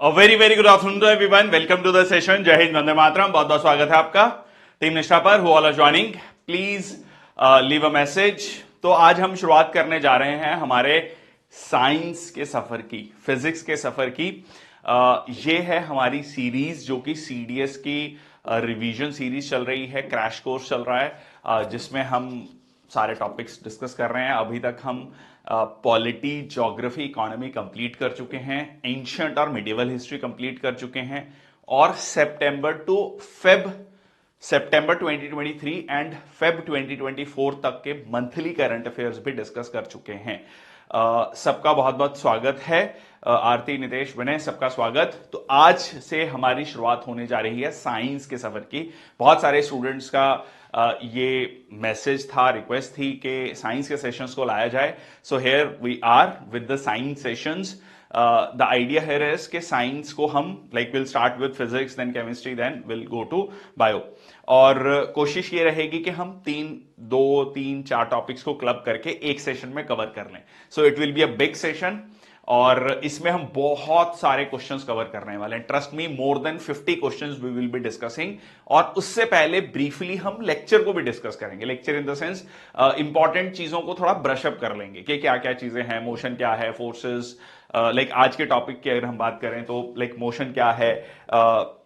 Very very good afternoon to everyone. Welcome to the session. जय हिंद, वंदे मातरम। बहुत बहुत स्वागत है आपका टीम निष्ठा पर। Who all are joining, please leave a message. तो आज हम शुरुआत करने जा रहे हैं हमारे साइंस के सफर की, फिजिक्स के सफर की। ये है हमारी सीरीज जो कि सीडीएस की रिवीजन सीरीज चल रही है, क्रैश कोर्स चल रहा है, जिसमें हम सारे टॉपिक्स डिस्कस कर रहे हैं। अभी तक हम पॉलिटी, ज्योग्राफी, इकोनॉमी कंप्लीट कर चुके हैं, एंशियंट और मिडिवल हिस्ट्री कंप्लीट कर चुके हैं, और सितंबर 2023 एंड फेब 2024 तक के मंथली करंट अफेयर्स भी डिस्कस कर चुके हैं। सबका बहुत बहुत स्वागत है। आरती, नितेश, विनय, सबका स्वागत। तो आज से हमारी शुरुआत होने जा रही है साइंस के सफर की। बहुत सारे स्टूडेंट्स का ये मैसेज था, रिक्वेस्ट थी कि साइंस के सेशंस को लाया जाए। So here we are with the science sessions. The idea here is कि साइंस को हम will start with physics, then chemistry, then will go to bio. और कोशिश ये रहेगी कि हम दो तीन चार टॉपिक्स को क्लब करके एक सेशन में कवर कर लें। सो it will be a big session और इसमें हम बहुत सारे क्वेश्चंस कवर करने वाले हैं। Trust me, more than 50 questions we will be discussing. और उससे पहले ब्रीफली हम लेक्चर को भी डिस्कस करेंगे। Lecture in the sense important चीजों को थोड़ा ब्रशअप कर लेंगे कि क्या क्या चीजें हैं, मोशन क्या है, फोर्सेस, आज के टॉपिक की अगर हम बात करें तो मोशन क्या है,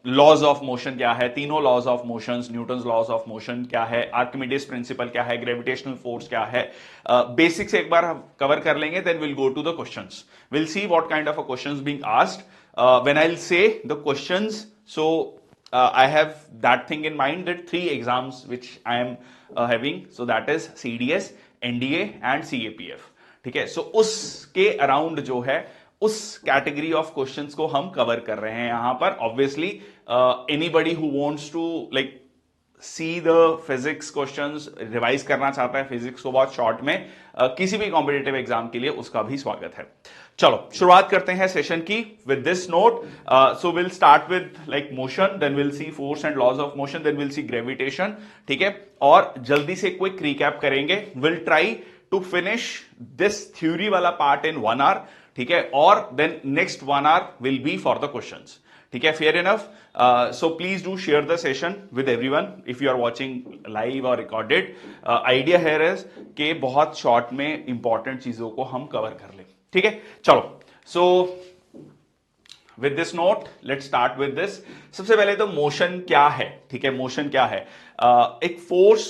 लॉज ऑफ मोशन क्या है, तीनों laws of motion, Newton laws of motion क्या है, आर्किमिडीज प्रिंसिपल क्या है, ग्रेविटेशनल फोर्स क्या है, बेसिक्स एक बार हम कवर कर लेंगे। Then will go to the questions, will see what kind of a questions being asked when I will say the questions. So I have that thing in mind that 3 exams which I am having, so that is CDS, NDA and CAPF. ठीक है, सो उसके around जो है उस category of questions को हम cover कर रहे हैं यहां पर। Obviously anybody who wants to see the physics questions, revise करना चाहता है फिजिक्स को बहुत शॉर्ट में, किसी भी कॉम्पिटिटिव एग्जाम के लिए, उसका भी स्वागत है। चलो शुरुआत करते हैं सेशन की with this note. So will start with motion, then will see force and laws of motion, then will see gravitation. ठीक है, और जल्दी से क्विक रिकैप करेंगे। Will try to finish this theory वाला पार्ट इन 1 आवर। ठीक है, और then next 1 hour will be for the questions. ठीक है, fair enough. So please do share the session with everyone if you are watching live और recorded. Idea है कि बहुत शॉर्ट में इंपॉर्टेंट चीजों को हम कवर कर लें। ठीक है, चलो। So with this note let's start with this. सबसे पहले तो मोशन क्या है? ठीक है, मोशन क्या है? एक फोर्स,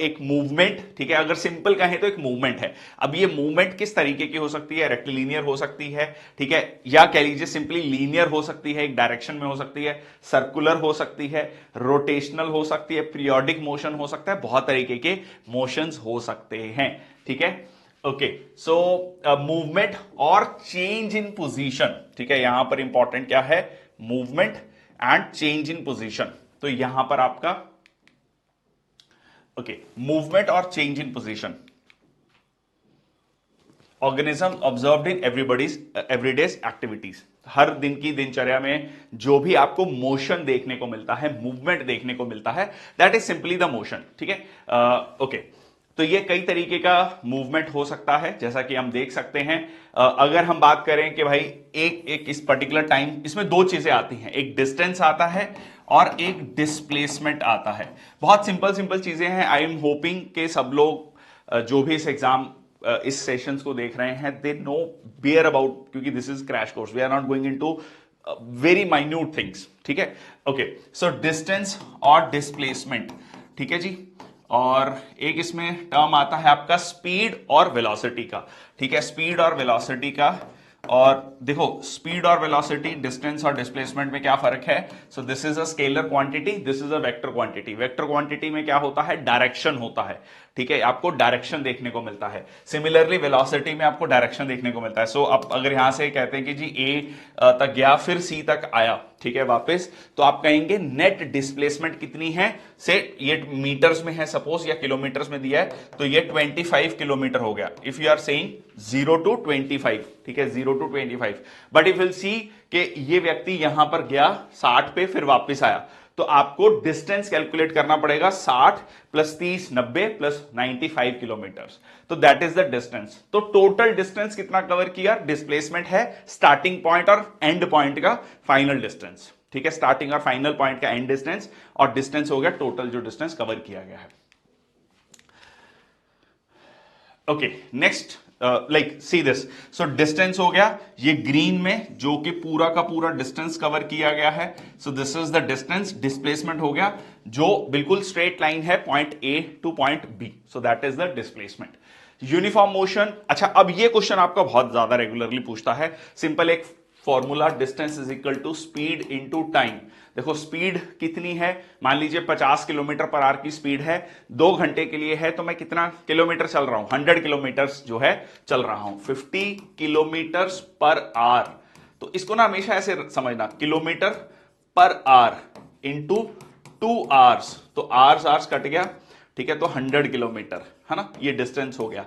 एक मूवमेंट। ठीक है, अगर सिंपल कहें तो एक मूवमेंट है। अब ये मूवमेंट किस तरीके की हो सकती है? रेक्टिलिनियर हो सकती है, ठीक है, या कह लीजिए सिंपली लीनियर हो सकती है, एक डायरेक्शन में हो सकती है, सर्कुलर हो सकती है, रोटेशनल हो सकती है, पीरियोडिक मोशन हो सकता है, बहुत तरीके के मोशंस हो सकते हैं। ठीक है, ओके। सो मूवमेंट और चेंज इन पोजीशन। ठीक है, यहां पर इंपॉर्टेंट क्या है? Movement and change in position. तो यहां पर आपका मूवमेंट और change in position, organism observed in everyday activities. हर दिन की दिनचर्या में जो भी आपको मोशन देखने को मिलता है, मूवमेंट देखने को मिलता है, that is simply the motion. ठीक है, ओके। तो ये कई तरीके का मूवमेंट हो सकता है, जैसा कि हम देख सकते हैं। अगर हम बात करें कि भाई एक इस पर्टिकुलर टाइम, इसमें 2 चीजें आती हैं, एक डिस्टेंस आता है और एक डिस्प्लेसमेंट आता है। बहुत सिंपल चीजें हैं। आई एम होपिंग कि सब लोग जो भी इस सेशंस को देख रहे हैं, दे नो बियर अबाउट, क्योंकि this is crash course, we are not going into very minute things. ठीक है, ओके। सो डिस्टेंस और डिस्प्लेसमेंट, ठीक है जी। और एक इसमें टर्म आता है आपका स्पीड और वेलोसिटी का। ठीक है, स्पीड और वेलोसिटी का। और देखो, स्पीड और वेलोसिटी, डिस्टेंस और डिस्प्लेसमेंट में क्या फर्क है? So this is a scalar quantity, this is a vector quantity. Vector quantity में क्या होता है? डायरेक्शन होता है। ठीक है, आपको डायरेक्शन देखने को मिलता है। सिमिलरली वेलोसिटी में आपको डायरेक्शन देखने को मिलता है। सो अब अगर यहां से कहते हैं कि जी ए तक गया फिर सी तक आया, ठीक है, वापस, तो आप कहेंगे नेट डिस्प्लेसमेंट कितनी है? से ये मीटर्स में है सपोज, या किलोमीटर्स में दिया है, तो ये 25 किलोमीटर हो गया। If you are saying 0 to 25, ठीक है, 0 to 25। But if will see कि ये व्यक्ति यहां पर गया 60 पे फिर वापस आया, तो आपको डिस्टेंस कैलकुलेट करना पड़ेगा 60 प्लस 30 90 प्लस 95 किलोमीटर। तो दैट इज द डिस्टेंस। तो टोटल डिस्टेंस कितना कवर किया? डिस्प्लेसमेंट है स्टार्टिंग पॉइंट और एंड पॉइंट का फाइनल डिस्टेंस, ठीक है, स्टार्टिंग और फाइनल पॉइंट का एंड डिस्टेंस, और डिस्टेंस हो गया टोटल जो डिस्टेंस कवर किया गया है। Okay, next like see this. So distance हो गया ये ग्रीन में, जो कि पूरा का पूरा डिस्टेंस कवर किया गया है। So this is the distance. Displacement हो गया जो बिल्कुल स्ट्रेट लाइन है point A to point B, so that is the displacement. Uniform motion, अच्छा अब ये क्वेश्चन आपका बहुत ज्यादा रेगुलरली पूछता है। सिंपल एक formula, distance is equal to speed into time. देखो स्पीड कितनी है, मान लीजिए 50 किलोमीटर पर आवर की स्पीड है, 2 घंटे के लिए है, तो मैं कितना किलोमीटर चल रहा हूं? 100 किलोमीटर जो है चल रहा हूं, 50 किलोमीटर पर आवर। तो इसको ना हमेशा ऐसे समझना, kilometre per hour into 2 hours, तो आवर्स आवर्स कट गया, ठीक है, तो 100 किलोमीटर है ना, ये डिस्टेंस हो गया।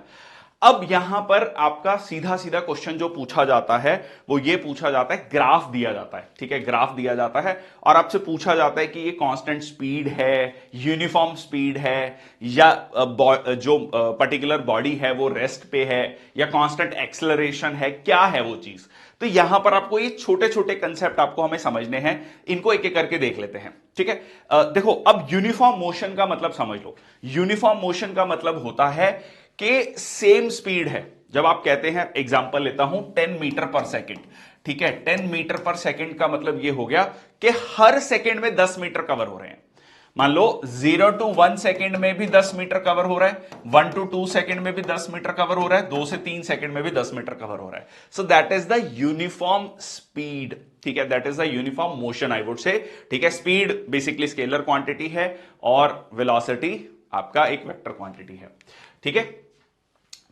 अब यहां पर आपका सीधा सीधा क्वेश्चन जो पूछा जाता है वो ये पूछा जाता है, ग्राफ दिया जाता है, ठीक है, ग्राफ दिया जाता है और आपसे पूछा जाता है कि ये कांस्टेंट स्पीड है, यूनिफॉर्म स्पीड है, या जो पर्टिकुलर बॉडी है वो रेस्ट पे है, या कांस्टेंट एक्सेलरेशन है, क्या है वो चीज। तो यहां पर आपको ये छोटे छोटे कंसेप्ट आपको हमें समझने हैं, इनको एक एक करके देख लेते हैं, ठीक है। देखो अब यूनिफॉर्म मोशन का मतलब समझ लो। यूनिफॉर्म मोशन का मतलब होता है कि सेम स्पीड है। जब आप कहते हैं, एग्जांपल लेता हूं 10 मीटर पर सेकंड, ठीक है, 10 मीटर पर सेकंड का मतलब यह हो गया कि हर सेकंड में 10 मीटर कवर हो रहे हैं। मान लो 0 to 1 सेकंड में भी 10 मीटर कवर हो रहा है, 1 to 2 सेकंड में भी 10 मीटर कवर हो रहा है, 2 से 3 सेकंड में भी 10 मीटर कवर हो रहा है। So that is the uniform speed, ठीक है, that is the uniform motion I would say, ठीक है। स्पीड बेसिकली स्केलर क्वांटिटी है और वेलोसिटी आपका एक वेक्टर क्वांटिटी है, ठीक है।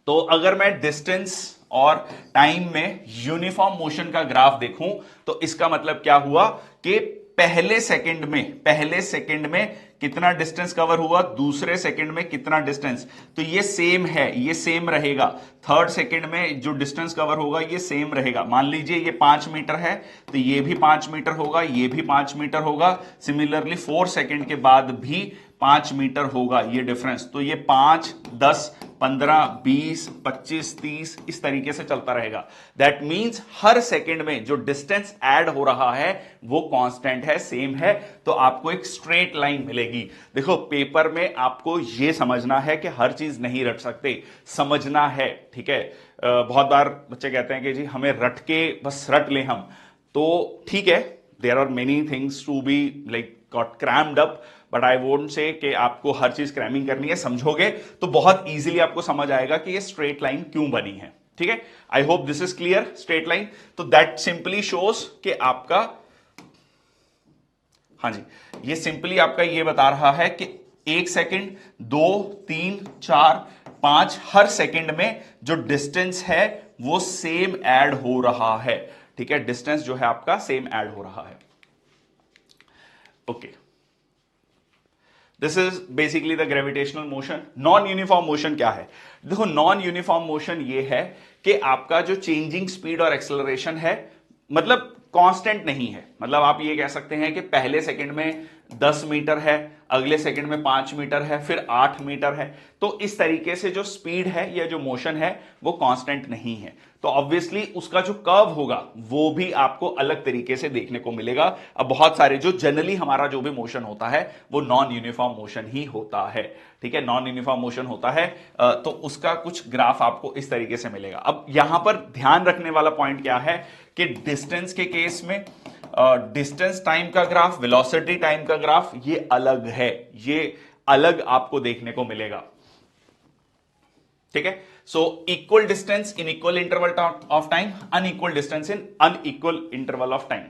तो अगर मैं डिस्टेंस और टाइम में यूनिफॉर्म मोशन का ग्राफ देखूं तो इसका मतलब क्या हुआ कि पहले सेकंड में कितना डिस्टेंस कवर हुआ, दूसरे सेकंड में कितना डिस्टेंस, तो ये सेम है, ये सेम रहेगा। थर्ड सेकंड में जो डिस्टेंस कवर होगा ये सेम रहेगा। मान लीजिए ये 5 मीटर है तो ये भी 5 मीटर होगा, ये भी 5 मीटर होगा। सिमिलरली 4 सेकंड के बाद भी 5 मीटर होगा ये डिफरेंस। तो ये 5 10 15 20 25 30 इस तरीके से चलता रहेगा। दैट मींस हर सेकंड में जो डिस्टेंस ऐड हो रहा है वो कांस्टेंट है, सेम है, तो आपको एक स्ट्रेट लाइन मिलेगी। देखो पेपर में आपको यह समझना है कि हर चीज नहीं रट सकते, समझना है, ठीक है। बहुत बार बच्चे कहते हैं कि जी हमें रट के बस रट लें हम, तो ठीक है, there are many things to be like got crammed up, but I won't say कि आपको हर चीज क्रैमिंग करनी है। समझोगे तो बहुत इजीली आपको समझ आएगा कि ये स्ट्रेट लाइन क्यों बनी है, ठीक है। I hope this is clear, straight line. तो दैट सिंपली शोज कि आपका, हाँ जी, ये सिंपली आपका ये बता रहा है कि 1 सेकंड 2 3 4 5 हर सेकंड में जो डिस्टेंस है वो सेम ऐड हो रहा है, ठीक है, डिस्टेंस जो है आपका सेम ऐड हो रहा है। Okay, this is basically the gravitational motion. Non uniform motion क्या है? देखो नॉन यूनिफॉर्म मोशन ये है कि आपका जो चेंजिंग स्पीड और एक्सेलरेशन है मतलब कांस्टेंट नहीं है। मतलब आप ये कह सकते हैं कि पहले सेकंड में 10 मीटर है, अगले सेकंड में 5 मीटर है, फिर 8 मीटर है। तो इस तरीके से जो स्पीड है या जो मोशन है वो कांस्टेंट नहीं है। तो ऑब्वियसली उसका जो कर्व होगा वो भी आपको अलग तरीके से देखने को मिलेगा। अब बहुत सारे जो जनरली हमारा जो भी मोशन होता है वो नॉन यूनिफॉर्म मोशन ही होता है, ठीक है, नॉन यूनिफॉर्म मोशन होता है। तो उसका कुछ ग्राफ आपको इस तरीके से मिलेगा। अब यहां पर ध्यान रखने वाला पॉइंट क्या है कि डिस्टेंस के केस में डिस्टेंस टाइम का ग्राफ, वेलोसिटी टाइम का ग्राफ ये अलग है, ये अलग आपको देखने को मिलेगा, ठीक है। So equal distance in equal interval of time, unequal distance in unequal interval of time.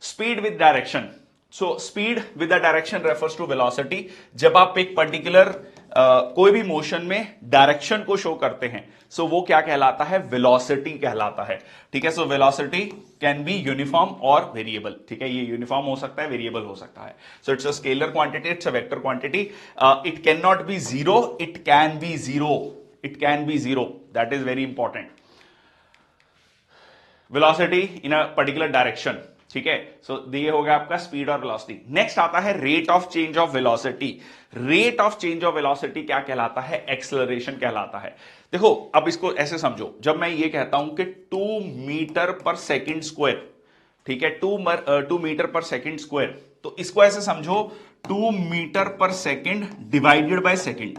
Speed with direction, so speed with the direction refers to velocity. जब आप एक पर्टिकुलर कोई भी मोशन में डायरेक्शन को शो करते हैं सो वो क्या कहलाता है? वेलोसिटी कहलाता है, ठीक है। So velocity can be uniform और वेरिएबल, ठीक है, ये यूनिफॉर्म हो सकता है, वेरिएबल हो सकता है। So it's a scalar quantity, it's a vector quantity. It can not B zero, it can be zero, it can be zero, that is very important. Velocity in a particular direction, ठीक है। So ये हो गया आपका speed और velocity. Next आता है rate of change of velocity. Rate of change of velocity क्या कहलाता है? एक्सेलरेशन कहलाता है। देखो अब इसको ऐसे समझो, जब मैं ये कहता हूं कि 2 मीटर पर सेकेंड स्क्वायर, ठीक है, 2 मीटर पर सेकेंड स्क्वायर, तो इसको ऐसे समझो 2 metre per second divided by second,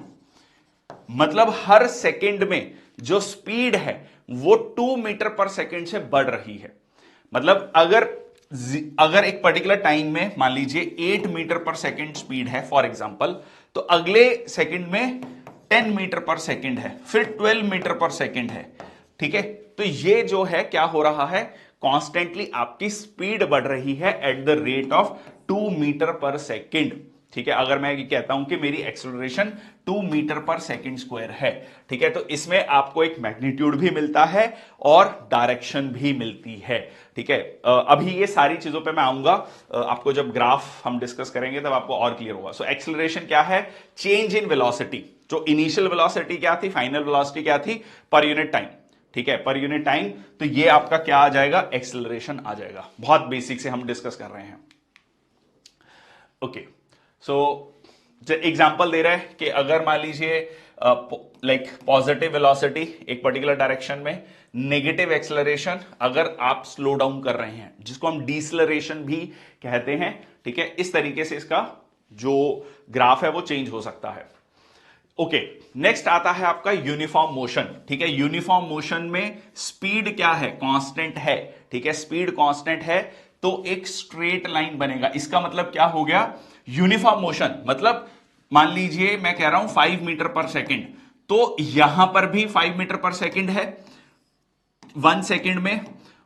मतलब हर सेकेंड में जो स्पीड है वो 2 मीटर पर सेकेंड से बढ़ रही है। मतलब अगर एक पर्टिकुलर टाइम में मान लीजिए 8 मीटर पर सेकेंड स्पीड है फॉर एग्जांपल, तो अगले सेकेंड में 10 मीटर पर सेकेंड है, फिर 12 मीटर पर सेकेंड है, ठीक है। तो ये जो है क्या हो रहा है, कॉन्स्टेंटली आपकी स्पीड बढ़ रही है at the rate of 2 metre per second, ठीक है। अगर मैं ये कहता हूं कि मेरी acceleration 2 metre per second square है, ठीक है, तो इसमें आपको एक मैग्नीट्यूड भी मिलता है और डायरेक्शन भी मिलती है, ठीक है। अभी ये सारी चीजों पे मैं आऊंगा, आपको जब ग्राफ हम डिस्कस करेंगे तब आपको और क्लियर होगा। सो एक्सेलरेशन क्या है? Change in velocity. जो इनिशियल वेलोसिटी क्या थी, फाइनल वेलोसिटी क्या थी, पर यूनिट टाइम, ठीक है, पर यूनिट टाइम। तो ये आपका क्या आ जाएगा? एक्सेलरेशन आ जाएगा। बहुत बेसिक से हम डिस्कस कर रहे हैं। ओके, सो एग्जांपल दे रहा है कि अगर मान लीजिए लाइक पॉजिटिव वेलोसिटी एक पर्टिकुलर डायरेक्शन में, नेगेटिव एक्सेलरेशन अगर आप स्लो डाउन कर रहे हैं, जिसको हम डीसेलरेशन भी कहते हैं, ठीक है, इस तरीके से इसका जो ग्राफ है वो चेंज हो सकता है। ओके, नेक्स्ट आता है आपका यूनिफॉर्म मोशन, ठीक है। यूनिफॉर्म मोशन में स्पीड क्या है? कांस्टेंट है, ठीक है, स्पीड कांस्टेंट है, तो एक स्ट्रेट लाइन बनेगा। इसका मतलब क्या हो गया? यूनिफॉर्म मोशन मतलब मान लीजिए मैं कह रहा हूं 5 मीटर पर सेकेंड, तो यहां पर भी 5 मीटर पर सेकेंड है 1 सेकेंड में,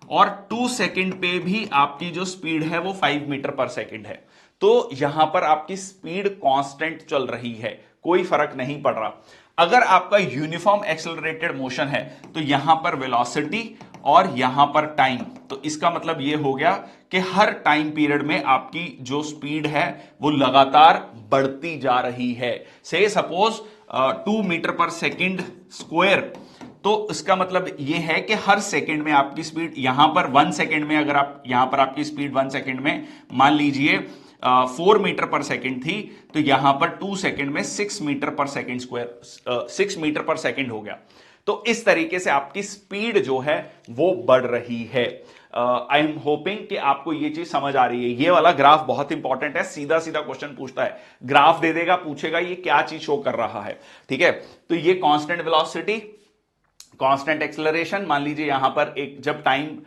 और 2 सेकेंड पे भी आपकी जो स्पीड है वो 5 मीटर पर सेकेंड है। तो यहां पर आपकी स्पीड कांस्टेंट चल रही है, कोई फर्क नहीं पड़ रहा। अगर आपका यूनिफॉर्म एक्सेलरेटेड मोशन है तो यहां पर वेलोसिटी और यहां पर टाइम, तो इसका मतलब यह हो गया कि हर टाइम पीरियड में आपकी जो स्पीड है वो लगातार बढ़ती जा रही है। से suppose 2 metre per second square, तो इसका मतलब यह है कि हर सेकेंड में आपकी स्पीड, यहां पर 1 सेकेंड में, अगर आप यहां पर आपकी स्पीड 1 सेकेंड में मान लीजिए 4 मीटर पर सेकेंड थी, तो यहां पर 2 सेकेंड में 6 metre per second square 6 metre per second हो गया। तो इस तरीके से आपकी स्पीड जो है वो बढ़ रही है। आई एम होपिंग कि आपको ये चीज समझ आ रही है। ये वाला ग्राफ बहुत इंपॉर्टेंट है, सीधा सीधा क्वेश्चन पूछता है, ग्राफ दे देगा, पूछेगा ये क्या चीज शो कर रहा है, ठीक है। तो ये कांस्टेंट वेलोसिटी, कांस्टेंट एक्सेलरेशन, मान लीजिए यहां पर एक जब टाइम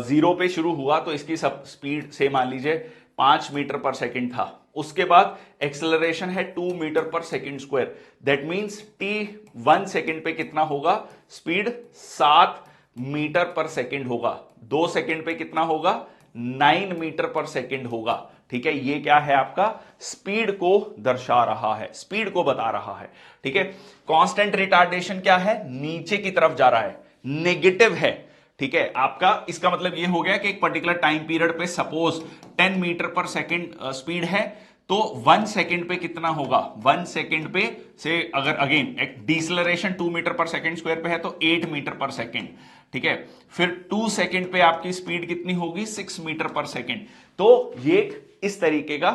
0 पे शुरू हुआ तो इसकी सब स्पीड से मान लीजिए 5 मीटर पर सेकेंड था, उसके बाद एक्सेलरेशन है 2 metre per second square, that means t 1 second पे कितना होगा? स्पीड 7 मीटर पर सेकेंड होगा। 2 सेकेंड पे कितना होगा? 9 मीटर पर सेकेंड होगा, ठीक है। ये क्या है? आपका स्पीड को दर्शा रहा है, स्पीड को बता रहा है, ठीक है। कांस्टेंट रिटार्डेशन क्या है? नीचे की तरफ जा रहा है, नेगेटिव है, ठीक है आपका। इसका मतलब यह हो गया कि एक पर्टिकुलर टाइम पीरियड पे suppose 10 metre per second speed है, तो 1 सेकेंड पे कितना होगा? 1 सेकेंड पे से अगर अगेन एक deceleration 2 metre per second square पे है तो 8 मीटर पर सेकेंड, ठीक है। फिर 2 सेकेंड पे आपकी स्पीड कितनी होगी? 6 मीटर पर सेकेंड। तो ये इस तरीके का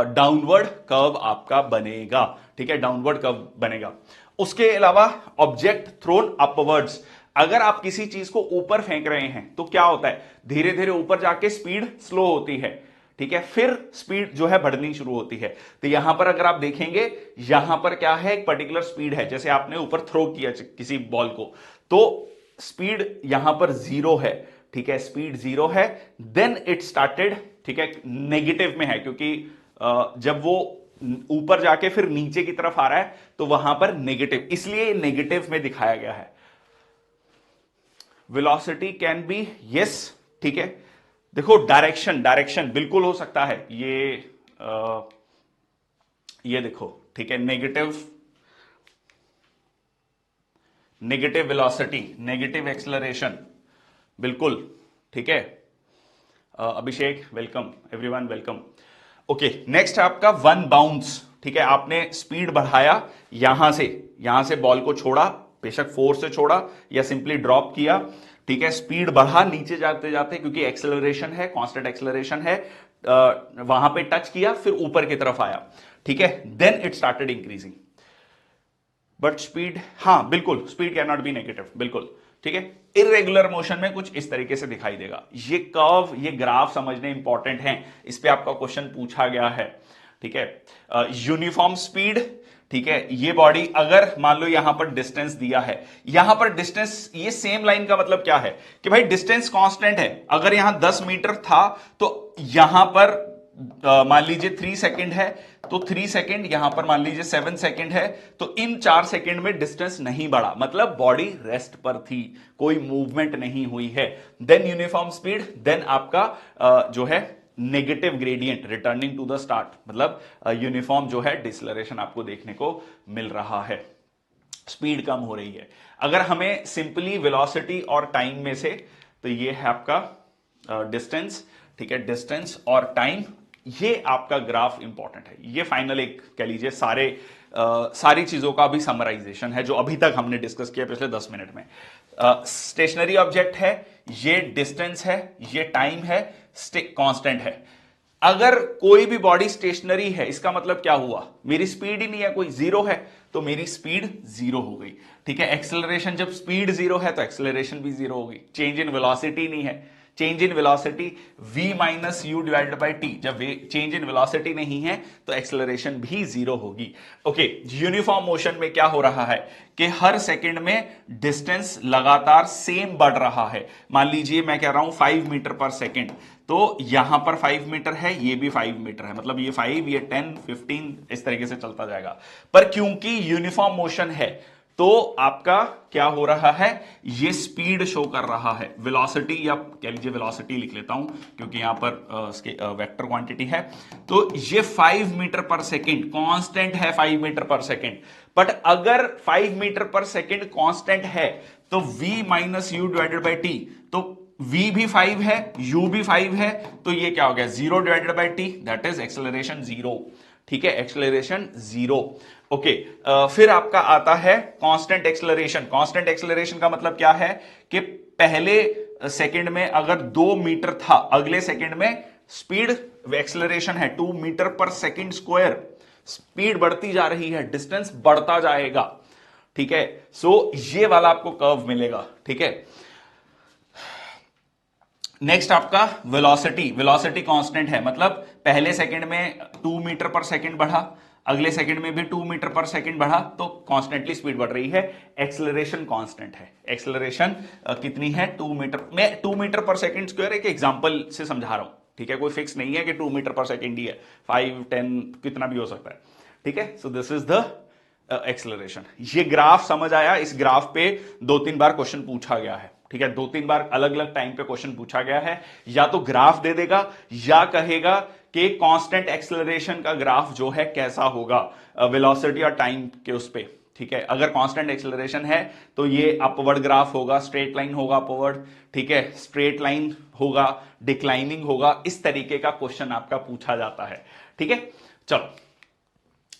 डाउनवर्ड कर्व आपका बनेगा, ठीक है, डाउनवर्ड कर्व बनेगा। उसके अलावा ऑब्जेक्ट थ्रोन अपवर्ड्स, अगर आप किसी चीज को ऊपर फेंक रहे हैं तो क्या होता है? धीरे धीरे ऊपर जाके स्पीड स्लो होती है, ठीक है, फिर स्पीड जो है बढ़नी शुरू होती है। तो यहां पर अगर आप देखेंगे, यहां पर क्या है? एक पर्टिकुलर स्पीड है, जैसे आपने ऊपर थ्रो किया किसी बॉल को, तो स्पीड यहां पर 0 है, ठीक है, स्पीड 0 है, देन इट स्टार्टेड, ठीक है, नेगेटिव में है, क्योंकि जब वो ऊपर जाके फिर नीचे की तरफ आ रहा है तो वहां पर नेगेटिव, इसलिए नेगेटिव में दिखाया गया है। वेलोसिटी कैन बी, यस, ठीक है। देखो डायरेक्शन, डायरेक्शन बिल्कुल हो सकता है, ये देखो, ठीक है, नेगेटिव वेलोसिटी, नेगेटिव एक्सेलरेशन, बिल्कुल, ठीक है। Abhishek welcome, everyone welcome. Okay, next आपका 1 बाउंस, ठीक है, आपने स्पीड बढ़ाया, यहां से बॉल को छोड़ा, बेशक फोर्स से छोड़ा या सिंपली ड्रॉप किया, ठीक है, स्पीड बढ़ा नीचे जाते जाते, क्योंकि एक्सेलरेशन है, कांस्टेंट एक्सेलरेशन है, वहां पे टच किया फिर ऊपर की तरफ आया, ठीक है, then it started increasing. But speed, हाँ बिल्कुल, speed can not be negative, बिल्कुल, ठीक है। इरेगुलर मोशन में कुछ इस तरीके से दिखाई देगा। ये कर्व, ये ग्राफ समझने इंपॉर्टेंट है, इस पे आपका क्वेश्चन पूछा गया है, ठीक है। यूनिफॉर्म स्पीड, ठीक है, ये बॉडी अगर मान लो यहां पर डिस्टेंस दिया है, यहां पर डिस्टेंस, ये सेम लाइन का मतलब क्या है कि भाई डिस्टेंस कांस्टेंट है। अगर यहां 10 मीटर था तो यहां पर मान लीजिए 3 सेकंड है, तो 3 सेकंड, यहां पर मान लीजिए 7 सेकंड है, तो इन 4 सेकंड में डिस्टेंस नहीं बढ़ा, मतलब बॉडी रेस्ट पर थी, कोई मूवमेंट नहीं हुई है। देन यूनिफॉर्म स्पीड, देन आपका जो है negative gradient returning to the start, मतलब यूनिफॉर्म जो है डिसलरेशन आपको देखने को मिल रहा है, स्पीड कम हो रही है। अगर हमें सिंपली वेलोसिटी और टाइम में से, तो ये है आपका डिस्टेंस, ठीक है, डिस्टेंस और टाइम, ये आपका ग्राफ इंपॉर्टेंट है। ये फाइनल एक कह लीजिए सारी चीजों का भी समराइजेशन है जो अभी तक हमने डिस्कस किया पिछले 10 मिनट में। स्टेशनरी ऑब्जेक्ट है, ये डिस्टेंस है, ये टाइम है, कांस्टेंट है। अगर कोई भी बॉडी स्टेशनरी है, इसका मतलब क्या हुआ, मेरी स्पीड ही नहीं है, कोई जीरो है, तो मेरी स्पीड जीरो हो गई, ठीक है। एक्सेलरेशन, जब स्पीड जीरो है तो एक्सेलरेशन भी जीरो होगी। चेंज इन वेलोसिटी नहीं है, change in velocity v minus U divided by T, जब चेंज इन वेलोसिटी नहीं है तो एक्सेलरेशन भी जीरो होगी। ओके, यूनिफॉर्म मोशन में क्या हो रहा है कि हर सेकंड में डिस्टेंस लगातार सेम बढ़ रहा है। मान लीजिए मैं कह रहा हूं 5 मीटर पर सेकंड, तो यहां पर 5 मीटर है, ये भी 5 मीटर है, मतलब ये 5, ये 10, 15 इस तरीके से चलता जाएगा। पर क्योंकि यूनिफॉर्म मोशन है तो आपका क्या हो रहा है, ये स्पीड शो कर रहा है, वेलोसिटी, या कह लीजिए वेलोसिटी लिख लेता हूं क्योंकि यहां पर इसके वेक्टर क्वांटिटी है। तो ये 5 मीटर पर सेकंड कांस्टेंट है, 5 मीटर पर सेकंड। बट अगर 5 मीटर पर सेकंड कांस्टेंट है तो v minus U divided by T, तो v भी 5 है, u भी 5 है, तो ये क्या हो गया, 0 divided by T, that is acceleration 0, ठीक है, एक्सेलरेशन 0। ओके, फिर आपका आता है कांस्टेंट एक्सेलरेशन। कांस्टेंट एक्सेलरेशन का मतलब क्या है कि पहले सेकंड में अगर 2 मीटर था, अगले सेकंड में स्पीड, एक्सेलरेशन है 2 metre per second square, speed बढ़ती जा रही है, डिस्टेंस बढ़ता जाएगा, ठीक है। सो ये वाला आपको कर्व मिलेगा, ठीक है। नेक्स्ट आपका वेलोसिटी, वेलोसिटी कांस्टेंट है, मतलब पहले सेकंड में 2 मीटर पर सेकंड बढ़ा, अगले सेकंड में भी 2 मीटर पर सेकंड बढ़ा, तो कांस्टेंटली स्पीड बढ़ रही है। एक्सेलरेशन कांस्टेंट है, एक्सेलरेशन कितनी है, 2 मीटर, मैं 2 मीटर पर सेकंड स्क्वायर एक एग्जांपल से समझा रहा हूं, ठीक है, कोई फिक्स नहीं है कि 2 मीटर पर सेकंड ही है, 5, 10 कितना भी हो सकता है, ठीक है। So this is the acceleration. ये ग्राफ समझ आया, इस ग्राफ पे 2-3 बार क्वेश्चन पूछा गया है, ठीक है, 2-3 बार अलग अलग टाइम पे क्वेश्चन पूछा गया है। या तो ग्राफ दे देगा या कहेगा कि कांस्टेंट एक्सेलरेशन का ग्राफ जो है कैसा होगा वेलोसिटी और टाइम के उस पे, ठीक है। अगर कांस्टेंट एक्सेलरेशन है तो ये अपवर्ड ग्राफ होगा, स्ट्रेट लाइन होगा अपवर्ड, ठीक है, स्ट्रेट लाइन होगा, डिक्लाइनिंग होगा, इस तरीके का क्वेश्चन आपका पूछा जाता है, ठीक है। चलो,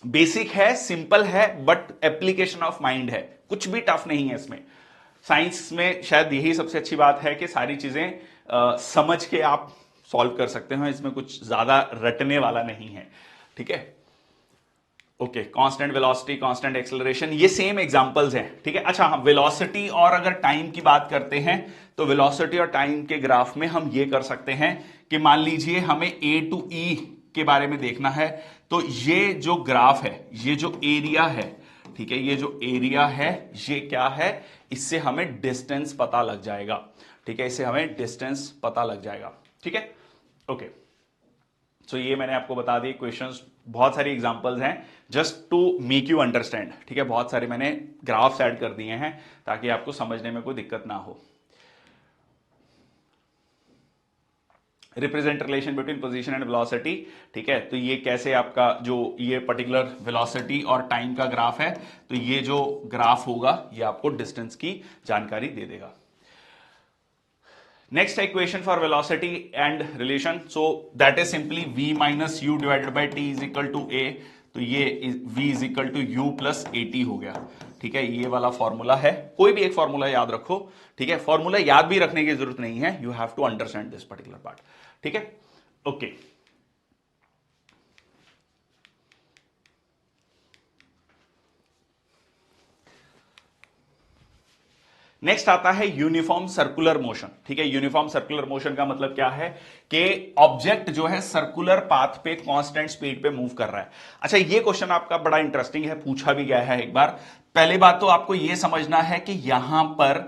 बेसिक है, सिंपल है, बट एप्लीकेशन ऑफ माइंड है, कुछ भी टफ नहीं है इसमें। साइंस में शायद यही सबसे अच्छी बात है कि सारी चीजें समझ के आप सॉल्व कर सकते हो, इसमें कुछ ज्यादा रटने वाला नहीं है, ठीक है। Okay, constant velocity, constant acceleration, ये सेम एग्जांपल्स हैं, ठीक है। अच्छा, हम वेलोसिटी और अगर टाइम की बात करते हैं तो वेलोसिटी और टाइम के ग्राफ में हम ये कर सकते हैं कि मान लीजिए हमें ए टू ई के बारे में देखना है, तो ये जो ग्राफ है, ये जो एरिया है, ठीक है, ये जो एरिया है ये क्या है, इससे हमें डिस्टेंस पता लग जाएगा, ठीक है, इससे हमें डिस्टेंस पता लग जाएगा, ठीक है। ओके, सो ये मैंने आपको बता दी क्वेश्चंस, बहुत सारी एग्जांपल्स हैं just to make you understand, ठीक है। बहुत सारे मैंने ग्राफ्स ऐड कर दिए हैं ताकि आपको समझने में कोई दिक्कत ना हो। Represent relation between position and velocity, ठीक है, तो ये कैसे आपका जो ये पर्टिकुलर वेलोसिटी और टाइम का ग्राफ है, तो ये जो ग्राफ होगा ये आपको डिस्टेंस की जानकारी दे देगा। Next equation for velocity and relation, so that is simply v minus U divided by T is equal to a। तो ये v is equal to U plus A T हो गया। ठीक है, ये वाला फॉर्मूला है, कोई भी एक फॉर्मूला याद रखो। ठीक है, फॉर्मूला याद भी रखने की जरूरत नहीं है, you have to understand this particular part. ठीक है, ओके। नेक्स्ट आता है यूनिफॉर्म सर्कुलर मोशन। ठीक है, यूनिफॉर्म सर्कुलर मोशन का मतलब क्या है कि ऑब्जेक्ट जो है सर्कुलर पाथ पे कांस्टेंट स्पीड पे मूव कर रहा है। अच्छा, ये क्वेश्चन आपका बड़ा इंटरेस्टिंग है, पूछा भी गया है एक बार। पहली बात तो आपको यह समझना है कि यहां पर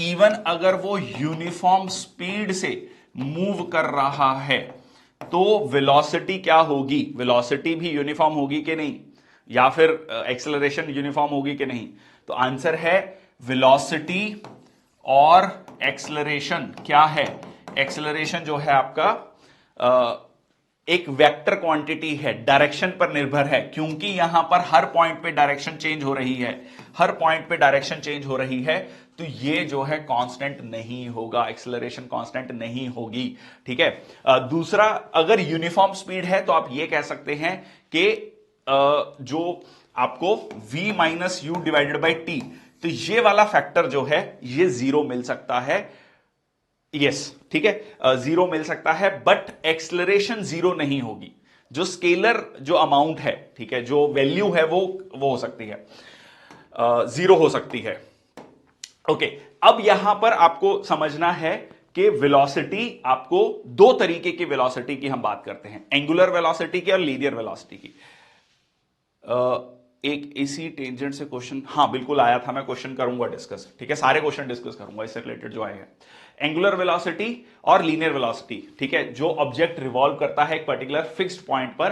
इवन अगर वो यूनिफॉर्म स्पीड से मूव कर रहा है तो वेलोसिटी क्या होगी, वेलोसिटी भी यूनिफॉर्म होगी कि नहीं, या फिर एक्सेलरेशन यूनिफॉर्म होगी कि नहीं। तो आंसर है वेलोसिटी और एक्सेलरेशन क्या है, एक्सेलरेशन जो है आपका एक वेक्टर क्वांटिटी है, डायरेक्शन पर निर्भर है, क्योंकि यहां पर हर पॉइंट पे डायरेक्शन चेंज हो रही है, हर पॉइंट पे डायरेक्शन चेंज हो रही है, तो ये जो है कांस्टेंट नहीं होगा, एक्सेलरेशन कांस्टेंट नहीं होगी। ठीक है, दूसरा, अगर यूनिफॉर्म स्पीड है तो आप ये कह सकते हैं कि जो आपको v minus U divided by T, तो ये वाला फैक्टर जो है ये जीरो मिल सकता है। यस, ठीक है, जीरो मिल सकता है, बट एक्सेलरेशन जीरो नहीं होगी। जो स्केलर जो अमाउंट है, ठीक है, जो वैल्यू है वो हो सकती है, जीरो हो सकती है। ओके, अब यहां पर आपको समझना है कि वेलोसिटी, आपको दो तरीके की वेलोसिटी की हम बात करते हैं, एंगुलर वेलोसिटी की और लीनियर वेलोसिटी की। एक इसी टेंजेंट से क्वेश्चन, हाँ बिल्कुल आया था, मैं क्वेश्चन करूंगा डिस्कस। ठीक है, सारे क्वेश्चन डिस्कस करूंगा इससे रिलेटेड जो आए हैं, एंगुलर वेलोसिटी और लीनियर वेलोसिटी। ठीक है, जो ऑब्जेक्ट रिवॉल्व करता है एक पर्टिकुलर फिक्स्ड पॉइंट पर,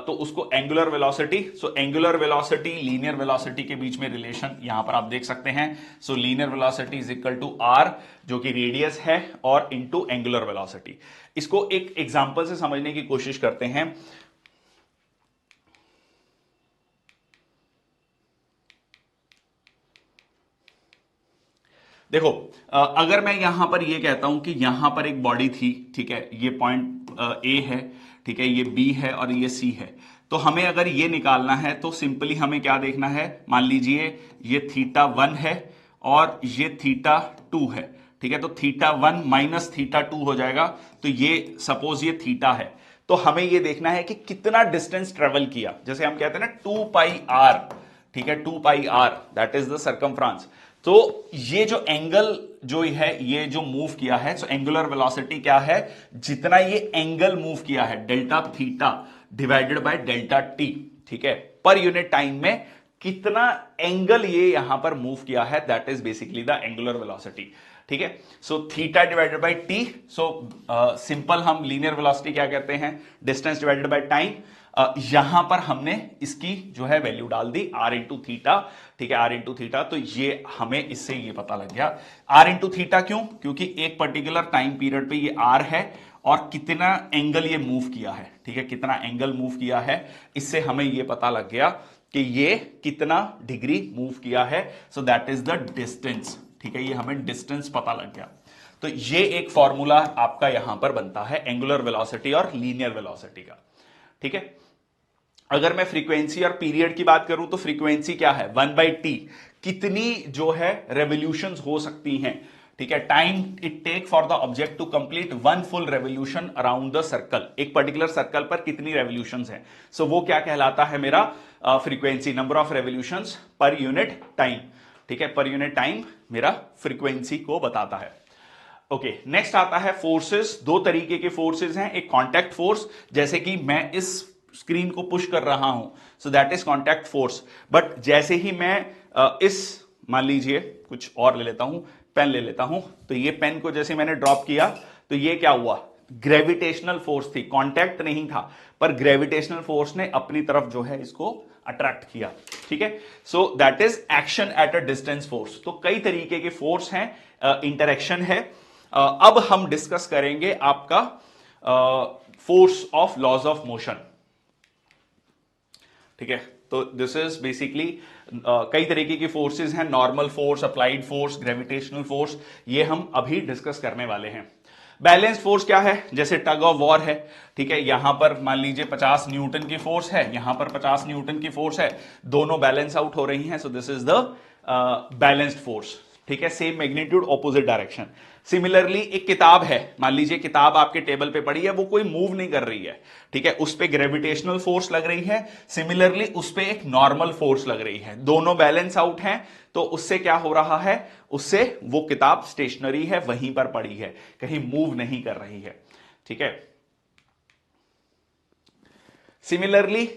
तो उसको angular velocity. So angular velocity linear velocity के बीच में रिलेशन यहां पर आप देख सकते हैं। So linear velocity is equal to R, जो कि रेडियस है, और इनटू एंगुलर वेलोसिटी। इसको एक एग्जांपल से समझने की कोशिश करते हैं। देखो, अगर मैं यहां पर ये कहता हूं कि यहां पर एक बॉडी थी, ठीक है, ये पॉइंट ए है, ठीक है, ये बी है और ये सी है, तो हमें अगर ये निकालना है तो सिंपली हमें क्या देखना है, मान लीजिए ये थीटा 1 है और ये थीटा 2 है। ठीक है, तो थीटा 1 माइनस थीटा 2 हो जाएगा, तो ये सपोज ये थीटा है, तो हमें ये देखना है कि कितना डिस्टेंस ट्रेवल किया, जैसे हम कहते हैं ना 2 पाई आर। ठीक है, 2 पाई आर दैट इज द सर्कमफ्रांस। तो ये जो एंगल जो है, ये जो मूव किया है, सो एंगुलर वेलोसिटी क्या है, जितना ये एंगल मूव किया है, delta theta divided by delta T. ठीक है, पर यूनिट टाइम में कितना एंगल ये यहां पर मूव किया है, that is basically the angular velocity. ठीक है, so theta divided by T. So simple हम लीनियर वेलोसिटी क्या कहते हैं, डिस्टेंस डिवाइडेड बाय टाइम। यहां पर हमने इसकी जो है वैल्यू डाल दी आर इंटू थीटा। ठीक है, आर इंटू थीटा, तो ये हमें इससे ये पता लग गया आर इंटू थीटा क्यों, क्योंकि एक पर्टिकुलर टाइम पीरियड पे ये आर है और कितना एंगल ये मूव किया है। ठीक है, कितना एंगल मूव किया है, इससे हमें ये पता लग गया कि ये कितना डिग्री मूव किया है। So that is the distance. ठीक है, ये हमें डिस्टेंस पता लग गया। तो ये एक फॉर्मूला आपका यहां पर बनता है एंगुलर वेलोसिटी और लीनियर वेलोसिटी का। ठीक है, अगर मैं फ्रीक्वेंसी और पीरियड की बात करूं तो फ्रीक्वेंसी क्या है, 1/t, कितनी जो है रेवोल्यूशंस हो सकती हैं। ठीक है, time it take for the object to complete one full revolution around the circle, एक पर्टिकुलर सर्कल पर कितनी रेवोल्यूशंस हैं। सो वो क्या कहलाता है मेरा frequency, number of revolutions per unit time. ठीक है, पर यूनिट टाइम मेरा फ्रीक्वेंसी को बताता है। ओके, नेक्स्ट आता है फोर्सेस। दो तरीके के फोर्सेस हैं, एक कांटेक्ट फोर्स, जैसे कि मैं इस स्क्रीन को पुश कर रहा हूं, सो that is contact force. But जैसे ही मैं इस, मान लीजिए कुछ और ले लेता हूं, पेन ले लेता हूं, तो ये पेन को जैसे मैंने ड्रॉप किया तो ये क्या हुआ, ग्रेविटेशनल फोर्स थी, कांटेक्ट नहीं था, पर ग्रेविटेशनल फोर्स ने अपनी तरफ जो है इसको अट्रैक्ट किया। ठीक है, so that is action at a distance force. तो कई तरीके के फोर्स हैं, इंटरेक्शन है। अब हम डिस्कस करेंगे आपका force of laws of motion. ठीक है, तो दिस इज बेसिकली कई तरीके की फोर्सेस हैं, normal force, applied force, gravitational force, ये हम अभी डिस्कस करने वाले हैं। बैलेंस्ड फोर्स क्या है? जैसे टग ऑफ वॉर है, ठीक है, यहां पर मान लीजिए 50 न्यूटन की फोर्स है, यहां पर 50 न्यूटन की फोर्स है, दोनों बैलेंस आउट हो रही हैं, सो this is the balanced force, ठीक है, same magnitude opposite direction. Similarly एक किताब है, मान लीजिए किताब आपके टेबल पे पड़ी है, वो कोई मूव नहीं कर रही है, ठीक है, उस पे ग्रेविटेशनल फोर्स लग रही है, सिमिलरली उस पे एक नॉर्मल फोर्स लग रही है, दोनों बैलेंस आउट हैं, तो उससे क्या हो रहा है, उससे वो किताब स्टेशनरी है, वहीं पर पड़ी है, कहीं मूव नहीं कर रही है, ठीक है। सिमिलरली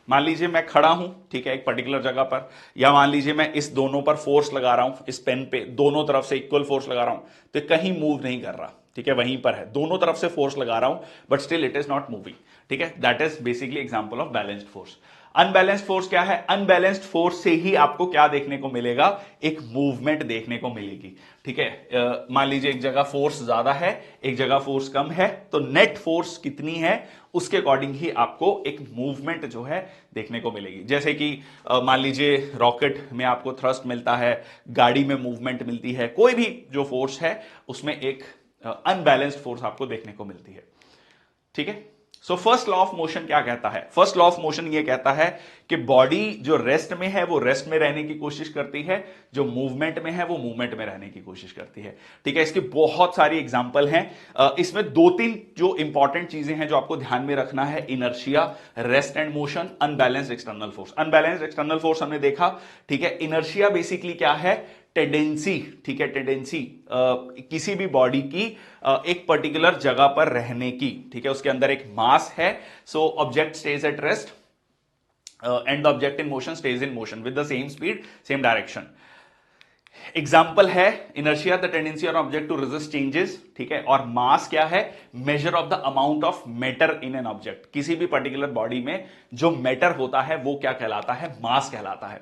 मान लीजिए मैं खड़ा हूं, ठीक है, एक पर्टिकुलर जगह पर, या मान लीजिए मैं इस दोनों पर फोर्स लगा रहा हूं, इस पेन पे दोनों तरफ से इक्वल फोर्स लगा रहा हूं, तो कहीं मूव नहीं कर रहा, ठीक है, वहीं पर है, दोनों तरफ से फोर्स लगा रहा हूं, but still it is not moving, ठीक है, that is basically example of balanced force. Unbalanced force क्या है? अनबैलेंस्ड फोर्स से ही आपको क्या देखने को मिलेगा? एक मूवमेंट देखने को मिलेगी, ठीक है। मान लीजिए एक जगह फोर्स ज्यादा है, एक जगह फोर्स कम है, तो नेट फोर्स कितनी है उसके अकॉर्डिंग ही आपको एक मूवमेंट जो है देखने को मिलेगी। जैसे कि मान लीजिए रॉकेट में आपको थ्रस्ट मिलता है, गाड़ी में मूवमेंट मिलती है, कोई भी जो फोर्स है उसमें एक अनबैलेंस्ड फोर्स आपको देखने को मिलती है, ठीक है। So first law of motion क्या कहता है? फर्स्ट लॉ ऑफ मोशन ये कहता है कि बॉडी जो रेस्ट में है वो रेस्ट में रहने की कोशिश करती है, जो मूवमेंट में है वो मूवमेंट में रहने की कोशिश करती है, ठीक है। इसकी बहुत सारी एग्जांपल हैं, इसमें दो तीन जो इंपॉर्टेंट चीजें हैं जो आपको ध्यान में रखना है: inertia, rest and motion, unbalanced external force. Unbalanced external force हमने देखा, ठीक है। इनर्शिया बेसिकली क्या है? टेंडेंसी, ठीक है, टेंडेंसी किसी भी बॉडी की एक पर्टिकुलर जगह पर रहने की, ठीक है, उसके अंदर एक मास है, so object stays at rest and the object in motion stays in motion with the same speed same direction. Example है inertia, the tendency of object to resist changes, ठीक है, और मास क्या है? Measure of the amount of matter in an object. किसी भी particular body में जो मैटर होता है वो क्या कहलाता है? मास कहलाता है।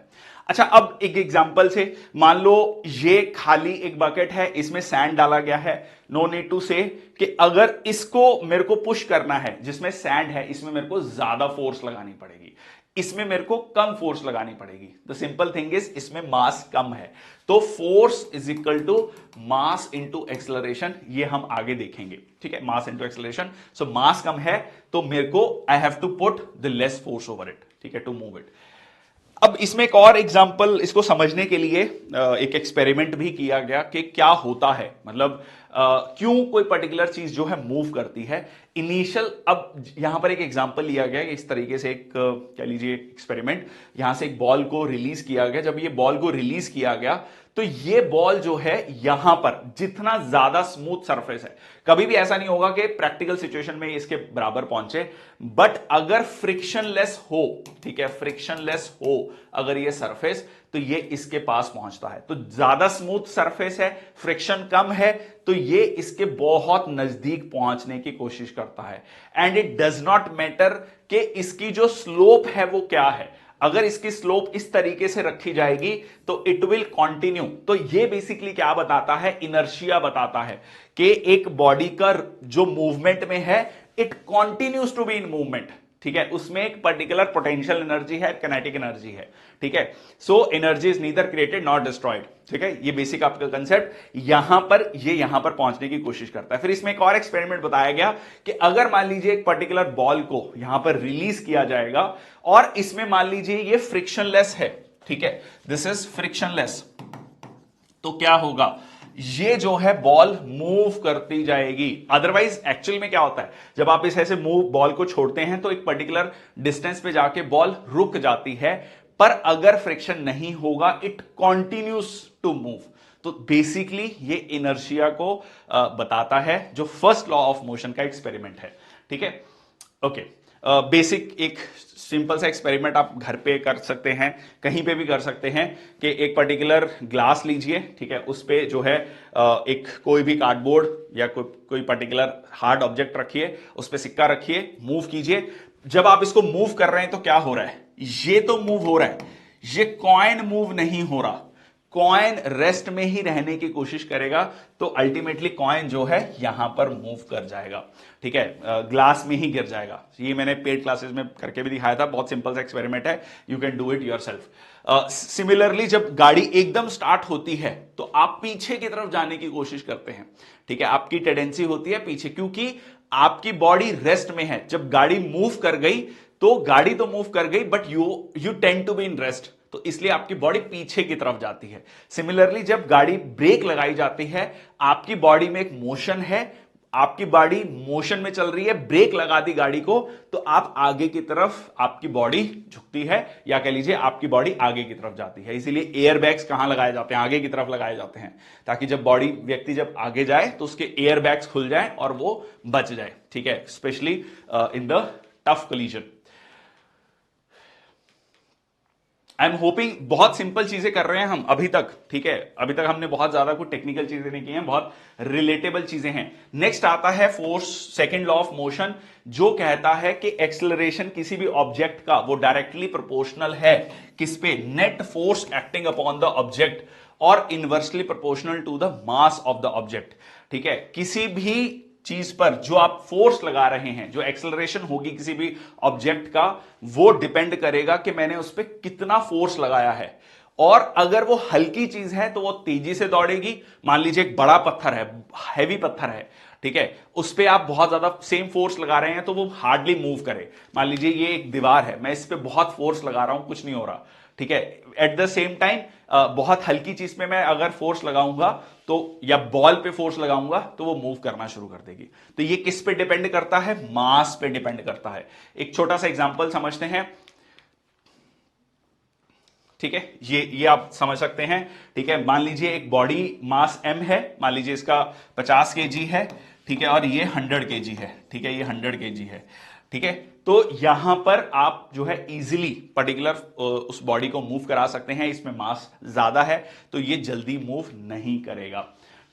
अच्छा, अब एक एग्जांपल से मान लो ये खाली एक बकेट है, इसमें सैंड डाला गया है, नो नीड टू से कि अगर इसको मेरे को पुश करना है, जिसमें सैंड है, इसमें मेरे को ज्यादा फोर्स लगानी पड़ेगी, इसमें मेरे को कम फोर्स लगानी पड़ेगी। द सिंपल थिंग इज इसमें मास कम है, तो force is equal to mass into acceleration, ये हम आगे देखेंगे, ठीक है, मास इंटू एक्सेलरेशन। सो मास कम है तो मेरे को I have to put the less force over it, ठीक है, टू मूव इट। अब इसमें एक और एग्जांपल, इसको समझने के लिए एक एक्सपेरिमेंट भी किया गया कि क्या होता है, मतलब क्यों कोई पर्टिकुलर चीज जो है मूव करती है इनिशियल। अब यहां पर एक एग्जांपल लिया गया, इस तरीके से एक कह लीजिए एक्सपेरिमेंट, यहां से एक बॉल को रिलीज किया गया। जब ये बॉल को रिलीज किया गया तो ये बॉल जो है यहां पर जितना ज्यादा स्मूथ सरफेस है, कभी भी ऐसा नहीं होगा कि प्रैक्टिकल सिचुएशन में इसके बराबर पहुंचे, बट अगर फ्रिक्शनलेस हो, ठीक है, फ्रिक्शनलेस हो अगर ये सरफेस, तो ये इसके पास पहुंचता है। तो ज्यादा स्मूथ सरफेस है, फ्रिक्शन कम है, तो ये इसके बहुत नजदीक पहुंचने की कोशिश करता है। And it does not matter कि इसकी जो स्लोप है वो क्या है, अगर इसकी स्लोप इस तरीके से रखी जाएगी तो इट विल कंटिन्यू। तो ये बेसिकली क्या बताता है? इनर्शिया बताता है कि एक बॉडी का जो मूवमेंट में है, it continues to be in movement, ठीक है, उसमें एक पर्टिकुलर पोटेंशियल एनर्जी है, काइनेटिक एनर्जी है, ठीक है। So energy is neither created not destroyed, ठीक है, ये बेसिक आपका कंसेप्ट यहां पर पहुंचने की कोशिश करता है। फिर इसमें एक और एक्सपेरिमेंट बताया गया कि अगर मान लीजिए एक पर्टिकुलर बॉल को यहां पर रिलीज किया जाएगा और इसमें मान लीजिए ये फ्रिक्शनलेस है, ठीक है, दिस इज फ्रिक्शनलेस, तो क्या होगा? ये जो है बॉल मूव करती जाएगी। अदरवाइज एक्चुअल में क्या होता है, जब आप इस ऐसे मूव बॉल को छोड़ते हैं तो एक पर्टिकुलर डिस्टेंस पे जाके बॉल रुक जाती है, पर अगर फ्रिक्शन नहीं होगा इट कंटिन्यूज टू मूव। तो बेसिकली ये इनर्शिया को बताता है, जो फर्स्ट लॉ ऑफ मोशन का एक्सपेरिमेंट है, ठीक है। ओके, बेसिक एक सिंपल सा एक्सपेरिमेंट आप घर पे कर सकते हैं, कहीं पे भी कर सकते हैं कि एक पर्टिकुलर ग्लास लीजिए, ठीक है, उस पे जो है एक कोई भी कार्डबोर्ड या कोई पर्टिकुलर हार्ड ऑब्जेक्ट रखिए, उस पे सिक्का रखिए, मूव कीजिए। जब आप इसको मूव कर रहे हैं तो क्या हो रहा है? ये तो मूव हो रहा है, ये कॉइन मूव नहीं हो रहा। कॉइन रेस्ट में ही रहने की कोशिश करेगा तो अल्टीमेटली कॉइन जो है यहां पर मूव कर जाएगा, ठीक है, ग्लास में ही गिर जाएगा। ये मैंने पेड क्लासेस में करके भी दिखाया था, बहुत सिंपल सा एक्सपेरिमेंट है, you can do it yourself. Similarly जब गाड़ी एकदम स्टार्ट होती है तो आप पीछे की तरफ जाने की कोशिश करते हैं, ठीक है, आपकी टेंडेंसी होती है पीछे, क्योंकि आपकी बॉडी रेस्ट में है। जब गाड़ी मूव कर गई तो गाड़ी तो मूव कर गई, but you tend to be in rest, तो इसलिए आपकी बॉडी पीछे की तरफ जाती है। सिमिलरली जब गाड़ी ब्रेक लगाई जाती है, आपकी बॉडी में एक मोशन है, आपकी बॉडी मोशन में चल रही है, ब्रेक लगा दी गाड़ी को तो आप आगे की तरफ आपकी बॉडी झुकती है, या कह लीजिए आपकी बॉडी आगे की तरफ जाती है। इसीलिए एयर बैग्स कहां लगाए जाते हैं, आगे की तरफ लगाए जाते हैं, ताकि जब बॉडी व्यक्ति जब आगे जाए तो उसके एयर बैग्स खुल जाए और वो बच जाए, ठीक है, specially in the tough collision. I am hoping बहुत सिंपल चीजें कर रहे हैं हम अभी तक, ठीक है, अभी तक हमने बहुत ज्यादा कुछ टेक्निकल चीजें नहीं की हैं, बहुत रिलेटेबल चीजें हैं। नेक्स्ट आता है force, second law of motion, जो कहता है कि एक्सेलरेशन किसी भी ऑब्जेक्ट का वो डायरेक्टली प्रोपोर्शनल है किस पे, net force acting upon the object और inversely proportional to the mass of the object, ठीक है। किसी भी चीज पर जो आप फोर्स लगा रहे हैं, जो एक्सेलरेशन होगी किसी भी ऑब्जेक्ट का, वो डिपेंड करेगा कि मैंने उस पर कितना फोर्स लगाया है। और अगर वो हल्की चीज है तो वो तेजी से दौड़ेगी। मान लीजिए एक बड़ा पत्थर है, हैवी पत्थर है, ठीक है, उस पर आप बहुत ज्यादा सेम फोर्स लगा रहे हैं तो वो हार्डली मूव करे। मान लीजिए ये एक दीवार है, मैं इस पर बहुत फोर्स लगा रहा हूं, कुछ नहीं हो रहा, ठीक है। एट द सेम टाइम बहुत हल्की चीज पे मैं अगर फोर्स लगाऊंगा तो, या बॉल पे फोर्स लगाऊंगा तो वो मूव करना शुरू कर देगी। तो ये किस पे डिपेंड करता है, मास पे डिपेंड करता है। एक छोटा सा एग्जांपल समझते हैं, ठीक है, ये आप समझ सकते हैं, ठीक है। मान लीजिए एक बॉडी मास m है, मान लीजिए इसका 50 kg है, ठीक है, और ये 100 kg है, ठीक है, ये 100 kg है, ठीक है। तो यहां पर आप जो है इजीली पर्टिकुलर उस बॉडी को मूव करा सकते हैं। इसमें मास ज्यादा है तो ये जल्दी मूव नहीं करेगा,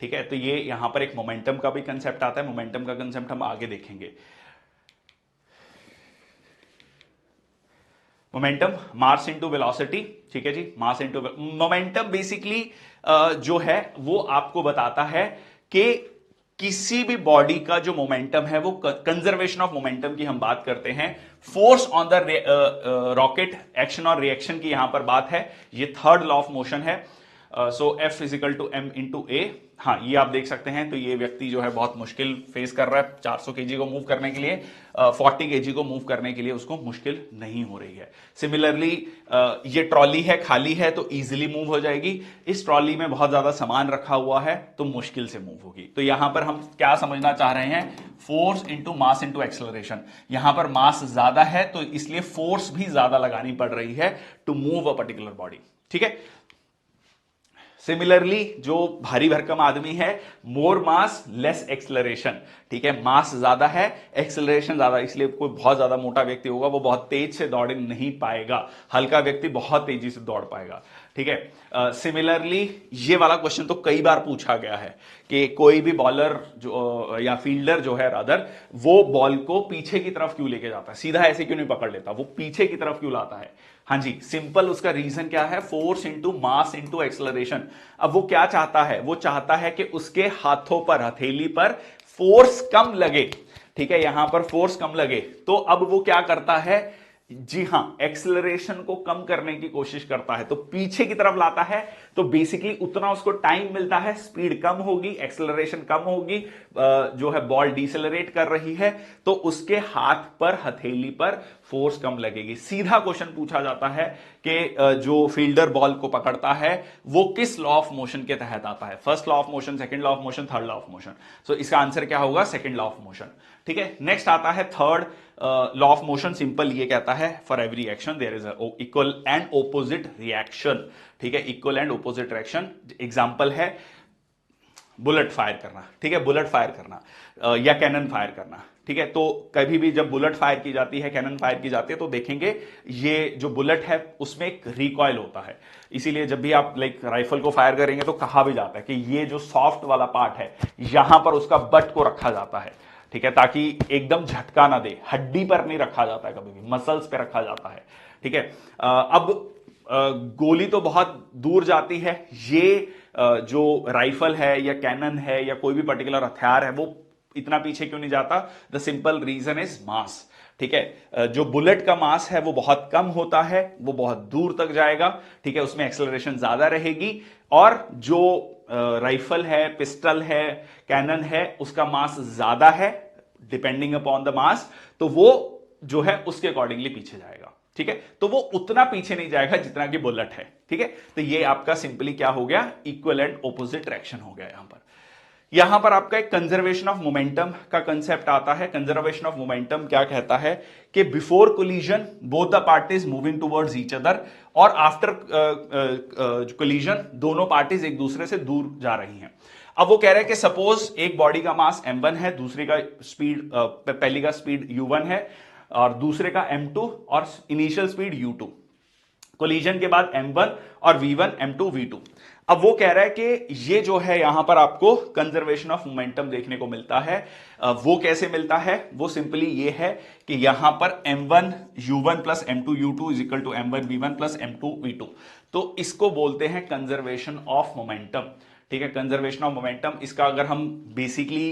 ठीक है। तो ये यहां पर एक मोमेंटम का भी कंसेप्ट आता है, मोमेंटम का कंसेप्ट हम आगे देखेंगे। मोमेंटम, मास इनटू वेलोसिटी, ठीक है जी, मास इनटू मोमेंटम बेसिकली जो है वो आपको बताता है कि किसी भी बॉडी का जो मोमेंटम है वो, कंजर्वेशन ऑफ मोमेंटम की हम बात करते हैं, force on the rocket, action और रिएक्शन की यहां पर बात है। ये थर्ड लॉ ऑफ मोशन है। So F equal to m into a. हाँ, ये आप देख सकते हैं। तो ये व्यक्ति जो है बहुत मुश्किल फेस कर रहा है, 400 kg को मूव करने के लिए, 40 kg को मूव करने के लिए उसको मुश्किल नहीं हो रही है। सिमिलरली ये ट्रॉली है, खाली है तो इजीली मूव हो जाएगी। इस ट्रॉली में बहुत ज्यादा सामान रखा हुआ है तो मुश्किल से मूव होगी। तो यहां पर हम क्या समझना चाह रहे हैं, force into mass into acceleration. यहां पर मास ज्यादा है तो इसलिए फोर्स भी ज्यादा लगानी पड़ रही है to move a particular body, ठीक है। सिमिलरली जो भारी भरकम आदमी है, मोर मास लेस एक्सेलरेशन, ठीक है, मास ज्यादा है, एक्सेलरेशन ज्यादा, इसलिए कोई बहुत ज्यादा मोटा व्यक्ति होगा वो बहुत तेज से दौड़ नहीं पाएगा, हल्का व्यक्ति बहुत तेजी से दौड़ पाएगा, ठीक है। सिमिलरली ये वाला क्वेश्चन तो कई बार पूछा गया है कि कोई भी बॉलर जो या फील्डर जो है रादर, वो बॉल को पीछे की तरफ क्यों लेके जाता है, सीधा ऐसे क्यों नहीं पकड़ लेता, वो पीछे की तरफ क्यों लाता है। हाँ जी, सिंपल उसका रीजन क्या है, force into mass into acceleration. अब वो क्या चाहता है, वो चाहता है कि उसके हाथों पर, हथेली पर फोर्स कम लगे, ठीक है, यहां पर फोर्स कम लगे। तो अब वो क्या करता है, जी हां, एक्सेलरेशन को कम करने की कोशिश करता है, तो पीछे की तरफ लाता है। तो बेसिकली उतना उसको टाइम मिलता है, स्पीड कम होगी, एक्सेलरेशन कम होगी, जो है बॉल डिसेलरेट कर रही है तो उसके हाथ पर, हथेली पर फोर्स कम लगेगी। सीधा क्वेश्चन पूछा जाता है कि जो फील्डर बॉल को पकड़ता है वो किस लॉ ऑफ मोशन के तहत आता है, first law of motion, second law of motion, third law of motion. So इसका आंसर क्या होगा, सेकंड लॉ ऑफ मोशन, ठीक है। नेक्स्ट आता है third law of motion. Simple ये कहता है for every action there is equal and opposite reaction, ठीक है, equal and opposite reaction. Example है बुलेट फायर करना, ठीक है, बुलेट फायर करना या कैनन फायर करना, ठीक है। तो कभी भी जब बुलेट फायर की जाती है, कैनन फायर की जाती है, तो देखेंगे ये जो बुलेट है उसमें एक रिकॉइल होता है। इसीलिए जब भी आप लाइक राइफल को फायर करेंगे तो कहा भी जाता है कि ये जो सॉफ्ट वाला पार्ट है यहां पर उसका बट को रखा जाता है, ठीक है, ताकि एकदम झटका ना दे। हड्डी पर नहीं रखा जाता है, कभी भी मसल्स पे रखा जाता है, ठीक है। अब गोली तो बहुत दूर जाती है, ये जो राइफल है या कैनन है या कोई भी पर्टिकुलर हथियार है वो इतना पीछे क्यों नहीं जाता? The simple reason is mass. ठीक है, जो बुलेट का मास है वो बहुत कम होता है, वो बहुत दूर तक जाएगा। ठीक है, उसमें एक्सेलरेशन ज्यादा रहेगी, और जो राइफल है, पिस्टल है, कैनन है, उसका मास ज्यादा है डिपेंडिंग अपॉन द मास, तो वो जो है उसके अकॉर्डिंगली पीछे जाएगा। ठीक है, तो वो उतना पीछे नहीं जाएगा जितना कि बुलेट है। ठीक है, तो ये आपका सिंपली क्या हो गया? इक्वल एंड ऑपोजिट डायरेक्शन हो गया। यहां पर आपका एक कंजर्वेशन ऑफ मोमेंटम का कंसेप्ट आता है। कंजर्वेशन ऑफ मोमेंटम क्या कहता है कि before collision both the parties moving towards each other, और आफ्टर कोलिजन दोनों पार्टीज एक दूसरे से दूर जा रही हैं। अब वो कह रहे हैं कि सपोज एक बॉडी का मास m1 है, दूसरी का स्पीड पहली का स्पीड u1 है और दूसरे का m2 और इनिशियल स्पीड u2। कोलिजन के बाद m1 और v1 m2 v2। अब वो कह रहा है कि ये जो है यहां पर आपको कंजर्वेशन ऑफ मोमेंटम देखने को मिलता है। वो कैसे मिलता है? वो सिंपली ये है कि यहां पर m1 u1 plus m2 u2 is equal to m1 v1 plus m2 v2। तो इसको बोलते हैं कंजर्वेशन ऑफ मोमेंटम। ठीक है, कंजर्वेशन ऑफ मोमेंटम, इसका अगर हम बेसिकली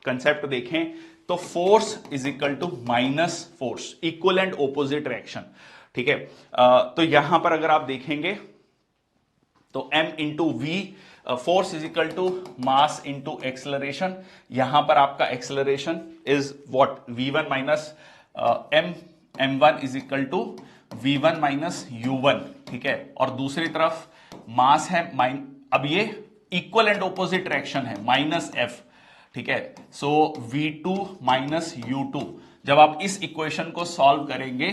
कंसेप्ट देखें तो force is equal to minus force, equal and opposite direction. ठीक है, तो यहां पर अगर आप देखेंगे तो m into V, force is equal to mass into acceleration. यहां पर आपका acceleration is what? v1 minus m1 is equal to v1 minus u1। ठीक है, और दूसरी तरफ मास है अब ये इक्वल एंड ऑपोजिट डायरेक्शन है, माइनस f। ठीक है, सो v2 माइनस u2। जब आप इस इक्वेशन को सॉल्व करेंगे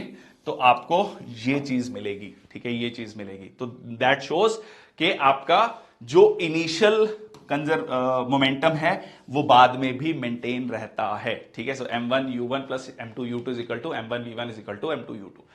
तो आपको ये चीज मिलेगी। ठीक है, ये चीज मिलेगी। तो दैट शोज कि आपका जो इनिशियल मोमेंटम है वो बाद में भी मेंटेन रहता है। ठीक है, so m1 u1 plus m2 u2 is equal to m1 v1 is equal to m2 u2।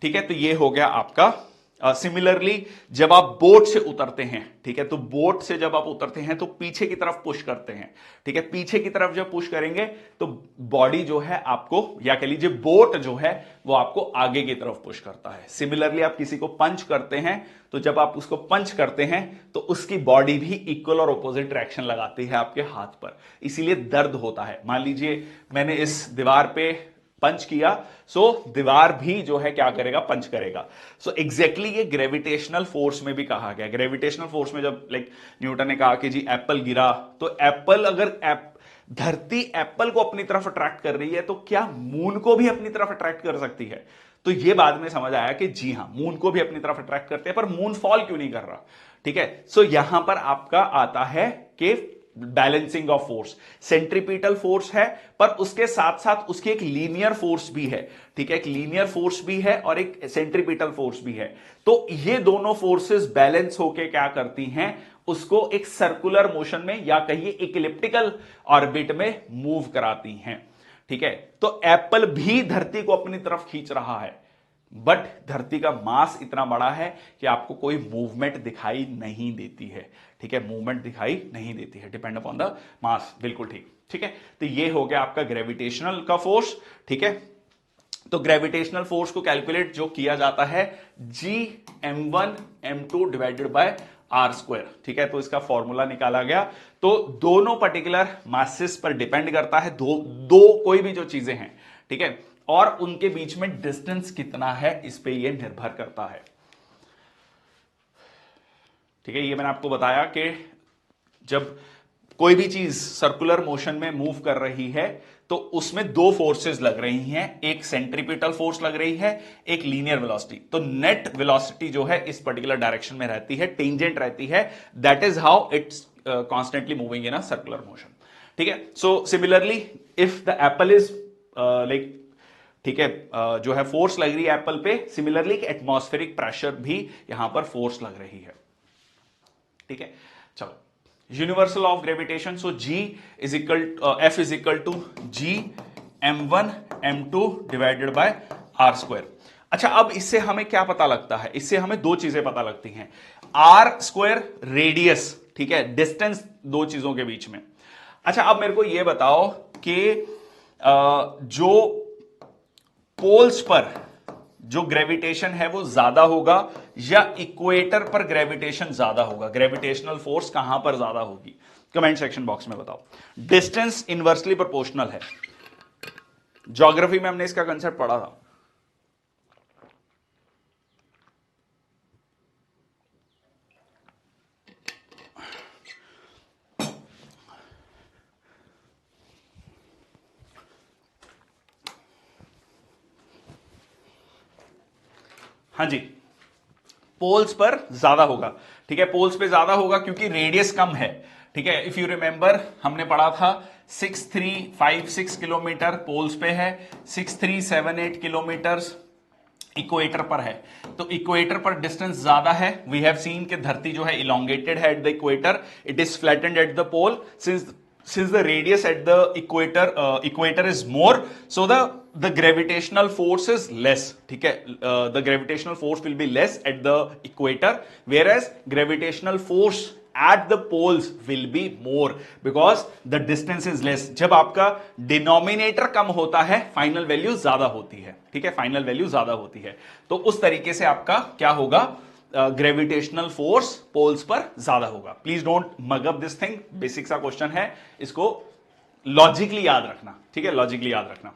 ठीक है, तो ये हो गया आपका। सिमिलरली जब आप बोट से उतरते हैं, ठीक है, तो बोट से जब आप उतरते हैं तो पीछे की तरफ पुश करते हैं। ठीक है, पीछे की तरफ जब पुश करेंगे तो बॉडी जो है आपको, या कह लीजिए बोट जो है वो आपको आगे की तरफ पुश करता है। सिमिलरली आप किसी को पंच करते हैं तो जब आप उसको पंच करते हैं तो उसकी बॉडी भी इक्वल और ऑपोजिट डायरेक्शन लगाती है आपके हाथ पर, इसीलिए दर्द होता है। मान लीजिए मैंने इस दीवार पे पंच किया, सो दीवार भी जो है क्या करेगा? पंच करेगा। सो एग्जैक्टली ये ग्रेविटेशनल फोर्स में भी कहा गया। ग्रेविटेशनल फोर्स में जब न्यूटन ने कहा कि जी एप्पल गिरा, तो एप्पल अगर धरती एप्पल को अपनी तरफ अट्रैक्ट कर रही है तो क्या मून को भी अपनी तरफ अट्रैक्ट कर सकती है? तो ये बाद में समझ आया कि जी हां, मून को भी अपनी तरफ अट्रैक्ट करते हैं, पर मून फॉल क्यों नहीं कर रहा? ठीक है, सो यहां पर आपका आता है कि balancing of force. Centripetal force है पर उसके साथ साथ उसकी एक लीनियर फोर्स भी है। ठीक है, एक लीनियर फोर्स भी है और एक सेंट्रीपिटल फोर्स भी है। तो ये दोनों फोर्सेस बैलेंस होके क्या करती हैं? उसको एक सर्कुलर मोशन में या कहिए इक्लिप्टिकल ऑर्बिट में मूव कराती हैं। ठीक है, तो एप्पल भी धरती को अपनी तरफ खींच रहा है, बट धरती का मास इतना बड़ा है कि आपको कोई मूवमेंट दिखाई नहीं देती है। ठीक है, मूवमेंट दिखाई नहीं देती है, डिपेंड अपॉन द मास। बिल्कुल ठीक। ठीक है, तो ये हो गया आपका ग्रेविटेशनल का फोर्स। ठीक है, तो ग्रेविटेशनल फोर्स को कैलकुलेट जो किया जाता है Gm1 m2 divided by R square. ठीक है, तो इसका फॉर्मूला निकाला गया। तो दोनों पर्टिकुलर मासेस पर डिपेंड करता है, दो कोई भी जो चीजें हैं, ठीक है, और उनके बीच में डिस्टेंस कितना है इस पे ये निर्भर करता है। ठीक है, ये मैंने आपको बताया कि जब कोई भी चीज सर्कुलर मोशन में मूव कर रही है तो उसमें दो फोर्सेस लग रही हैं, एक सेंट्रीपिटल फोर्स लग रही है, एक लीनियर वेलोसिटी। तो नेट वेलोसिटी जो है इस पर्टिकुलर डायरेक्शन में रहती है, टेंजेंट रहती है। That is how it's constantly moving in a circular motion. ठीक है, so similarly if the Apple is like, ठीक है, जो है फोर्स लग रही है एप्पल पे, सिमिलरली एटमॉस्फेरिक प्रेशर भी यहां पर फोर्स लग रही है। ठीक है, चलो, universal of gravitation, so G is equal F is equal to G m1 m2 divided by R square. अच्छा, अब इससे हमें क्या पता लगता है? इससे हमें दो चीजें पता लगती हैं। आर स्क्वायर रेडियस, ठीक है, डिस्टेंस दो चीजों के बीच में। अच्छा, अब मेरे को यह बताओ कि जो पोल्स पर जो ग्रेविटेशन है वो ज्यादा होगा या इक्वेटर पर ग्रेविटेशन ज्यादा होगा? ग्रेविटेशनल फोर्स कहां पर ज्यादा होगी? कमेंट सेक्शन बॉक्स में बताओ। डिस्टेंस इनवर्सली प्रोपोर्शनल है। ज्योग्राफी में हमने इसका कंसेप्ट पढ़ा था। हाँ जी, पोल्स पर ज्यादा होगा। ठीक है, पोल्स पे ज्यादा होगा क्योंकि रेडियस कम है। ठीक है, इफ यू रिमेंबर हमने पढ़ा था 6356 किलोमीटर पोल्स पे है, 6378 किलोमीटर इक्वेटर पर है। तो इक्वेटर पर डिस्टेंस ज्यादा है। वी हैव सीन कि धरती जो है इलोंगेटेड है at the equator, it is flattened at the pole. Since the radius at the equator is more, so the gravitational force is less. ठीक है, the gravitational force will be less at the equator, whereas gravitational force at the poles will be more because the distance is less. जब आपका denominator कम होता है, final value ज्यादा होती है। ठीक है, फाइनल वैल्यू ज्यादा होती है। तो उस तरीके से आपका क्या होगा, ग्रेविटेशनल फोर्स पोल्स पर ज्यादा होगा। Please don't mug up this thing, basic सा क्वेश्चन है, इसको लॉजिकली याद रखना। ठीक है, लॉजिकली याद रखना।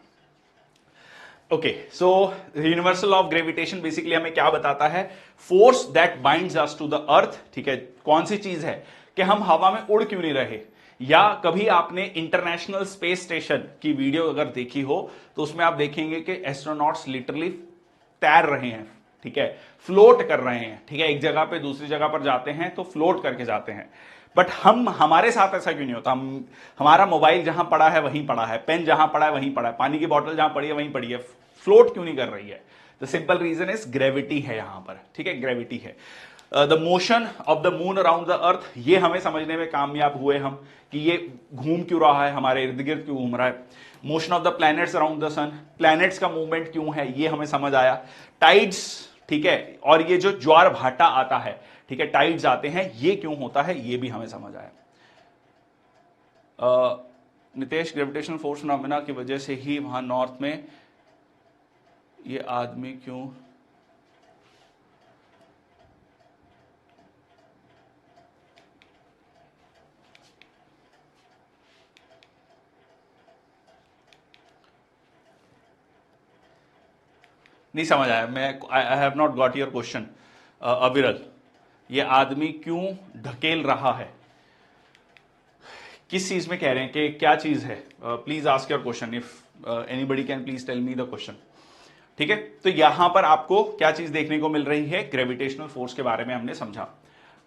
Okay, so universal of gravitation basically हमें क्या बताता है? Force that binds us to the earth. ठीक है, कौन सी चीज है कि हम हवा में उड़ क्यों नहीं रहे? या कभी आपने इंटरनेशनल स्पेस स्टेशन की वीडियो अगर देखी हो तो उसमें आप देखेंगे कि एस्ट्रोनॉट्स लिटरली तैर रहे हैं। ठीक है, फ्लोट कर रहे हैं। ठीक है, एक जगह पे दूसरी जगह पर जाते हैं तो फ्लोट करके जाते हैं। बट हमारे साथ ऐसा क्यों नहीं होता? हमारा मोबाइल जहां पड़ा है वहीं पड़ा है, पेन जहां पड़ा है वहीं पड़ा है, पानी की बोतल जहां पड़ी है वहीं पड़ी है, फ्लोट क्यों नहीं कर रही है? The simple reason is gravity है यहां पर। ठीक है, ग्रेविटी है। The motion of the moon around the earth, ये हमें समझने में कामयाब हुए हम कि ये घूम क्यों रहा है, हमारे इर्द गिर्द क्यों घूम रहा है। Motion of the planets around the sun, planets का मूवमेंट क्यों है, ये हमें समझ आया। टाइड्स, ठीक है, और ये जो ज्वार भाटा आता है, ठीक है, टाइड्स आते हैं, ये क्यों होता है, ये भी हमें समझ आया। नितेश, ग्रेविटेशनल फोर्स फिनोमेना की वजह से ही वहां नॉर्थ में ये आदमी क्यों नहीं समझ आया? मैं I have not got your question अविरल। ये आदमी क्यों ढकेल रहा है? किस चीज में कह रहे हैं कि क्या चीज है? Please ask your question, if anybody can please tell me the question. ठीक है, तो यहां पर आपको क्या चीज देखने को मिल रही है? ग्रेविटेशनल फोर्स के बारे में हमने समझा।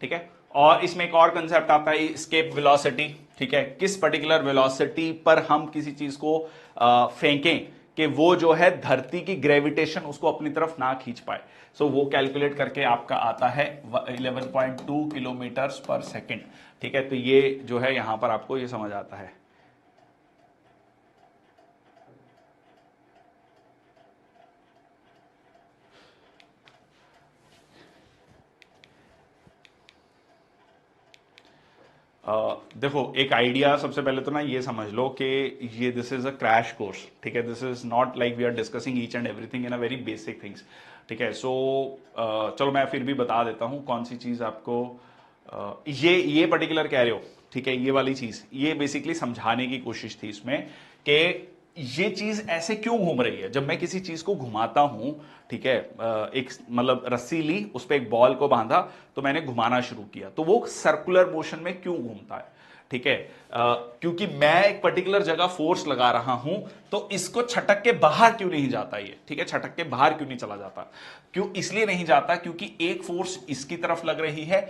ठीक है, और इसमें एक और कंसेप्ट आता है, एस्केप वेलोसिटी। ठीक है, किस पर्टिकुलर वेलोसिटी पर हम किसी चीज को फेंकें कि वो जो है धरती की ग्रेविटेशन उसको अपनी तरफ ना खींच पाए। सो वो कैलकुलेट करके आपका आता है 11.2 किलोमीटर पर सेकेंड। ठीक है, तो ये जो है यहां पर आपको ये समझ आता है। देखो, एक आइडिया सबसे पहले तो ना ये समझ लो कि ये this is a crash course. ठीक है, this is not like we are discussing each and everything in a very basic things. ठीक है, सो चलो मैं फिर भी बता देता हूं कौन सी चीज आपको ये पर्टिकुलर कह रहे हो। ठीक है, ये वाली चीज ये बेसिकली समझाने की कोशिश थी इसमें कि ये चीज ऐसे क्यों घूम रही है। जब मैं किसी चीज को घुमाता हूं, ठीक है, एक मतलब रस्सी ली, उस पर एक बॉल को बांधा, तो मैंने घुमाना शुरू किया, तो वो सर्कुलर मोशन में क्यों घूमता है? ठीक है, क्योंकि मैं एक पर्टिकुलर जगह फोर्स लगा रहा हूं, तो इसको छटक के बाहर क्यों नहीं जाता ये? ठीक है, छटक के बाहर क्यों नहीं चला जाता? क्यों इसलिए नहीं जाता? क्योंकि एक फोर्स इसकी तरफ लग रही है,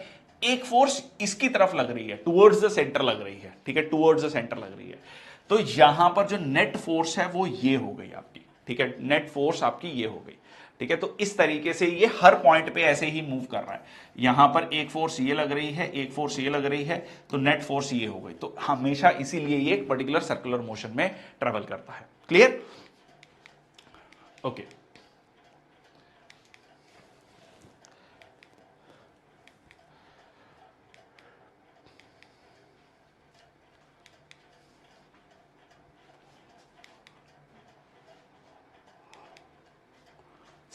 एक फोर्स इसकी तरफ लग रही है, टुवर्ड्स द सेंटर लग रही है। ठीक है, टुवर्ड्स द सेंटर लग रही है। तो यहां पर जो नेट फोर्स है वो ये हो गई आपकी। ठीक है, नेट फोर्स आपकी ये हो गई। ठीक है, तो इस तरीके से ये हर पॉइंट पे ऐसे ही मूव कर रहा है। यहां पर एक फोर्स ये लग रही है, एक फोर्स ये लग रही है, तो नेट फोर्स ये हो गई। तो हमेशा इसीलिए ये एक पर्टिकुलर सर्कुलर मोशन में ट्रेवल करता है। क्लियर? ओके,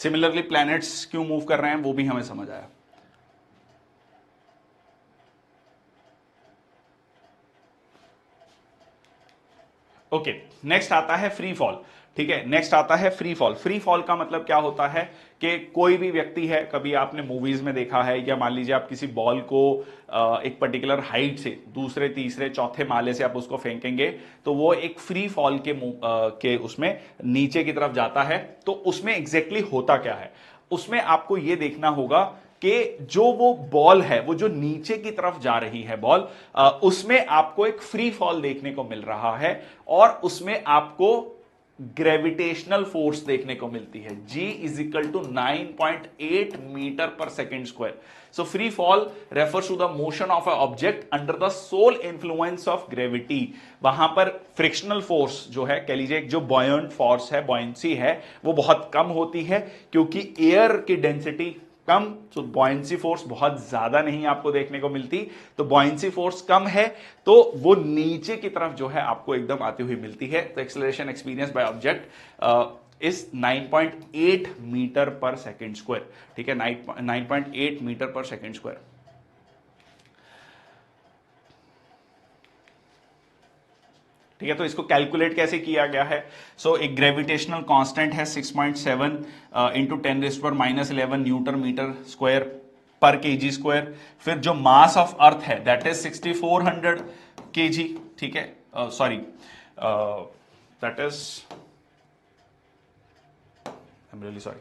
सिमिलरली प्लैनेट्स क्यों मूव कर रहे हैं वो भी हमें समझ आया। ओके, नेक्स्ट आता है फ्री फॉल। ठीक है, नेक्स्ट आता है फ्री फॉल। फ्री फॉल का मतलब क्या होता है कि कोई भी व्यक्ति है, कभी आपने मूवीज में देखा है, या मान लीजिए आप किसी बॉल को एक पर्टिकुलर हाइट से दूसरे तीसरे चौथे माले से आप उसको फेंकेंगे तो वो एक फ्री फॉल के उसमें नीचे की तरफ जाता है। तो उसमें एग्जैक्टली होता क्या है, उसमें आपको ये देखना होगा कि जो वो बॉल है, वो जो नीचे की तरफ जा रही है बॉल, उसमें आपको एक फ्री फॉल देखने को मिल रहा है और उसमें आपको ग्रेविटेशनल फोर्स देखने को मिलती है। G is equal to 9.8 metre per second square. So free fall refers to the motion of a object under the sole influence of gravity. वहां पर फ्रिक्शनल फोर्स जो है, कह लीजिए जो बॉयंट फोर्स है, बॉयंसी है, वो बहुत कम होती है क्योंकि एयर की डेंसिटी कम, तो बॉयंसी फोर्स बहुत ज्यादा नहीं आपको देखने को मिलती। तो बॉयंसी फोर्स कम है तो वो नीचे की तरफ जो है आपको एकदम आती हुई मिलती है। तो acceleration experience by object is 9.8 metre per second square. ठीक है, 9.8 मीटर पर सेकेंड स्क्वायर। ठीक है, तो इसको कैलकुलेट कैसे किया गया है? सो एक ग्रेविटेशनल कांस्टेंट है 6.7 इंटू 10⁻⁻11 न्यूटन मीटर स्क्वायर पर केजी स्क्वायर। फिर जो मास ऑफ अर्थ है दैट इज 6400 केजी। ठीक है, sorry, that is, I am really sorry,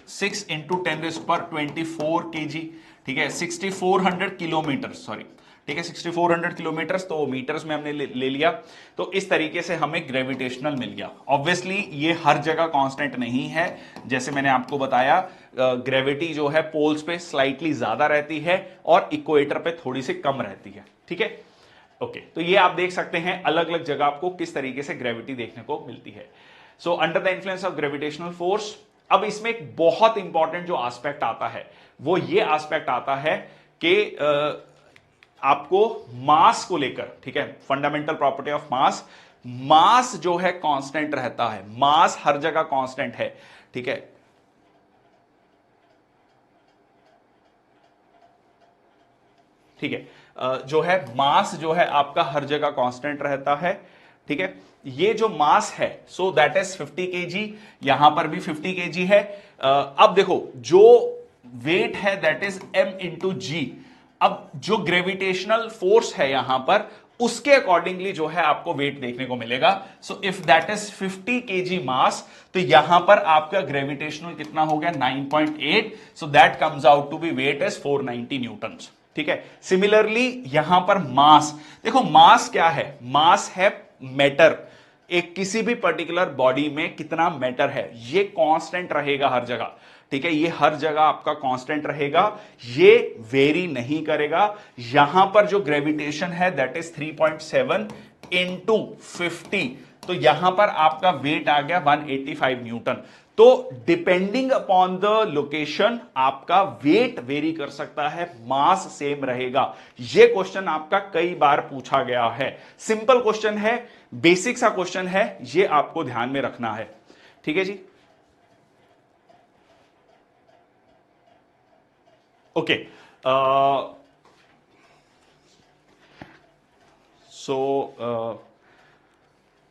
6 into 10⁻24 KG. ठीक है, 6400 किलोमीटर, सॉरी, ठीक है, 6400 किलोमीटर, तो मीटर्स में हमने ले लिया। तो इस तरीके से हमें ग्रेविटेशनल मिल गया। ऑब्वियसली ये हर जगह कांस्टेंट नहीं है, जैसे मैंने आपको बताया, ग्रेविटी जो है पोल्स पे स्लाइटली ज्यादा रहती है और इक्वेटर पे थोड़ी सी कम रहती है। ठीक है, ओके, तो ये आप देख सकते हैं अलग अलग जगह आपको किस तरीके से ग्रेविटी देखने को मिलती है। So under the influence of gravitational force. अब इसमें एक बहुत इंपॉर्टेंट जो एस्पेक्ट आता है वो ये एस्पेक्ट आता है कि आपको मास को लेकर, ठीक है, फंडामेंटल प्रॉपर्टी ऑफ मास, मास जो है कांस्टेंट रहता है। मास हर जगह कांस्टेंट है। ठीक है, ठीक है, जो है मास जो है आपका हर जगह कांस्टेंट रहता है। ठीक है, ये जो मास है सो दैट इज 50 केजी, यहां पर भी 50 केजी है। अब देखो जो वेट है दैट इज m इंटू जी। अब जो ग्रेविटेशनल फोर्स है यहां पर, उसके अकॉर्डिंगली जो है आपको वेट देखने को मिलेगा। So if that is 50 KG mass, तो यहां पर आपका ग्रेविटेशनल कितना हो गया 9.8। So that comes out to be weight as 490 newtons. ठीक है, सिमिलरली यहां पर मास, देखो मास क्या है, मास है मैटर। एक किसी भी पर्टिकुलर बॉडी में कितना मैटर है ये कांस्टेंट रहेगा हर जगह। ठीक है, ये हर जगह आपका कांस्टेंट रहेगा, ये वेरी नहीं करेगा। यहां पर जो ग्रेविटेशन है दैट इज 3.7 इंटू 50, तो यहां पर आपका वेट आ गया 185 न्यूटन। तो डिपेंडिंग अपॉन द लोकेशन आपका वेट वेरी कर सकता है, मास सेम रहेगा। यह क्वेश्चन आपका कई बार पूछा गया है। सिंपल क्वेश्चन है, बेसिक सा क्वेश्चन है, यह आपको ध्यान में रखना है। ठीक है जी, okay. So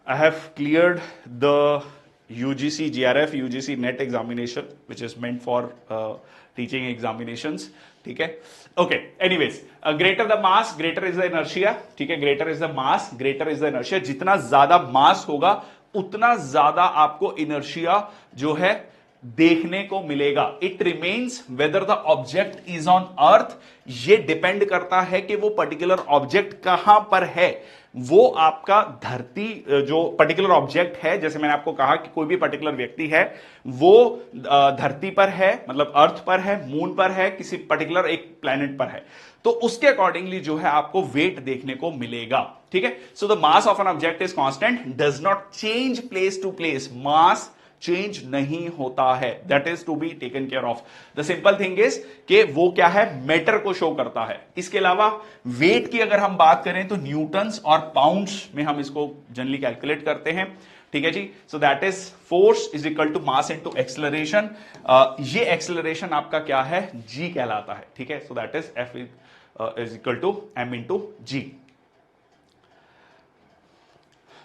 I have cleared the UGC GRF UGC NET examination which is meant for teaching examinations. ठीक है, okay, anyways, greater the mass greater is the inertia. ठीक है, greater is the mass greater is the inertia. जितना ज्यादा मास होगा उतना ज्यादा आपको इनर्शिया जो है देखने को मिलेगा। It remains whether the object is on earth. ये डिपेंड करता है कि वो पर्टिकुलर ऑब्जेक्ट कहां पर है। वो आपका धरती जो पर्टिकुलर ऑब्जेक्ट है, जैसे मैंने आपको कहा कि कोई भी पर्टिकुलर व्यक्ति है वो धरती पर है, मतलब अर्थ पर है, मून पर है, किसी पर्टिकुलर एक प्लैनेट पर है, तो उसके अकॉर्डिंगली जो है आपको वेट देखने को मिलेगा। ठीक है, so the mass of an object is constant, does not change place to place. Mass change नहीं होता है, that is to be taken care of. The simple thing is कि वो क्या है, मैटर को शो करता है। इसके अलावा वेट की अगर हम बात करें तो न्यूटन्स और पाउंड्स में हम इसको जनरली कैलकुलेट करते हैं, ठीक है जी। So that is force is equal to mass into acceleration. ये एक्सेलरेशन आपका क्या है, जी कहलाता है, ठीक है। So that is F is equal to m into G.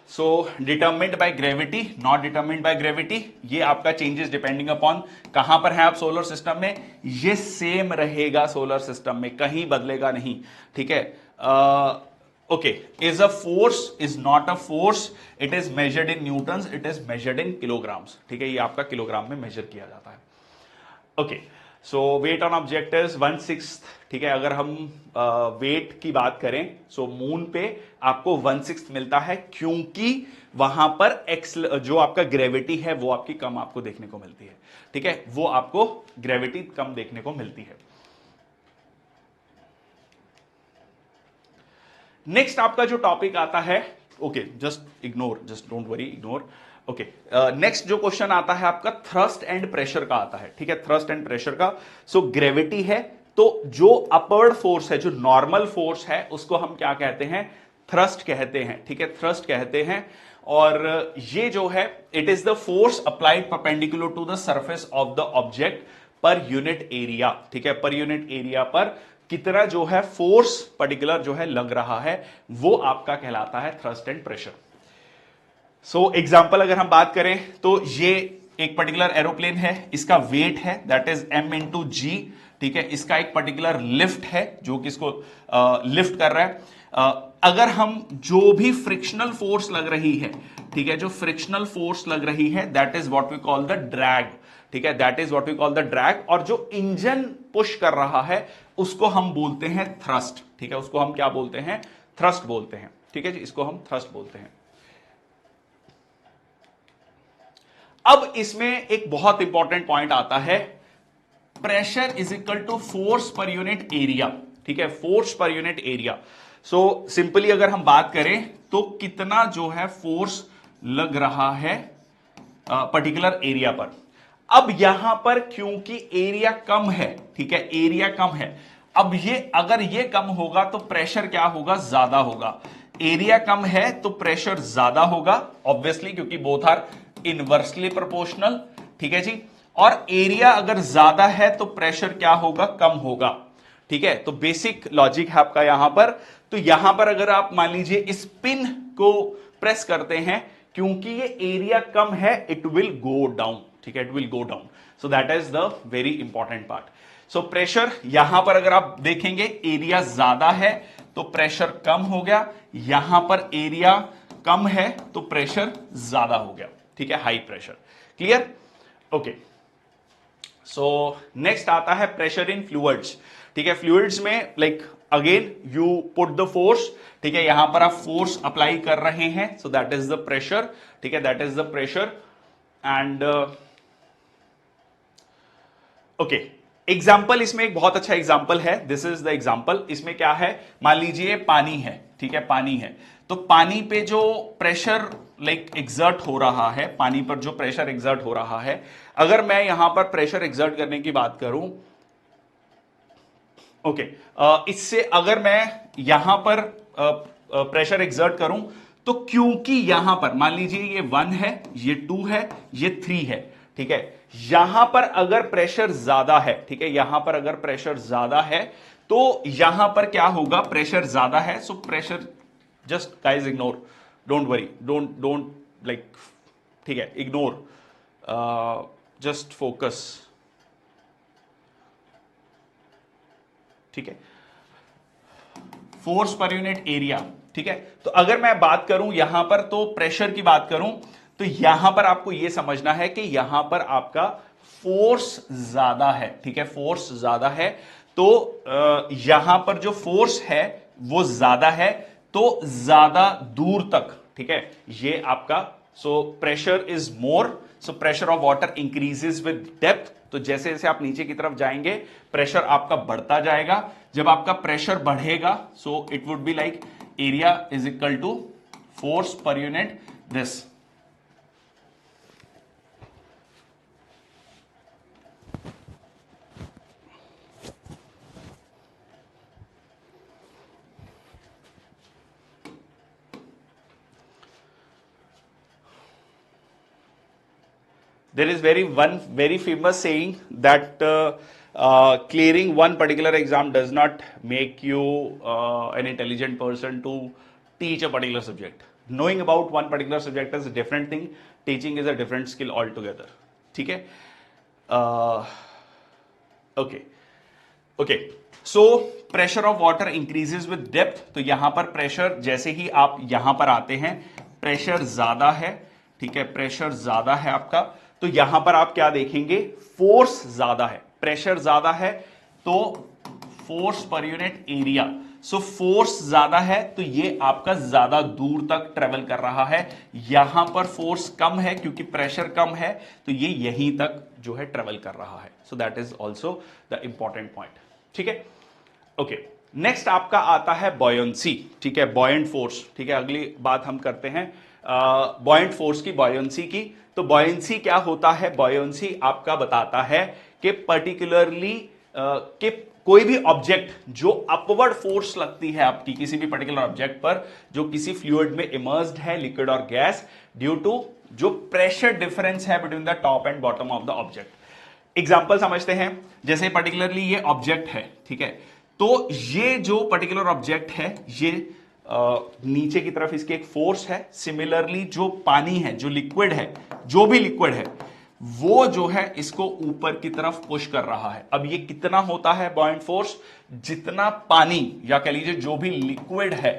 So determined by gravity, not determined by gravity, ये आपका चेंजेस डिपेंडिंग अपॉन कहां पर है आप सोलर सिस्टम में, ये सेम रहेगा सोलर सिस्टम में, कहीं बदलेगा नहीं, ठीक है। Okay, is a force is not a force, it is measured in Newton's, it is measured in kilograms, ठीक है। ये आपका किलोग्राम में मेजर किया जाता है। Okay, so weight on object is 1/6, ठीक है। अगर हम वेट की बात करें, सो मून पे आपको 1/6 मिलता है, क्योंकि वहां पर जो आपका ग्रेविटी है वो आपकी कम आपको देखने को मिलती है, ठीक है। वो आपको ग्रेविटी कम देखने को मिलती है। नेक्स्ट आपका जो टॉपिक आता है, okay just ignore, just don't worry, ignore. Okay, next जो क्वेश्चन आता है आपका थ्रस्ट एंड प्रेशर का आता है, ठीक है। थ्रस्ट एंड प्रेशर का, सो ग्रेविटी है तो जो अपवर्ड फोर्स है, जो नॉर्मल फोर्स है, उसको हम क्या कहते हैं, थ्रस्ट कहते हैं, ठीक है, थ्रस्ट कहते हैं। और ये जो है, it is the force applied perpendicular to the surface of the object per unit area, ठीक है। पर यूनिट एरिया पर कितना जो है फोर्स पर्टिकुलर जो है लग रहा है, वो आपका कहलाता है thrust and pressure. So example अगर हम बात करें तो ये एक पर्टिकुलर एरोप्लेन है, इसका वेट है that is m into G, ठीक है। इसका एक पर्टिकुलर लिफ्ट है जो कि इसको लिफ्ट कर रहा है। अगर हम जो भी फ्रिक्शनल फोर्स लग रही है, ठीक है, जो फ्रिक्शनल फोर्स लग रही है, that is what we call the drag, ठीक है, that is what we call the drag. और जो इंजन पुश कर रहा है उसको हम बोलते हैं थ्रस्ट, ठीक है, उसको हम क्या बोलते हैं, थ्रस्ट बोलते हैं, ठीक है जी, इसको हम थ्रस्ट बोलते हैं। अब इसमें एक बहुत इंपॉर्टेंट पॉइंट आता है, pressure is equal to force per unit area, ठीक है, force per unit area. So simply अगर हम बात करें तो कितना जो है फोर्स लग रहा है पर्टिकुलर एरिया पर। अब यहां पर क्योंकि एरिया कम है, ठीक है, एरिया कम है, अब ये अगर ये कम होगा तो प्रेशर क्या होगा, ज्यादा होगा। एरिया कम है तो प्रेशर ज्यादा होगा, ऑब्वियसली, क्योंकि बोथ आर इनवर्सली प्रोपोर्शनल, ठीक है जी। और एरिया अगर ज्यादा है तो प्रेशर क्या होगा, कम होगा, ठीक है। तो बेसिक लॉजिक है आपका यहां पर। तो यहां पर अगर आप मान लीजिए इस पिन को प्रेस करते हैं, क्योंकि ये एरिया कम है, इट विल गो डाउन, ठीक है, it will go down. So that is the very important part. So pressure यहां पर अगर आप देखेंगे, एरिया ज्यादा है तो प्रेशर कम हो गया, यहां पर एरिया कम है तो प्रेशर ज्यादा हो गया, ठीक है, high pressure. Clear? Okay, so next आता है प्रेशर इन फ्लूइड्स, ठीक है। फ्लूइड्स में like again you put the force, ठीक है, यहां पर आप फोर्स अप्लाई कर रहे हैं, सो दैट इज द प्रेशर, ठीक है, that is the pressure. And okay, example इसमें एक बहुत अच्छा एग्जाम्पल है, दिस इज द एग्जाम्पल। इसमें क्या है, मान लीजिए पानी है, ठीक है, पानी है, तो पानी पे जो प्रेशर लाइक एग्जर्ट हो रहा है, पानी पर जो प्रेशर एग्जर्ट हो रहा है, अगर मैं यहां पर प्रेशर एग्जर्ट करने की बात करूं, ओके, इससे अगर मैं यहां पर प्रेशर एग्जर्ट करूं, तो क्योंकि यहां पर मान लीजिए ये 1 है, ये 2 है, ये 3 है, ठीक है, यहां पर अगर प्रेशर ज्यादा है, ठीक है, यहां पर अगर प्रेशर ज्यादा है तो यहां पर क्या होगा, प्रेशर ज्यादा है, so pressure, just guys ignore, don't worry, don't like, ठीक है, इग्नोर, जस्ट फोकस, ठीक है, फोर्स पर यूनिट एरिया, ठीक है। तो अगर मैं बात करूं यहां पर, तो प्रेशर की बात करूं, तो यहां पर आपको यह समझना है कि यहां पर आपका फोर्स ज्यादा है, ठीक है, फोर्स ज्यादा है, तो यहां पर जो फोर्स है वो ज्यादा है, तो ज्यादा दूर तक, ठीक है, ये आपका, so pressure is more, so pressure of water increases with depth. तो जैसे जैसे आप नीचे की तरफ जाएंगे प्रेशर आपका बढ़ता जाएगा, जब आपका प्रेशर बढ़ेगा, so it would be like area is equal to force per unit this, there is one very famous saying that clearing one particular exam does not make you an intelligent person to teach a particular subject. Knowing about one particular subject is a different thing. Teaching is a different skill altogether. ठीक है? Okay okay, so pressure of water increases with depth. तो यहां पर pressure, जैसे ही आप यहां पर आते हैं, प्रेशर ज्यादा है. ठीक है, प्रेशर ज्यादा है आपका, तो यहां पर आप क्या देखेंगे, फोर्स ज्यादा है. प्रेशर ज्यादा है तो force per unit area. So force ज्यादा है तो ये आपका ज्यादा दूर तक ट्रेवल कर रहा है. यहां पर फोर्स कम है क्योंकि प्रेशर कम है, तो ये यहीं तक जो है ट्रेवल कर रहा है. So that is also the important point. ठीक है, ओके. नेक्स्ट आपका आता है बॉयंसी. ठीक है, बॉयंट फोर्स. ठीक है, अगली बात हम करते हैं बॉयंट फोर्स की, बॉयंसी की. तो बॉयंसी क्या होता है? बॉयंसी आपका बताता है कि पर्टिकुलरली कि कोई भी ऑब्जेक्ट जो अपवर्ड फोर्स लगती है आपकी किसी भी पर्टिकुलर ऑब्जेक्ट पर, जो किसी फ्लूइड में इमर्स्ड है, लिक्विड और गैस, ड्यू टू जो प्रेशर डिफरेंस है between the top and bottom of the object. Example समझते हैं. जैसे पर्टिकुलरली ये ऑब्जेक्ट है, ठीक है, तो ये जो पर्टिकुलर ऑब्जेक्ट है, ये नीचे की तरफ इसकी एक फोर्स है. सिमिलरली जो पानी है, जो लिक्विड है, जो भी लिक्विड है, वो जो है इसको ऊपर की तरफ पुश कर रहा है. अब ये कितना होता है बॉयंट फोर्स? जितना पानी या कह लीजिए जो भी लिक्विड है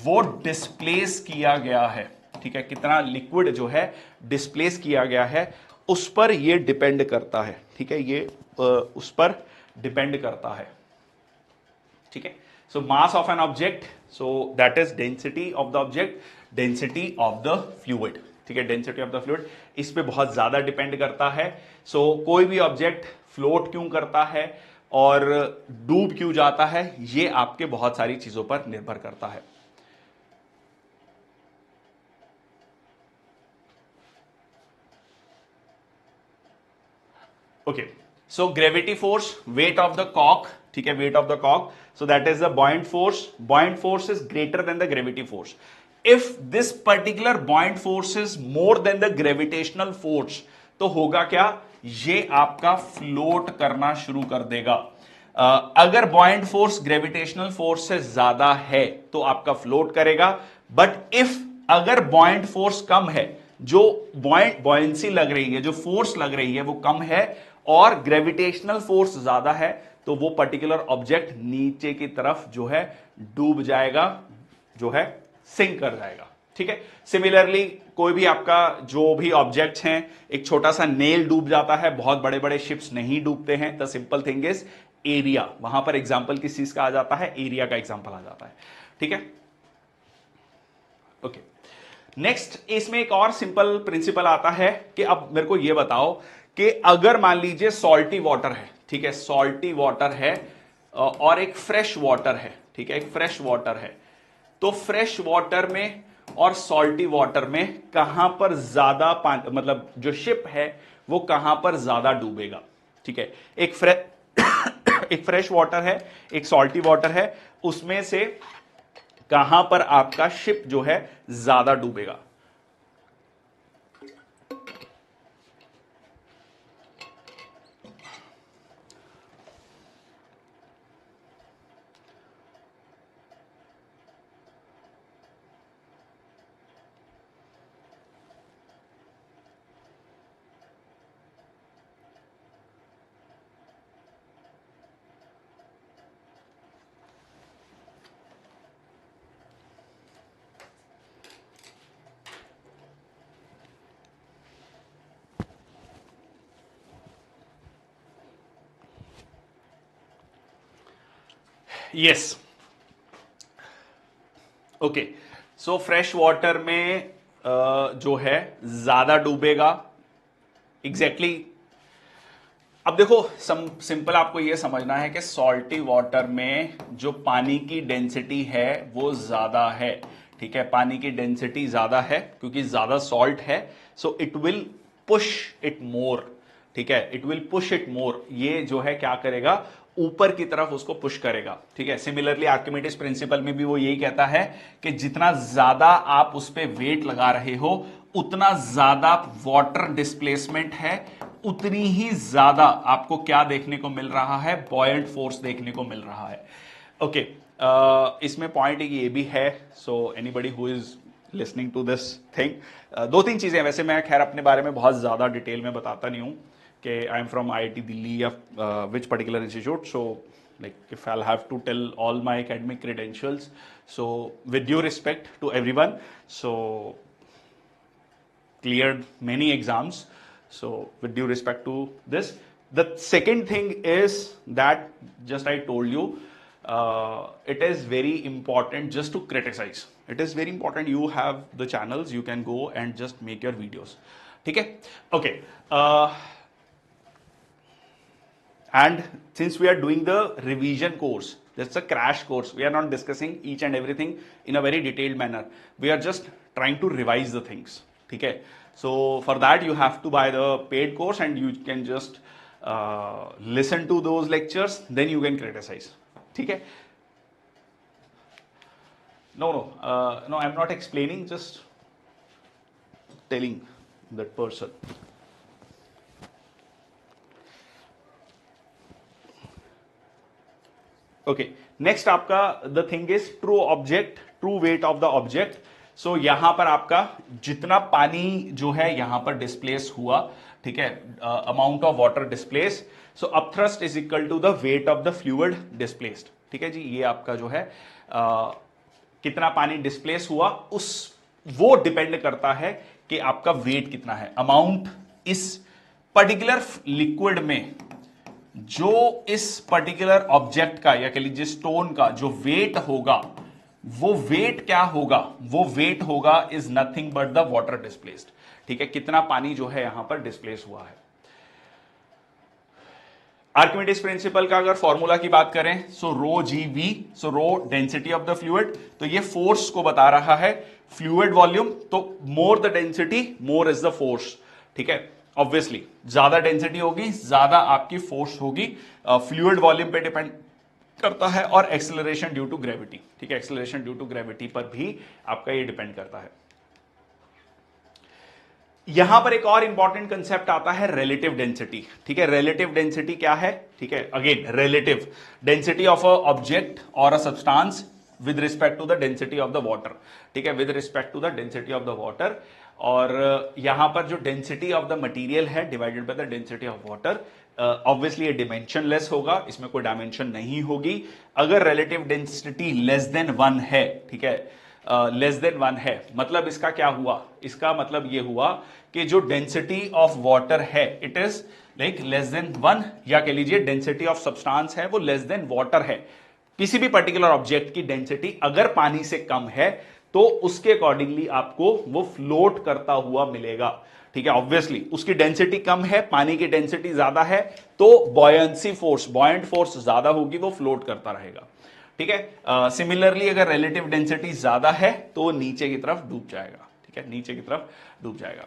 वो डिस्प्लेस किया गया है. ठीक है, कितना लिक्विड जो है डिस्प्लेस किया गया है, उस पर ये डिपेंड करता है. ठीक है, ये उस पर डिपेंड करता है. ठीक है, so mass of an object, so that is density of the object, density of the fluid. ठीक है, डेंसिटी ऑफ द फ्लूइड इस पे बहुत ज्यादा डिपेंड करता है. सो कोई भी ऑब्जेक्ट फ्लोट क्यों करता है और डूब क्यों जाता है, ये आपके बहुत सारी चीजों पर निर्भर करता है. Okay, so gravity force, weight of the कॉक. ठीक है, वेट ऑफ द कॉक, so that is the buoyant force. Buoyant force is greater than the gravity force. If this particular buoyant force is more than the gravitational force, तो होगा क्या, ये आपका float करना शुरू कर देगा. अगर buoyant force ग्रेविटेशनल फोर्स से ज्यादा है तो आपका फ्लोट करेगा. बट इफ अगर buoyant force कम है, जो buoyancy लग रही है, जो फोर्स लग रही है वो कम है और ग्रेविटेशनल फोर्स ज्यादा है, तो वो पर्टिकुलर ऑब्जेक्ट नीचे की तरफ जो है डूब जाएगा, जो है सिंक कर जाएगा. ठीक है, सिमिलरली कोई भी आपका जो भी ऑब्जेक्ट्स हैं, एक छोटा सा नेल डूब जाता है, बहुत बड़े बड़े शिप्स नहीं डूबते हैं. The simple thing is area. वहां पर एग्जांपल किस चीज का आ जाता है? एरिया का एग्जांपल आ जाता है. ठीक है, ओके. नेक्स्ट इसमें एक और सिंपल प्रिंसिपल आता है कि अब मेरे को यह बताओ कि अगर मान लीजिए सॉल्टी वाटर है, ठीक है, सॉल्टी वाटर है और एक फ्रेश वाटर है. ठीक है, एक फ्रेश वाटर है, तो फ्रेश वाटर में और सॉल्टी वाटर में कहां पर ज्यादा पानी, मतलब जो शिप है वो कहां पर ज्यादा डूबेगा? ठीक है, एक फ्रेश वाटर है, एक सॉल्टी वाटर है, उसमें से कहां पर आपका शिप जो है ज्यादा डूबेगा? Yes, okay. So fresh water में जो है ज्यादा डूबेगा. एग्जैक्टली अब देखो, सिंपल आपको यह समझना है कि सॉल्टी वाटर में जो पानी की डेंसिटी है वो ज्यादा है. ठीक है, पानी की डेंसिटी ज्यादा है क्योंकि ज्यादा सॉल्ट है. So it will push it more. ठीक है, it will push it more. ये जो है क्या करेगा, ऊपर की तरफ उसको पुश करेगा. ठीक है, सिमिलरली आर्किमिडीज प्रिंसिपल में भी वो यही कहता है कि जितना ज्यादा आप उस पर वेट लगा रहे हो उतना ज्यादा वाटर डिस्प्लेसमेंट है, उतनी ही ज्यादा आपको क्या देखने को मिल रहा है, बॉयंट फोर्स देखने को मिल रहा है। ओके, इसमें पॉइंट एक ये भी है, so anybody who is listening to this thing, दो तीन चीजें, वैसे मैं खैर अपने बारे में बहुत ज्यादा डिटेल में बताता नहीं हूं कि I am from IIT Delhi या which particular institute, so like if I'll have to tell all my academic credentials, so with due respect to everyone, so cleared many exams, so with due respect to this, the second thing is that just I told you, it is very important just to criticize, it is very important, you have the channels, you can go and just make your videos, ठीक है? Okay, and since we are doing the revision course, that's a crash course, we are not discussing each and everything in a very detailed manner, we are just trying to revise the things, okay? So for that you have to buy the paid course and you can just listen to those lectures, then you can criticize, okay? No, I'm not explaining, just telling that person. Okay, next आपका the thing is true object, true weight of the object. So यहां पर आपका जितना पानी जो है यहां पर डिस्प्लेस हुआ, ठीक है, amount of water displace, so upthrust is equal to the weight of the fluid displaced, ठीक है जी। ये आपका जो है कितना पानी डिस्प्लेस हुआ, उस वो डिपेंड करता है कि आपका वेट कितना है, अमाउंट इस पर्टिकुलर लिक्विड में जो इस पर्टिकुलर ऑब्जेक्ट का या कह लीजिए स्टोन का जो वेट होगा, वो वेट क्या होगा, वो वेट होगा is nothing but the water displaced, ठीक है, कितना पानी जो है यहां पर डिस्प्लेस हुआ है। आर्किमिडीज प्रिंसिपल का अगर फॉर्मूला की बात करें, so rho G V, so rho density of the fluid, तो ये फोर्स को बता रहा है, फ्लूइड वॉल्यूम, तो more the density more is the force, ठीक है, ऑब्वियसली ज्यादा डेंसिटी होगी ज्यादा आपकी फोर्स होगी, फ्लूइड वॉल्यूम पे डिपेंड करता है, और एक्सेलरेशन ड्यू टू ग्रेविटी, ठीक है, एक्सेलरेशन ड्यू टू ग्रेविटी पर भी आपका ये डिपेंड करता है। यहां पर एक और इंपॉर्टेंट कंसेप्ट आता है रिलेटिव डेंसिटी, ठीक है, रिलेटिव डेंसिटी क्या है, ठीक है, again relative density of a object और a substance with respect to the density of the water, ठीक है, with respect to the density of the water, और यहां पर जो डेंसिटी ऑफ द मटेरियल है divided by the density of water, obviously ये dimensionless होगा, इसमें कोई डायमेंशन नहीं होगी। अगर रिलेटिव डेंसिटी लेस देन 1 है, ठीक है, लेस देन 1 है, मतलब इसका क्या हुआ, इसका मतलब ये हुआ कि जो डेंसिटी ऑफ वाटर है it is like less than 1, या कह लीजिए डेंसिटी ऑफ सब्सटेंस है वो लेस देन वाटर है। किसी भी पर्टिकुलर ऑब्जेक्ट की डेंसिटी अगर पानी से कम है तो उसके अकॉर्डिंगली आपको वो फ्लोट करता हुआ मिलेगा, ठीक है, ऑब्वियसली उसकी डेंसिटी कम है, पानी की डेंसिटी ज्यादा है, तो बॉयंसी फोर्स, बॉयंट फोर्स ज्यादा होगी, वो फ्लोट करता रहेगा, ठीक है। सिमिलरली अगर रिलेटिव डेंसिटी ज्यादा है तो वो नीचे की तरफ डूब जाएगा, ठीक है, नीचे की तरफ डूब जाएगा।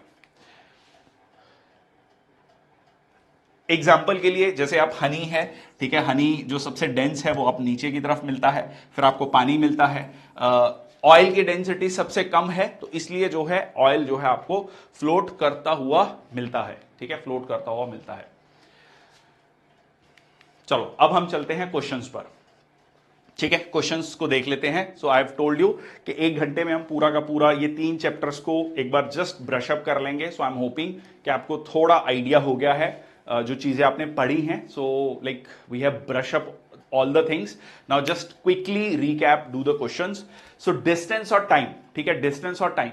एग्जाम्पल के लिए जैसे आप हनी है, ठीक है, हनी जो सबसे डेंस है वो आप नीचे की तरफ मिलता है, फिर आपको पानी मिलता है। ऑयल की डेंसिटी सबसे कम है तो इसलिए जो है ऑयल जो है आपको फ्लोट करता हुआ मिलता है, ठीक है, फ्लोट करता हुआ मिलता है। चलो अब हम चलते हैं क्वेश्चंस पर, ठीक है, क्वेश्चंस को देख लेते हैं। सो आई हैव टोल्ड यू कि 1 घंटे में हम पूरा का पूरा ये 3 चैप्टर्स को एक बार जस्ट ब्रश अप कर लेंगे। सो आई एम होपिंग कि आपको थोड़ा आइडिया हो गया है जो चीजें आपने पढ़ी हैं। So like we have brush up all the things, now just quickly recap, do the questions. So distance और टाइम, ठीक है, डिस्टेंस और टाइम।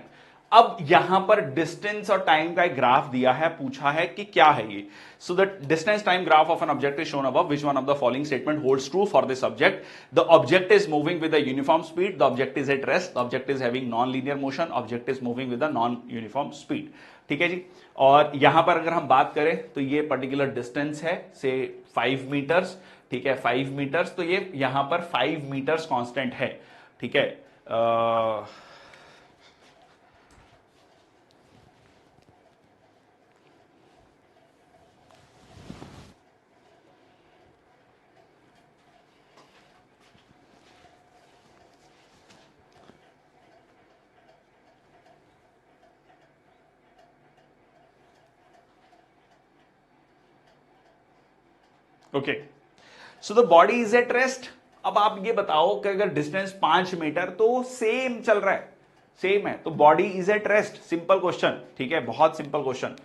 अब यहां पर डिस्टेंस और टाइम का एक ग्राफ दिया है, पूछा है कि क्या है ये। So the distance time graph of an object is shown above, which one of the following statement holds true for this object? The object is moving with a uniform speed, the object is at rest, the object is having non linear motion, object is moving with a non uniform speed, ठीक है जी। और यहां पर अगर हम बात करें तो ये पर्टिकुलर डिस्टेंस है से 5 मीटर्स, ठीक है, 5 मीटर्स, तो ये यहां पर 5 मीटर्स कांस्टेंट है, ठीक है। Okay, so the body is at rest. अब आप ये बताओ कि अगर डिस्टेंस 5 मीटर तो सेम चल रहा है, सेम है, तो body is at rest. Simple question, ठीक है, बहुत simple question.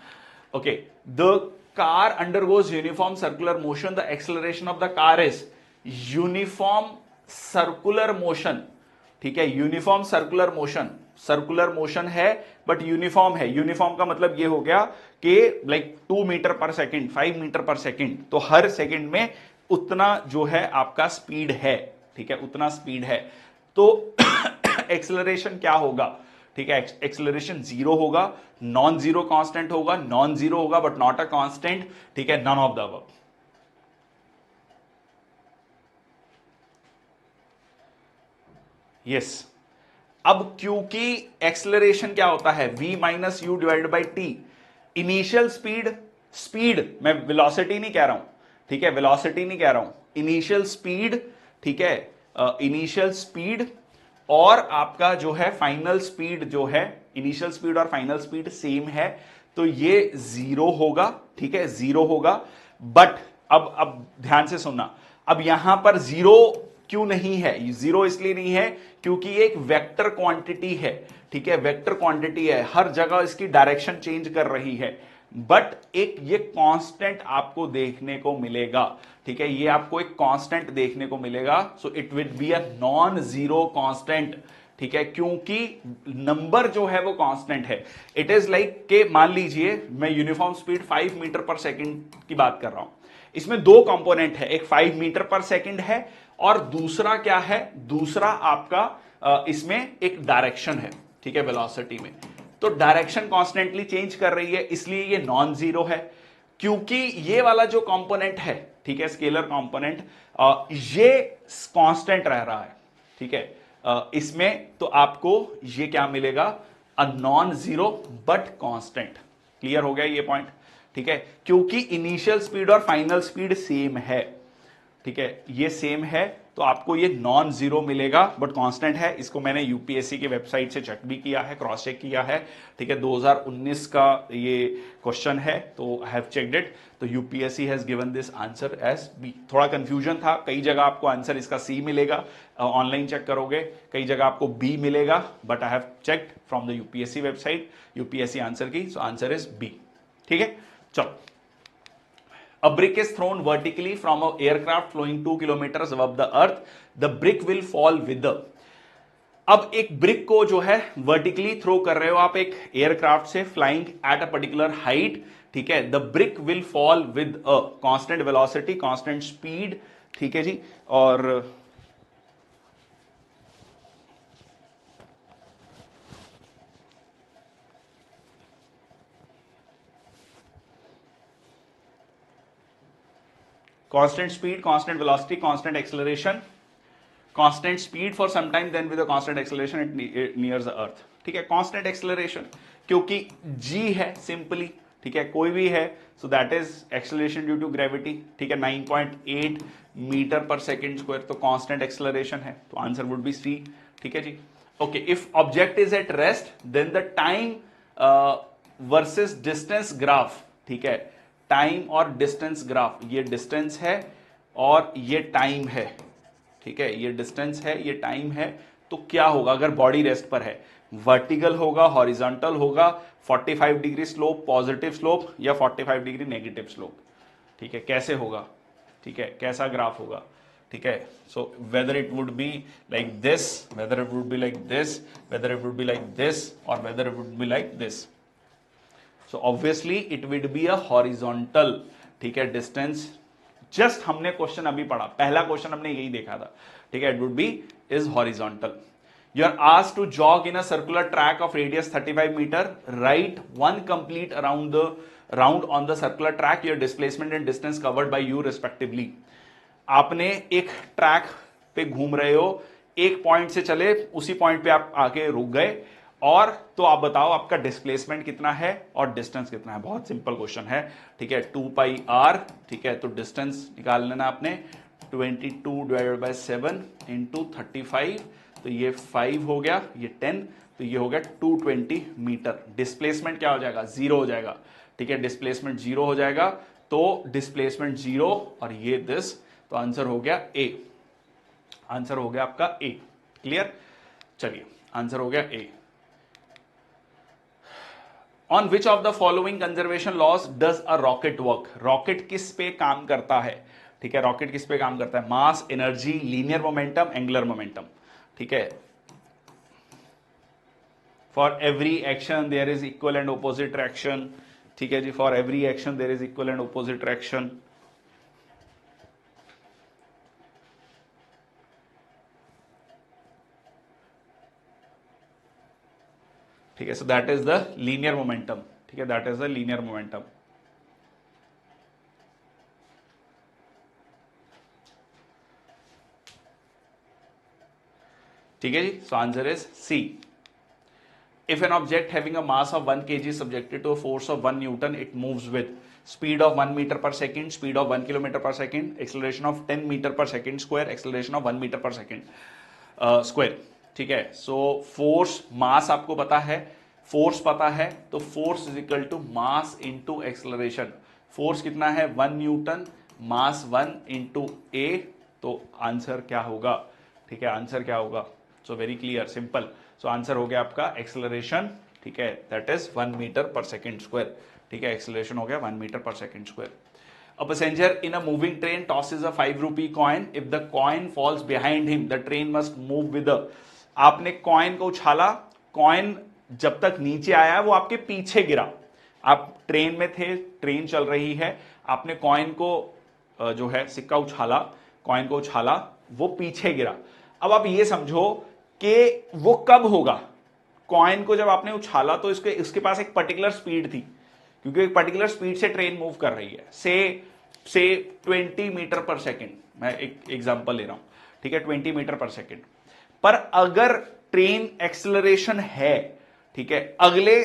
Okay, the car undergoes uniform circular motion, the acceleration of the car is uniform circular motion, ठीक है, uniform circular motion, circular motion है बट यूनिफॉर्म है। Uniform का मतलब ये हो गया कि like 2 metre per second, 5 metre per second, तो हर सेकेंड में उतना जो है आपका स्पीड है, ठीक है, उतना स्पीड है। तो एक्सेलरेशन क्या होगा, ठीक है, एक्सेलरेशन जीरो होगा, नॉन जीरो कांस्टेंट होगा, नॉन जीरो होगा बट नॉट अ कांस्टेंट, ठीक है, none of the above. Yes, अब क्योंकि एक्सेलरेशन क्या होता है, v minus U divided by T, initial speed, speed मैं वेलोसिटी नहीं कह रहा हूं, ठीक है, वेलोसिटी नहीं कह रहा हूं, इनिशियल स्पीड, ठीक है, इनिशियल स्पीड और आपका जो है फाइनल स्पीड जो है, इनिशियल स्पीड और फाइनल स्पीड सेम है, तो ये जीरो होगा, ठीक है, जीरो होगा। बट अब ध्यान से सुनना, अब यहां पर जीरो क्यों नहीं है, जीरो इसलिए नहीं है क्योंकि ये एक वेक्टर क्वांटिटी है, ठीक है, वेक्टर क्वांटिटी है, हर जगह इसकी डायरेक्शन चेंज कर रही है, बट एक ये कांस्टेंट आपको देखने को मिलेगा, ठीक है, ये आपको एक कांस्टेंट देखने को मिलेगा। सो it will be a non zero constant, ठीक है, क्योंकि नंबर जो है वो कांस्टेंट है। इट इज लाइक के मान लीजिए मैं uniform speed 5 metre per second की बात कर रहा हूं, इसमें दो कंपोनेंट है, एक 5 मीटर पर सेकंड है और दूसरा क्या है, दूसरा आपका इसमें एक डायरेक्शन है, ठीक है, वेलोसिटी में। तो डायरेक्शन कॉन्स्टेंटली चेंज कर रही है, इसलिए ये नॉन जीरो है। क्योंकि ये वाला जो कंपोनेंट है, ठीक है, स्केलर कंपोनेंट, ये कांस्टेंट रह रहा है, ठीक है, इसमें तो आपको ये क्या मिलेगा, a non zero but constant. Clear हो गया ये पॉइंट, ठीक है, क्योंकि इनिशियल स्पीड और फाइनल स्पीड सेम है, ठीक है, ये सेम है, तो आपको ये नॉन जीरो मिलेगा बट कांस्टेंट है। इसको मैंने यूपीएससी की वेबसाइट से चेक भी किया है, क्रॉस चेक किया है, ठीक है, 2019 का ये क्वेश्चन है, तो आई हैव चेक्ड इट। तो UPSC has given this answer as B. थोड़ा कंफ्यूजन था, कई जगह आपको आंसर इसका सी मिलेगा, ऑनलाइन चेक करोगे, कई जगह आपको बी मिलेगा, but I have checked from the UPSC website, UPSC answer की, सो आंसर इज बी, ठीक है। चलो, a brick is thrown vertically from an aircraft flowing 2 kilometers above the earth, the brick will fall with the। अब एक brick को जो है vertically throw कर रहे हो आप एक एयरक्राफ्ट से flying at a particular height, ठीक है, the brick will fall with a constant velocity, constant speed, ठीक है जी, और constant speed, constant velocity, constant acceleration, constant speed for some time, then with a constant acceleration it nears the earth, ठीक है, constant acceleration क्योंकि g है simply, ठीक है, कोई भी है, so that is acceleration due to gravity, ठीक है, 9.8 मीटर पर सेकेंड स्क्वायर, तो constant acceleration है, तो आंसर वुड बी C, ठीक है जी। Okay, if object is at rest then the time versus distance graph, ठीक है, टाइम और डिस्टेंस ग्राफ, ये डिस्टेंस है और ये टाइम है, ठीक है, ये डिस्टेंस है, ये टाइम है, तो क्या होगा अगर बॉडी रेस्ट पर है, वर्टिकल होगा, हॉरिजॉन्टल होगा, 45 डिग्री स्लोप पॉजिटिव स्लोप या 45 डिग्री नेगेटिव स्लोप, ठीक है, कैसे होगा, ठीक है, कैसा ग्राफ होगा, ठीक है, so whether it would be like this, whether it would be like this, whether it would be like this और whether it would be like this, so obviously it would be a horizontal, ठीक है, distance, just हमने question अभी पढ़ा, पहला question हमने यही देखा था, ठीक है, it would B is horizontal. You are asked to jog in a circular track of radius 35 meter. Write one complete round on the circular track. Your displacement and distance covered by you respectively. आपने एक track पे घूम रहे हो, एक point से चले, उसी पॉइंट पे आप आके रुक गए, और तो आप बताओ आपका डिस्प्लेसमेंट कितना है और डिस्टेंस कितना है। बहुत सिंपल क्वेश्चन है, ठीक है, 2πr, ठीक है, तो डिस्टेंस निकाल लेना आपने, 22 डिवाइडेड बाय 7 इंटू 35, तो ये 5 हो गया, ये 10, तो ये हो गया 220 मीटर। डिस्प्लेसमेंट क्या हो जाएगा, जीरो हो जाएगा, ठीक है, डिस्प्लेसमेंट जीरो हो जाएगा, तो डिस्प्लेसमेंट 0 और ये दिस, तो आंसर हो गया ए, आंसर हो गया आपका ए। क्लियर? चलिए आंसर हो गया A. On which of the following conservation laws does a rocket work? Rocket किस पे काम करता है? ठीक है, रॉकेट किस पे काम करता है? Mass, energy, linear momentum, angular momentum. ठीक है, for every action there is equal and opposite reaction. ठीक है जी, for every action there is equal and opposite reaction. ठीक है, so that is the linear momentum. ठीक है, that is the linear momentum. ठीक है जी, so answer is C. If an object having a mass of 1 kg subjected to a force of 1 newton, it moves with speed of 1 metre per second, speed of 1 kilometre per second, acceleration of 10 metre per second square, acceleration of 1 metre per second square. ठीक है, so force, मास आपको पता है, force पता है, तो force is equal to mass into acceleration. Force कितना है? 1 न्यूटन, मास 1 इंटू ए, तो आंसर क्या होगा? ठीक है, आंसर क्या होगा? So very clear, simple. So answer हो गया आपका एक्सेलरेशन। ठीक है, that is 1 metre per second square. ठीक है, एक्सेलरेशन हो गया 1 metre per second square. A passenger in a moving train tosses a 5 rupee coin. If the coin falls behind him, the train must move with the. आपने coin को उछाला, coin जब तक नीचे आया वो आपके पीछे गिरा। आप ट्रेन में थे, ट्रेन चल रही है, आपने कॉइन को जो है सिक्का उछाला, कॉइन को उछाला, वो पीछे गिरा। अब आप ये समझो कि वो कब होगा? कॉइन को जब आपने उछाला तो इसके पास एक पर्टिकुलर स्पीड थी, क्योंकि एक पर्टिकुलर स्पीड से ट्रेन मूव कर रही है, से 20 मीटर पर सेकेंड। मैं एक एग्जांपल ले रहा हूं। ठीक है, 20 मीटर पर सेकेंड। पर अगर ट्रेन एक्सेलरेशन है, ठीक है, अगले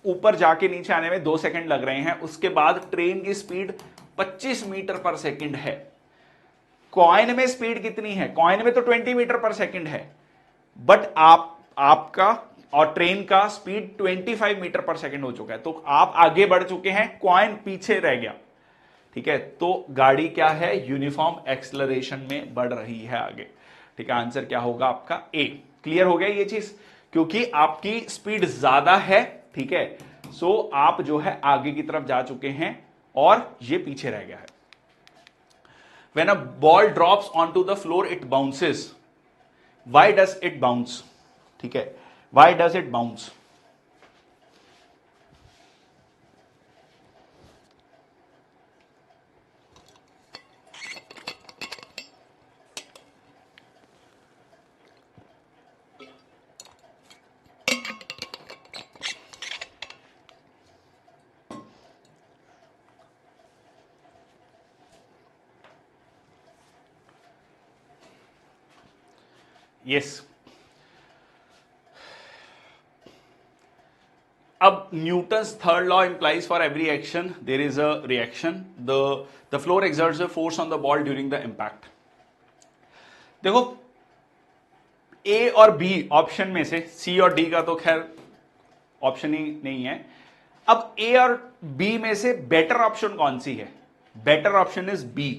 ऊपर जाके नीचे आने में 2 सेकंड लग रहे हैं, उसके बाद ट्रेन की स्पीड 25 मीटर पर सेकेंड है। कॉइन में स्पीड कितनी है? कॉइन में तो 20 मीटर पर सेकेंड है, बट आपका और ट्रेन का स्पीड 25 मीटर पर सेकेंड हो चुका है, तो आप आगे बढ़ चुके हैं, कॉइन पीछे रह गया। ठीक है, तो गाड़ी क्या है? यूनिफॉर्म एक्सेलरेशन में बढ़ रही है आगे। ठीक है, आंसर क्या होगा आपका? ए। क्लियर हो गया ये चीज? क्योंकि आपकी स्पीड ज्यादा है। ठीक है, सो आप जो है आगे की तरफ जा चुके हैं और ये पीछे रह गया है। When a ball drops onto the floor, it bounces. Why does it bounce? ठीक है, why does it bounce? Yes. अब Newton's third law implies for every action there is a reaction. The floor exerts a force on the ball during the impact. देखो, ए और B option में से, सी और D का तो खैर ऑप्शन ही नहीं है। अब ए और बी में से बेटर ऑप्शन कौन सी है? Better option is B.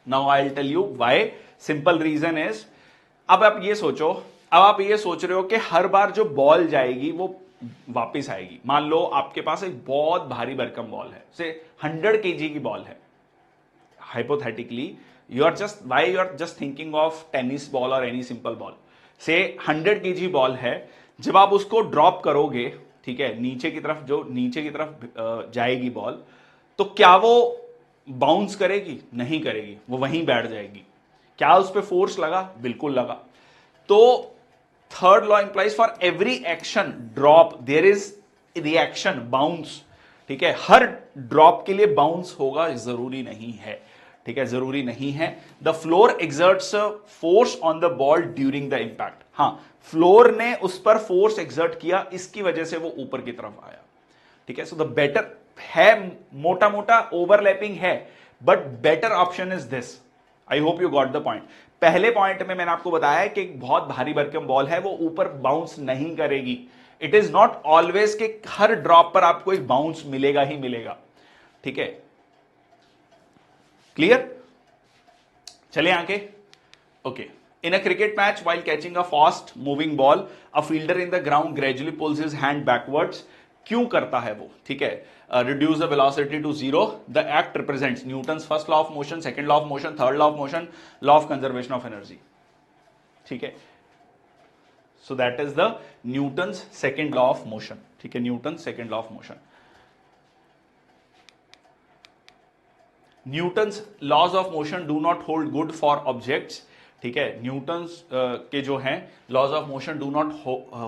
Now I will tell you why. Simple reason is, अब आप ये सोचो, अब आप ये सोच रहे हो कि हर बार जो बॉल जाएगी वो वापस आएगी। मान लो आपके पास एक बहुत भारी भरकम बॉल है, से 100 kg की बॉल है। Hypothetically you are just thinking of tennis ball और एनी सिंपल बॉल। से 100 kg बॉल है, जब आप उसको ड्रॉप करोगे, ठीक है, नीचे की तरफ, जो नीचे की तरफ जाएगी बॉल, तो क्या वो बाउंस करेगी? नहीं करेगी, वो वहीं बैठ जाएगी। क्या उस पर फोर्स लगा? बिल्कुल लगा। तो third law implies for every action drop there is reaction, bounce. ठीक है, हर ड्रॉप के लिए बाउंस होगा जरूरी नहीं है। ठीक है, जरूरी नहीं है। The floor exerts force on the ball during the impact. हाँ, फ्लोर ने उस पर फोर्स एक्सर्ट किया, इसकी वजह से वो ऊपर की तरफ आया। ठीक है, सो द बेटर है, मोटा मोटा ओवरलैपिंग है, but better option is this. I hope you got the point. पहले पॉइंट में मैंने आपको बताया कि एक बहुत भारी भरकम बॉल है, वो ऊपर बाउंस नहीं करेगी। इट इज नॉट ऑलवेज कि हर ड्रॉप पर आपको एक बाउंस मिलेगा ही मिलेगा। ठीक है, क्लियर? चले आगे। Okay, in a cricket match while catching a fast moving ball a fielder in the ground gradually pulls his hand backwards, क्यों करता है वो? ठीक है, reduce the velocity to zero. The act represents Newton's first law of motion, second law of motion, third law of motion, law of conservation of energy. ठीक है, so that is the Newton's second law of motion. ठीक है, Newton's second law of motion. Newton's laws of motion do not hold good for objects. ठीक है, Newton's के जो हैं laws of motion do not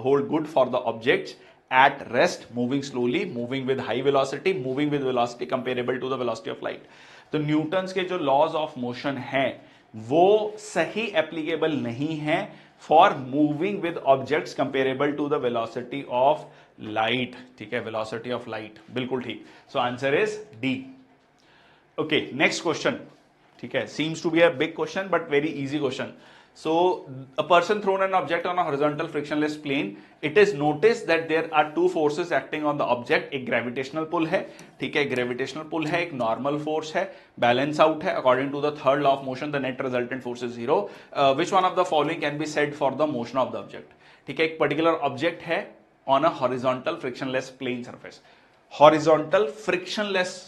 hold good for the objects at rest, moving slowly, moving with high velocity, moving with velocity comparable to the velocity of light. तो Newton's के जो laws of motion हैं वो सही applicable नहीं है for moving with objects comparable to the velocity of light. ठीक है, वेलोसिटी ऑफ लाइट, बिल्कुल ठीक. So answer is D. Okay, next question. ठीक है, seems to be a big question but very easy question. So a person thrown an object on a horizontal frictionless plane. It is noticed that there are two forces acting on the object. एक gravitational pull है, ठीक है, gravitational pull है, एक normal force है, balance out है. According to the third law of motion, the net resultant force is zero. Which one of the following can be said for the motion of the object? ठीक है, एक particular object है on a horizontal frictionless plane surface. Horizontal frictionless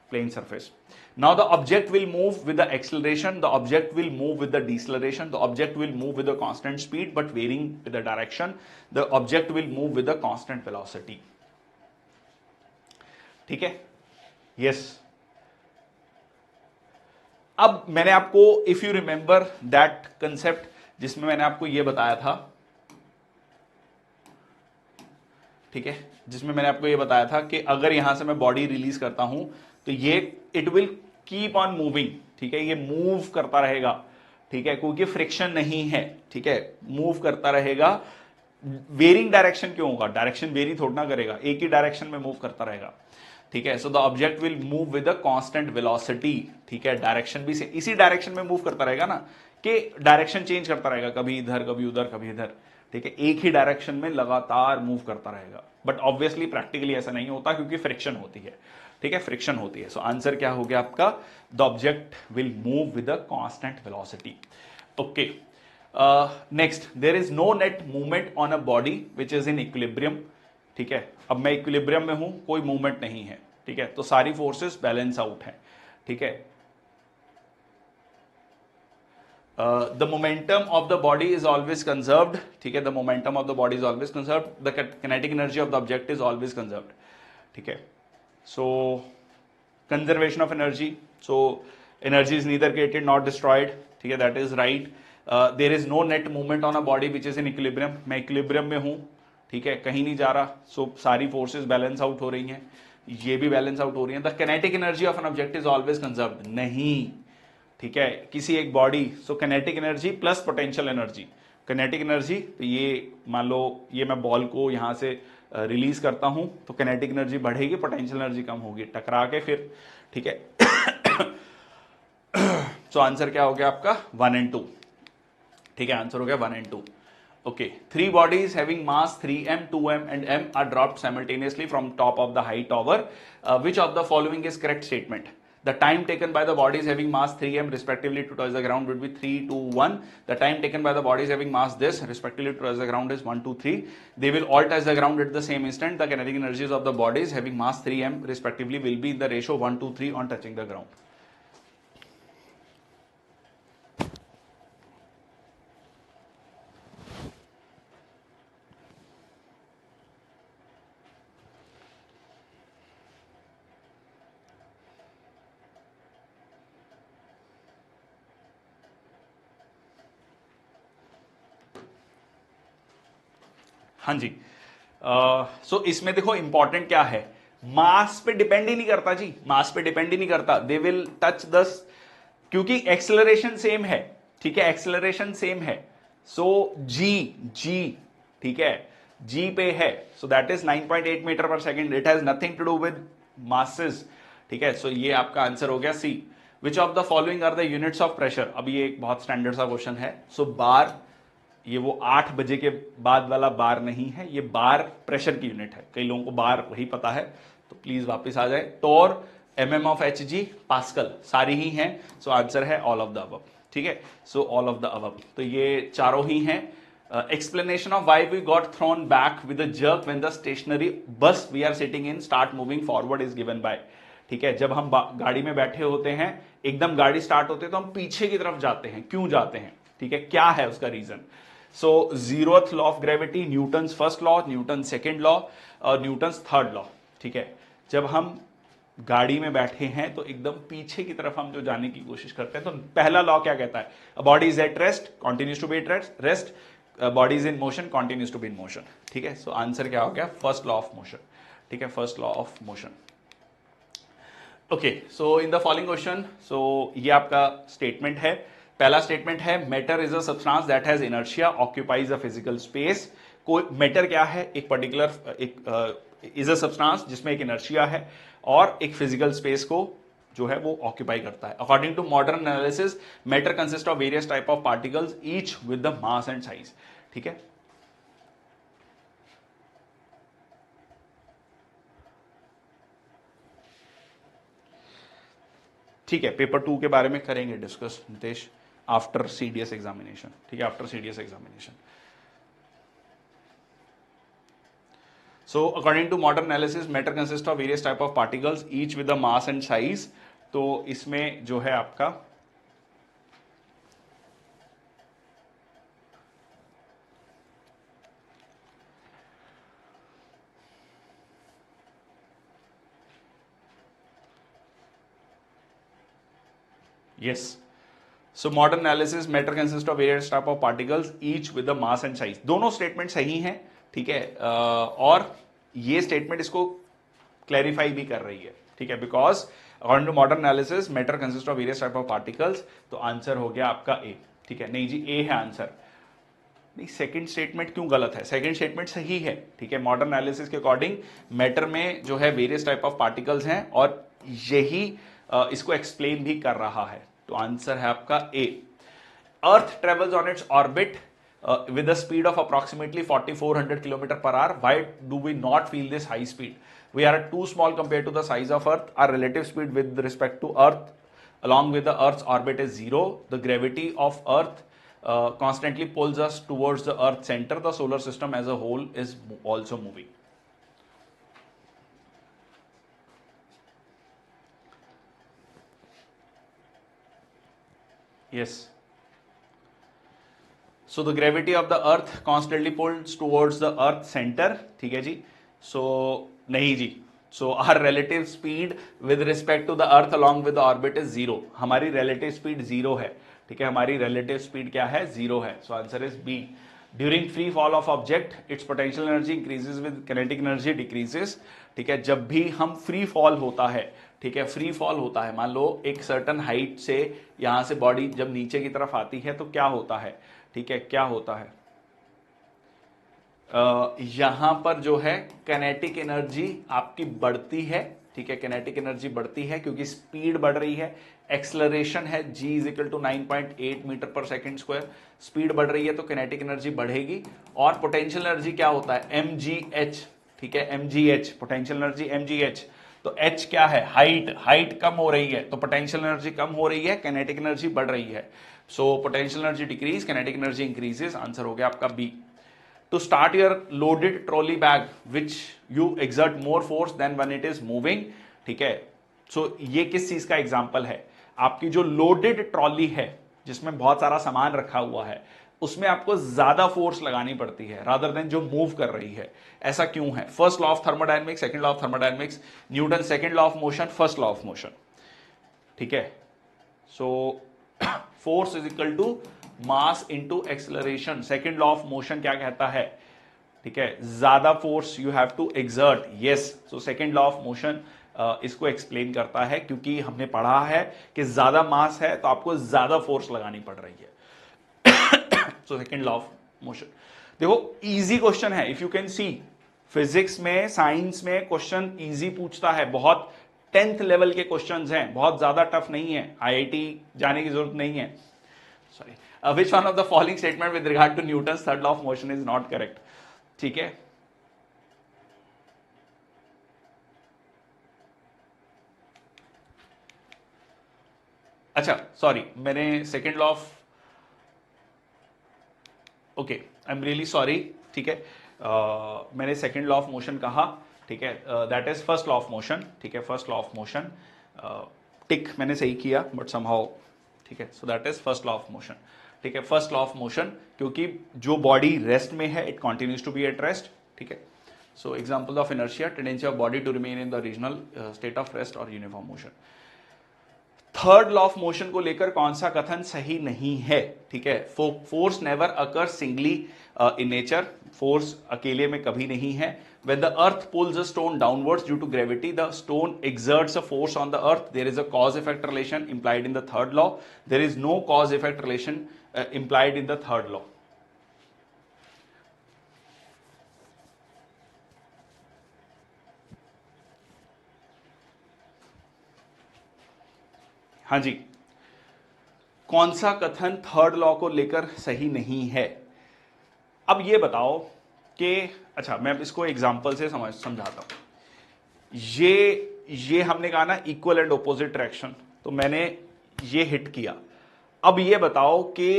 plane surface. Now the object will move with the acceleration, the object will move with the deceleration, the object will move with a constant speed but varying with the direction, the object will move with a constant velocity. ठीक है, yes. अब मैंने आपको, if you remember that concept, जिसमें मैंने आपको यह बताया था, ठीक है, जिसमें मैंने आपको यह बताया था कि अगर यहां से मैं बॉडी रिलीज करता हूं तो ये it will keep on moving. ठीक है, ये मूव करता रहेगा. ठीक है, क्योंकि फ्रिक्शन नहीं है. ठीक है, मूव करता रहेगा. वेरिंग डायरेक्शन क्यों होगा? डायरेक्शन वेरी थोड़ा ना करेगा, एक ही डायरेक्शन में मूव करता रहेगा. ठीक है, so the object will move with a constant velocity. ठीक है, डायरेक्शन भी से इसी डायरेक्शन में मूव करता रहेगा ना, कि डायरेक्शन चेंज करता रहेगा, कभी इधर कभी उधर कभी इधर. ठीक है, एक ही डायरेक्शन में लगातार मूव करता रहेगा. बट ऑब्वियसली प्रैक्टिकली ऐसा नहीं होता क्योंकि फ्रिक्शन होती है. ठीक है, फ्रिक्शन होती है. सो आंसर क्या हो गया आपका? The object will move with a constant velocity. Okay, next, there is no net movement on a body which is in equilibrium. ठीक है, अब मैं इक्विलिब्रियम में हूं, कोई मूवमेंट नहीं है. ठीक है, तो सारी फोर्सेस बैलेंस आउट है. ठीक है, the momentum of the body is always conserved. ठीक है, the momentum of the body is always conserved. The kinetic energy of the object is always conserved. ठीक है, so conservation of energy, so energy is neither created nor destroyed. ठीक है, that is right. There is no net movement on a body which is in equilibrium. मैं equilibrium में हूं. ठीक है, कहीं नहीं जा रहा. so सारी forces balance out हो रही हैं, ये भी balance out हो रही हैं. the kinetic energy of an object is always conserved. नहीं. ठीक है, किसी एक बॉडी, सो kinetic energy plus potential energy. kinetic energy, तो ये मान लो ये मैं बॉल को यहां से रिलीज करता हूं तो किनेटिक एनर्जी बढ़ेगी, पोटेंशियल एनर्जी कम होगी, टकरा के फिर. ठीक है, सो आंसर क्या हो गया आपका? 1 and 2. ठीक है, आंसर हो गया 1 and 2. Okay, 3 bodies having mass 3m, 2m and m are dropped simultaneously from top of the high tower. Which of the following is correct statement? The time taken by the bodies having mass 3m respectively to touch the ground would be 3, 2, 1. The time taken by the bodies having mass this respectively to touch the ground is 1, 2, 3. They will all touch the ground at the same instant. The kinetic energies of the bodies having mass 3m respectively will be in the ratio 1, 2, 3 on touching the ground. हाँ जी, सो इसमें देखो important क्या है, मास पे depend ही नहीं करता जी, मास पे depend ही नहीं करता. दे विल टच द, क्योंकि एक्सेलरेशन सेम है. ठीक है, एक्सेलरेशन सेम है. सो जी ठीक है, जी पे है. So that is 9.8 metre per second. It has nothing to do with masses. ठीक है, सो ये आपका आंसर हो गया C. Which of the following are the units of pressure? अब ये एक बहुत स्टैंडर्ड सा क्वेश्चन है. सो बार, ये वो 8 बजे के बाद वाला बार नहीं है, ये बार प्रेशर की यूनिट है. कई लोगों को बार वही पता है, तो प्लीज वापस आ जाए. Torr mm of H G pascal, सारी ही हैं। So answer is all of the above. ठीक है, so all of the above, तो ये चारों ही हैं। Explanation of why we got thrown back with a jerk when the stationary bus we are sitting in start moving forward is given by. ठीक है, जब हम गाड़ी में बैठे होते हैं, एकदम गाड़ी स्टार्ट होती है तो हम पीछे की तरफ जाते हैं, क्यों जाते हैं? ठीक है, क्या है उसका reason? So zeroth law of gravity, Newton first law, Newton second law और न्यूटन थर्ड लॉ। ठीक है, जब हम गाड़ी में बैठे हैं तो एकदम पीछे की तरफ हम जो जाने की कोशिश करते हैं, तो पहला लॉ क्या कहता है? Body is at rest continues to be at rest, body is in motion continues to be in motion. ठीक है, सो आंसर क्या हो गया? First law of motion. ठीक है, first law of motion. Okay, so in the following question, so ये आपका statement है। पहला स्टेटमेंट है matter is a substance that has inertia occupies a physical space. कोई मैटर क्या है? एक पर्टिकुलर इज अ सब्सटेंस जिसमें एक इनर्शिया है और एक फिजिकल स्पेस को जो है वो ऑक्यूपाई करता है। According to modern analysis matter consist of various type of particles each with the mass and size. ठीक है, ठीक है, पेपर 2 के बारे में करेंगे discuss Nitesh after CDS examination. ठीक है, after CDS examination. So according to modern analysis matter consist of various type of particles each with the mass and size. तो इसमें जो है आपका yes, so modern analysis matter consist of various type of particles each with the mass and size. दोनों statement सही हैं। ठीक है, और ये स्टेटमेंट इसको क्लैरिफाई भी कर रही है। ठीक है, because according to modern analysis matter consist of various type of particles, तो आंसर हो गया आपका ए। ठीक है, नहीं जी, ए है आंसर। नहीं, सेकंड स्टेटमेंट क्यों गलत है? सेकंड स्टेटमेंट सही है। ठीक है, मॉडर्न एनालिसिस के अकॉर्डिंग मैटर में जो है वेरियस टाइप ऑफ पार्टिकल्स हैं और यही इसको एक्सप्लेन भी कर रहा है। तो आंसर है आपका A. Earth travels on its orbit with a speed of approximately 4400 km per hour. Why do we not feel this high speed? We are too small compared to the size of Earth. Our relative speed with respect to Earth along with the Earth's orbit is zero. The gravity of Earth constantly pulls us towards the Earth center. The solar system as a whole is also moving. Yes. So the gravity of the earth constantly pulls towards the earth centre. ठीक है जी, so नहीं जी, so our relative speed with respect to the earth along with the orbit is zero. हमारी relative speed zero है। ठीक है, हमारी रिलेटिव स्पीड क्या है? जीरो है। So answer is B. During free fall of object its potential energy increases with kinetic energy decreases. ठीक है, जब भी हम फ्री फॉल होता है, ठीक है, फ्री फॉल होता है, मान लो एक सर्टन हाइट से यहां से बॉडी जब नीचे की तरफ आती है तो क्या होता है? ठीक है, क्या होता है? यहां पर जो है काइनेटिक एनर्जी आपकी बढ़ती है। ठीक है, काइनेटिक एनर्जी बढ़ती है क्योंकि स्पीड बढ़ रही है। एक्सलरेशन है g is equal to 9.8 metre per second square. Speed बढ़ रही है तो काइनेटिक एनर्जी बढ़ेगी। और पोटेंशियल एनर्जी क्या होता है? mgh। ठीक है, mgh पोटेंशियल एनर्जी mgh। तो h क्या है? हाइट। हाइट कम हो रही है तो पोटेंशियल एनर्जी कम हो रही है, काइनेटिक एनर्जी बढ़ रही है। So potential energy decrease, kinetic energy increases. Answer हो गया आपका B. To start your loaded trolley bag which you exert more force than when it is moving. ठीक है, सो ये किस चीज का एग्जांपल है? आपकी जो लोडेड ट्रॉली है जिसमें बहुत सारा सामान रखा हुआ है, उसमें आपको ज्यादा फोर्स लगानी पड़ती है रादर देन जो मूव कर रही है। ऐसा क्यों है? First law of thermodynamics, second law of thermodynamics, Newton second law of motion, first law of motion. ठीक है, so force is equal to mass into acceleration. Second law of motion क्या कहता है? ठीक है, ज्यादा force you have to exert. Yes, so second law of motion इसको explain करता है, क्योंकि हमने पढ़ा है कि ज्यादा मास है तो आपको ज्यादा फोर्स लगानी पड़ रही है। सो सेकेंड लॉ ऑफ मोशन। देखो इजी क्वेश्चन है। If you can see physics में, साइंस में क्वेश्चन इजी पूछता है बहुत। 10th लेवल के क्वेश्चंस हैं, बहुत ज्यादा टफ नहीं है। आईआईटी जाने की जरूरत नहीं है। Sorry, which one of the following statement with regard to Newton's third law of motion is not correct? ठीक है, अच्छा सॉरी, मैंने second law of, okay I am really sorry, ठीक है, मैंने सेकेंड लॉ ऑफ मोशन कहा, ठीक है, that is first law of motion, ठीक है, फर्स्ट लॉ ऑफ मोशन, टिक मैंने सही किया बट समहाउ, ठीक है, so that is first law of motion, ठीक है, फर्स्ट लॉ ऑफ मोशन, क्योंकि जो बॉडी रेस्ट में है it continues to be at rest, ठीक है, so example of inertia, tendency of body to remain in the regional state of rest और uniform motion. Third law of motion को लेकर कौन सा कथन सही नहीं है, ठीक है, force never occur singly in nature, force अकेले में कभी नहीं है। When the earth pulls a stone downwards due to gravity, the stone exerts a force on the earth. There is a cause-effect relation implied in the third law. There is no cause-effect relation implied in the third law. हाँ जी, कौन सा कथन third law को लेकर सही नहीं है? अब ये बताओ कि, अच्छा मैं इसको एग्जांपल से समझाता हूं। ये हमने कहा ना इक्वल एंड ऑपोजिट डायरेक्शन, तो मैंने ये हिट किया। अब ये बताओ कि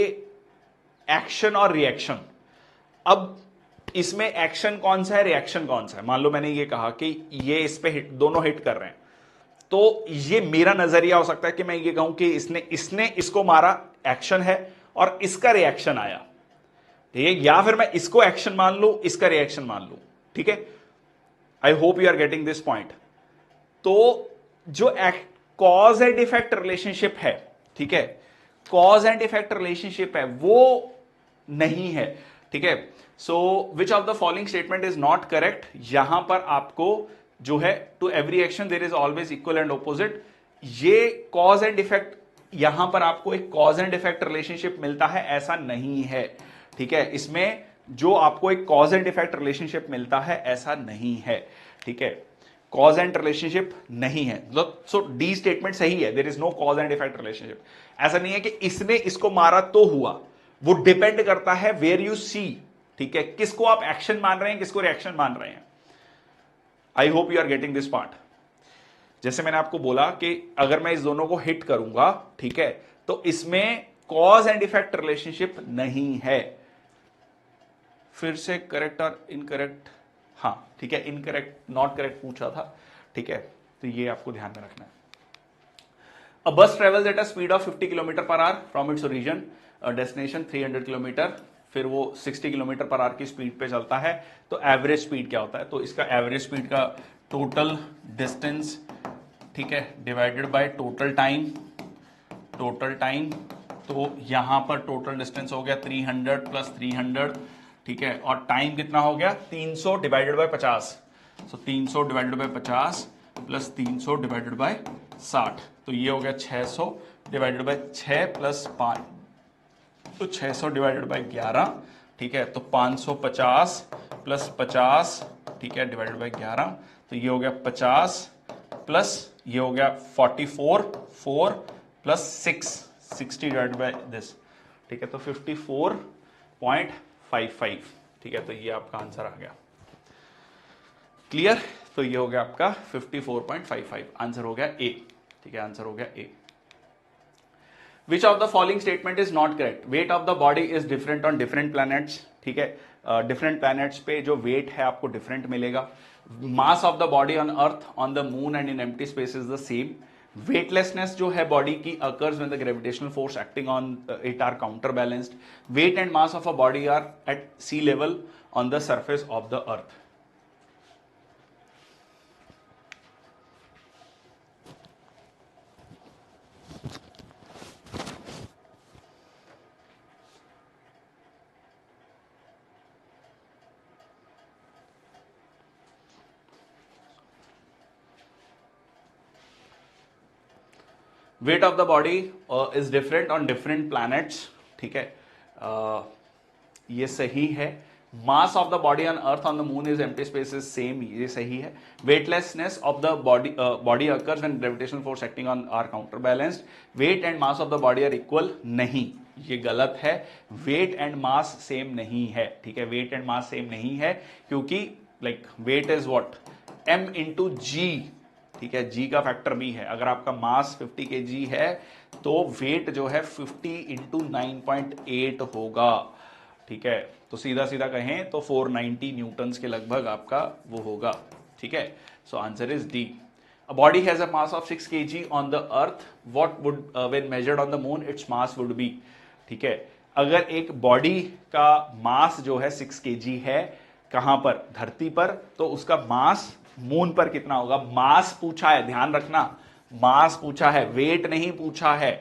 एक्शन और रिएक्शन, अब इसमें एक्शन कौन सा है, रिएक्शन कौन सा है? मान लो मैंने ये कहा कि ये इस पे दोनों हिट कर रहे हैं, तो ये मेरा नजरिया हो सकता है कि मैं ये कहूं कि इसने इसको मारा, एक्शन है, और इसका रिएक्शन आया, ठीक है, या फिर मैं इसको एक्शन मान लू, इसका रिएक्शन मान लू, ठीक है। I hope you are getting this point. तो जो कॉज एंड इफेक्ट रिलेशनशिप है, ठीक है, कॉज एंड इफेक्ट रिलेशनशिप है, वो नहीं है, ठीक है। So which of the following statement is not correct? यहां पर आपको जो है, to every action there is always equal and opposite, ये कॉज एंड इफेक्ट, यहां पर आपको एक कॉज एंड इफेक्ट रिलेशनशिप मिलता है, ऐसा नहीं है, ठीक है। इसमें जो आपको एक कॉज एंड इफेक्ट रिलेशनशिप मिलता है, ऐसा नहीं है, ठीक है, कॉज एंड रिलेशनशिप नहीं है। सो डी स्टेटमेंट सही है, there is no cause and effect relationship. ऐसा नहीं है कि इसने इसको मारा तो हुआ, वो डिपेंड करता है वेयर यू सी, ठीक है, किसको आप एक्शन मान रहे हैं, किसको रिएक्शन मान रहे हैं। I hope you are getting this part. जैसे मैंने आपको बोला कि अगर मैं इस दोनों को हिट करूंगा, ठीक है, तो इसमें कॉज एंड इफेक्ट रिलेशनशिप नहीं है। फिर से करेक्ट और इनकरेक्ट, हाँ ठीक है, इनकरेक्ट नॉट करेक्ट पूछा था, ठीक है, तो ये आपको ध्यान में रखना है। अ बस travels at a speed of 50 kilometre per hour from its origin destination 300 kilometre, फिर वो 60 किलोमीटर पर आवर की स्पीड पे चलता है, तो एवरेज स्पीड क्या होता है? तो इसका एवरेज स्पीड का टोटल डिस्टेंस, ठीक है, डिवाइडेड बाय टोटल टाइम, तो यहां पर टोटल डिस्टेंस हो गया 300 प्लस 300, ठीक है, और टाइम कितना हो गया? 300 divided by 50, so 300 divided by 50 plus 300 divided by 60, तो ये हो गया 600 डिवाइडेड बाय 6 प्लस 5, तो 600 डिवाइडेड बाय 11, ठीक है, तो 550 प्लस 50, ठीक है, डिवाइडेड बाय 11, तो ये हो गया 50 प्लस ये हो गया 44, 4 प्लस 60 डिवाइडेड बाय दिस, ठीक है, तो 54.55, ठीक है, तो ये आपका आंसर आ गया। क्लियर? तो ये हो गया आपका 54.55, आंसर हो गया ए, ठीक है, आंसर हो गया ए। Which of the following statement is not correct? Weight of the body is different on different planets, ठीक है, डिफरेंट प्लैनेट्स पे जो वेट है आपको डिफरेंट मिलेगा। Mass of the body on earth, on the moon and in empty space is the same. Weightlessness जो है body की occurs when the gravitational force acting on it are counter balanced. Weight and mass of a body are at sea level on the surface of the earth. Weight of the body is different on different planets, ठीक है, ये सही है। Mass of the body on earth on the moon is empty space is same, ये सही है। Weightlessness of the body occurs when gravitational force acting on are counter balanced. Weight and mass of the body are equal, नहीं, ये गलत है। Wait and mass same नहीं है, ठीक है, वेट एंड मास सेम नहीं है, क्योंकि like weight is what, m into G, ठीक है, जी का फैक्टर बी है। अगर आपका मास 50 kg है तो वेट जो है 50 इंटू 9.8 होगा, ठीक है। तो सीधा सीधा कहें तो 490 न्यूटन्स के लगभग आपका वो होगा, ठीक है। So answer is D. A body has a mass of 6 kg on the earth. What would when measured on the moon its mass would be? ठीक है, अगर एक बॉडी का मास जो है 6 kg है, कहां पर, धरती पर, तो उसका मास मून पर कितना होगा। मास पूछा है, ध्यान रखना, मास पूछा है, वेट नहीं पूछा है,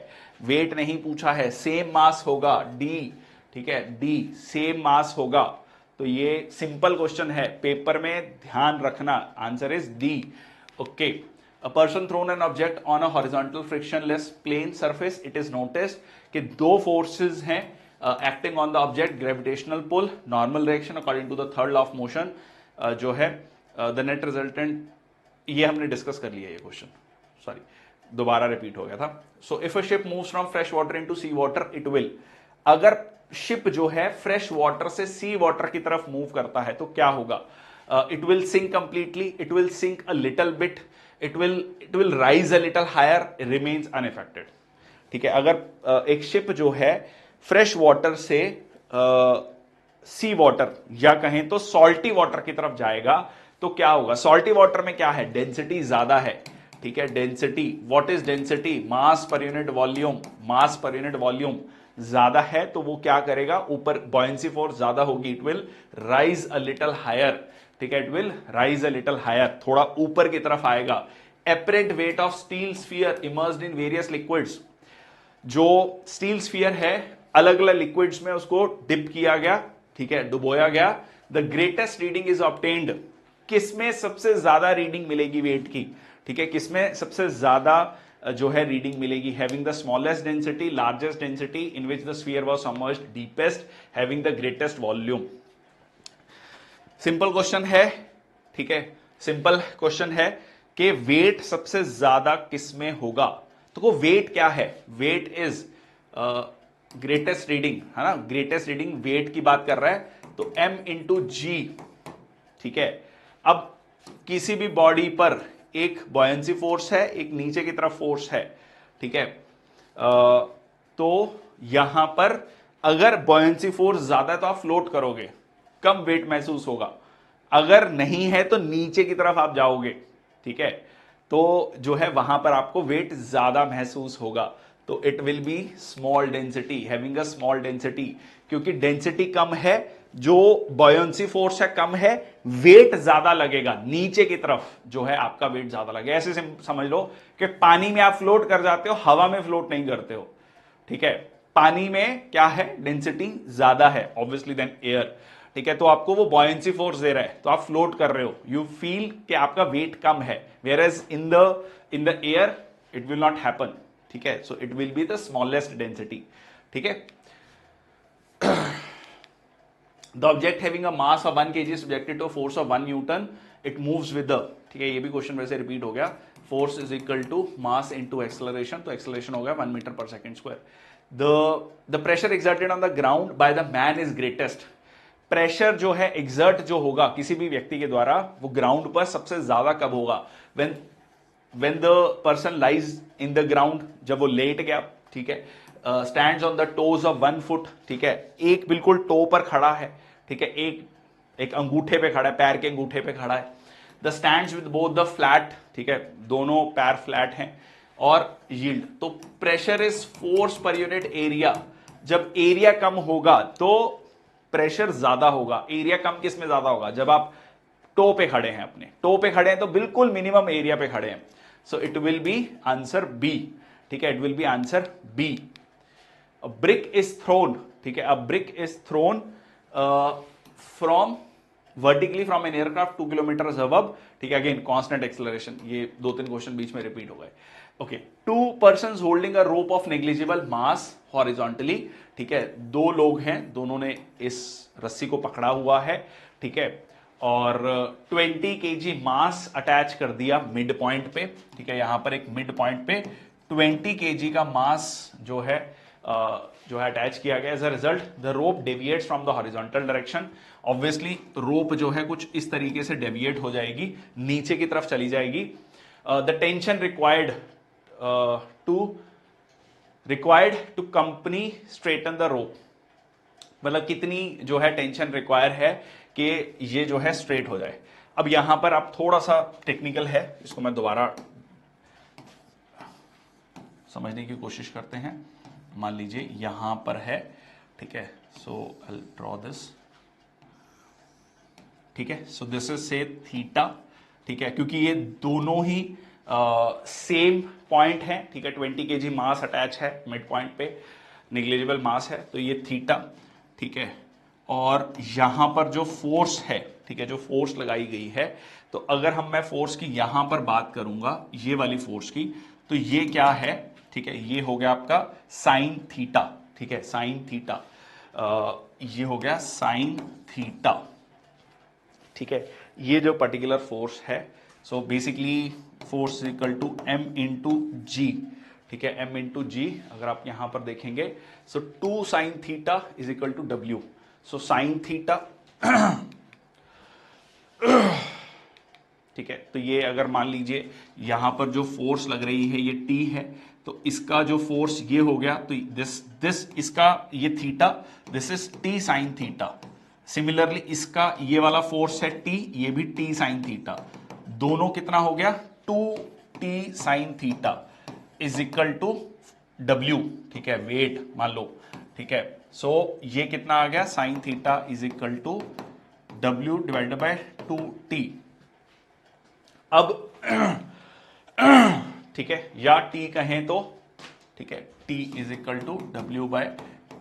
वेट नहीं पूछा है। सेम मास होगा, डी, ठीक है, डी सेम मास होगा। तो ये सिंपल क्वेश्चन है, पेपर में ध्यान रखना, answer is D. Okay, a person thrown an object on a horizontal frictionless plane surface, it is noticed कि दो forces हैं acting on the object, gravitational pull, normal reaction according to the third law of motion, जो है the net resultant, ये हमने discuss कर लिया ये क्वेश्चन, सॉरी दोबारा रिपीट हो गया था। So if a ship moves from fresh water into sea water it will, अगर शिप जो है फ्रेश वाटर से सी वाटर की तरफ मूव करता है तो क्या होगा। It will sink completely, it will sink a little bit, it will rise a little higher, remains unaffected, ठीक है। अगर एक शिप जो है फ्रेश वाटर से सी वाटर या कहें तो सॉल्टी वाटर की तरफ जाएगा तो क्या होगा। सॉल्टी वाटर में क्या है, डेंसिटी ज्यादा है, ठीक है, density, what is density, mass per unit volume, mass per unit volume ज्यादा है तो वो क्या करेगा, ऊपर बॉयंसी फोर्स ज्यादा होगी, it will rise a little higher, ठीक है, it will rise a little higher, थोड़ा ऊपर की तरफ आएगा। Apparent weight of steel sphere immersed in various liquids, जो स्टील स्फीयर है अलग अलग लिक्विड्स में उसको डिप किया गया, ठीक है, डुबोया गया। The greatest reading is obtained, किसमें सबसे ज्यादा रीडिंग मिलेगी वेट की, ठीक है, किसमें सबसे ज्यादा जो है रीडिंग मिलेगी। Having the smallest density, largest density, in which the sphere was submerged deepest, having the greatest volume. Simple question है, ठीक है, सिंपल क्वेश्चन है कि वेट सबसे ज्यादा किसमें होगा। तो वो वेट क्या है, वेट इज ग्रेटेस्ट रीडिंग, है ना, ग्रेटेस्ट रीडिंग वेट की बात कर रहा है तो m इंटू जी, ठीक है। अब किसी भी बॉडी पर एक बॉयंसी फोर्स है, एक नीचे की तरफ फोर्स है, ठीक है। तो यहां पर अगर बॉयंसी फोर्स ज्यादा है तो आप फ्लोट करोगे, कम वेट महसूस होगा, अगर नहीं है तो नीचे की तरफ आप जाओगे, ठीक है, तो जो है वहां पर आपको वेट ज्यादा महसूस होगा। तो it will B small density, having a small density, क्योंकि डेंसिटी कम है, जो बॉयंसी फोर्स है कम है, वेट ज्यादा लगेगा, नीचे की तरफ जो है आपका वेट ज्यादा लगेगा। ऐसे समझ लो कि पानी में आप फ्लोट कर जाते हो, हवा में फ्लोट नहीं करते हो, ठीक है। पानी में क्या है, डेंसिटी ज्यादा है ऑब्वियसली देन एयर, ठीक है, तो आपको वो बॉयंसी फोर्स दे रहा है तो आप फ्लोट कर रहे हो, यू फील कि आपका वेट कम है, whereas in the air it will not happen, ठीक है। So it will be the smallest density, ठीक है। The object having a mass of 1 kg subjected to force of 1 newton, it moves with the, ठीक है, ये भी question वैसे repeat हो गया। Force is equal to mass into acceleration, तो एक्सेलरेशन हो गया 1 metre per second square. The pressure exerted on the ground by the man is greatest, pressure जो है एक्सर्ट जो होगा किसी भी व्यक्ति के द्वारा वो ग्राउंड पर सबसे ज्यादा कब होगा, when the person lies in the ground, जब वो लेट गया, ठीक है, stands on the toes of 1 foot, ठीक है, एक बिल्कुल टो पर खड़ा है, ठीक है, एक अंगूठे पे खड़ा है, पैर के अंगूठे पे खड़ा है। The stands with both the flat, ठीक है, दोनों पैर फ्लैट हैं, और यील्ड, तो pressure is force per unit area, जब एरिया कम होगा तो प्रेशर ज्यादा होगा। एरिया कम किस में ज्यादा होगा, जब आप टो पे खड़े हैं, अपने टो पे खड़े हैं तो बिल्कुल मिनिमम एरिया पे खड़े हैं। So it will be answer B, ठीक है, it will be answer B. A brick is thrown, ठीक है, a brick is thrown from vertically from an aircraft 2 kilometre above, ठीक है, अगेन कांस्टेंट एक्सेलरेशन, ये 2-3 क्वेश्चन बीच में रिपीट हो गए। Okay, 2 persons holding a rope of negligible mass horizontally, ठीक है, 2 लोग हैं, दोनों ने इस रस्सी को पकड़ा हुआ है, ठीक है, और 20 kg मास अटैच कर दिया मिड पॉइंट पे, ठीक है, यहां पर एक मिड पॉइंट पे 20 kg का मास जो है अटैच किया गया। As a result the rope deviates from the horizontal direction, obviously rope जो है कुछ इस तरीके से डेविएट हो जाएगी, नीचे की तरफ चली जाएगी। The tension required to company straighten the rope, मतलब कितनी जो है टेंशन रिक्वायर है कि ये जो है स्ट्रेट हो जाए। अब यहां पर आप थोड़ा सा टेक्निकल है, इसको मैं दोबारा समझने की कोशिश करते हैं। मान लीजिए यहां पर है, ठीक है, सो आई ड्रॉ दिस, ठीक है, सो दिस इज से थीटा, ठीक है, क्योंकि ये दोनों ही सेम पॉइंट है, ठीक है, 20 kg मास अटैच है मिड पॉइंट पे, निग्लिजिबल मास है, तो ये थीटा, ठीक है, और यहां पर जो फोर्स है, ठीक है, जो फोर्स लगाई गई है, तो अगर मैं फोर्स की यहां पर बात करूंगा, ये वाली फोर्स की, तो ये क्या है, ठीक है, ये हो गया आपका साइन थीटा, ठीक है, साइन थीटा, ये हो गया साइन थीटा, ठीक है, ये जो पर्टिकुलर फोर्स है, so basically force equal to m into G, ठीक है, m इंटू जी, अगर आप यहां पर देखेंगे, so 2 sine theta is equal to w, so sine theta, ठीक है, तो ये अगर मान लीजिए यहां पर जो फोर्स लग रही है ये T है, तो इसका जो फोर्स ये हो गया, तो दिस इसका ये theta, this is T sine theta. Similarly इसका ये वाला फोर्स है T, ये भी T साइन थीटा, दोनों कितना हो गया 2T sine theta is equal to W, ठीक है, वेट मान लो, ठीक है, सो ये कितना आ गया sine theta is equal to W divided by 2T। अब ठीक है, या T कहें तो, ठीक है, T is equal to W by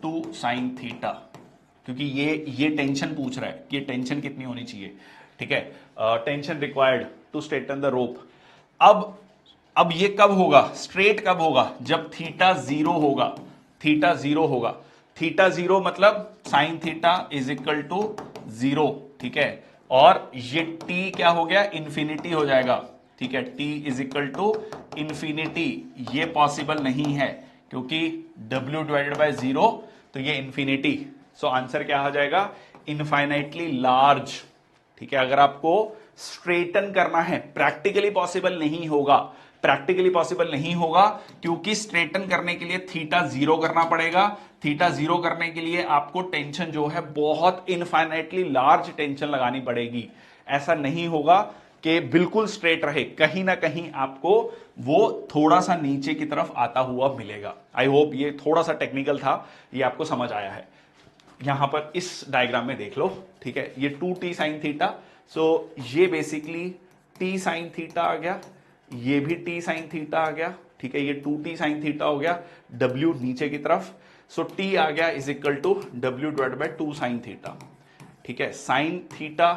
2 sine theta, क्योंकि ये टेंशन पूछ रहा है कि टेंशन कितनी होनी चाहिए, ठीक है, tension required to straighten the rope. अब ये कब होगा, स्ट्रेट कब होगा, जब थीटा जीरो होगा, थीटा जीरो होगा, थीटा जीरो मतलब sine theta is equal to zero, ठीक है, और ये T क्या हो गया, इंफिनिटी हो जाएगा, ठीक है, T is equal to infinity, ये पॉसिबल नहीं है क्योंकि W डिवाइडेड बाय जीरो, तो ये इंफिनिटी, सो आंसर क्या हो जाएगा, इनफाइनाइटली लार्ज, ठीक है। अगर आपको स्ट्रेटन करना है, प्रैक्टिकली पॉसिबल नहीं होगा, प्रैक्टिकली पॉसिबल नहीं होगा, क्योंकि स्ट्रेटन करने के लिए थीटा जीरो करना पड़ेगा, थीटा जीरो करने के लिए आपको टेंशन जो है बहुत इनफाइनाइटली लार्ज टेंशन लगानी पड़ेगी। ऐसा नहीं होगा कि बिल्कुल स्ट्रेट रहे, कहीं ना कहीं आपको वो थोड़ा सा नीचे की तरफ आता हुआ मिलेगा। आई होप ये थोड़ा सा टेक्निकल था, ये आपको समझ आया है। यहां पर इस डायग्राम में देख लो, ठीक है, ये 2T साइन थीटा, सो ये बेसिकली T साइन थीटा आ गया, ये भी T साइन थीटा आ गया, ठीक है, ये 2T साइन थीटा हो गया, W नीचे की तरफ, सो T आ गया is equal to W divided by 2 sine theta, ठीक है, साइन थीटा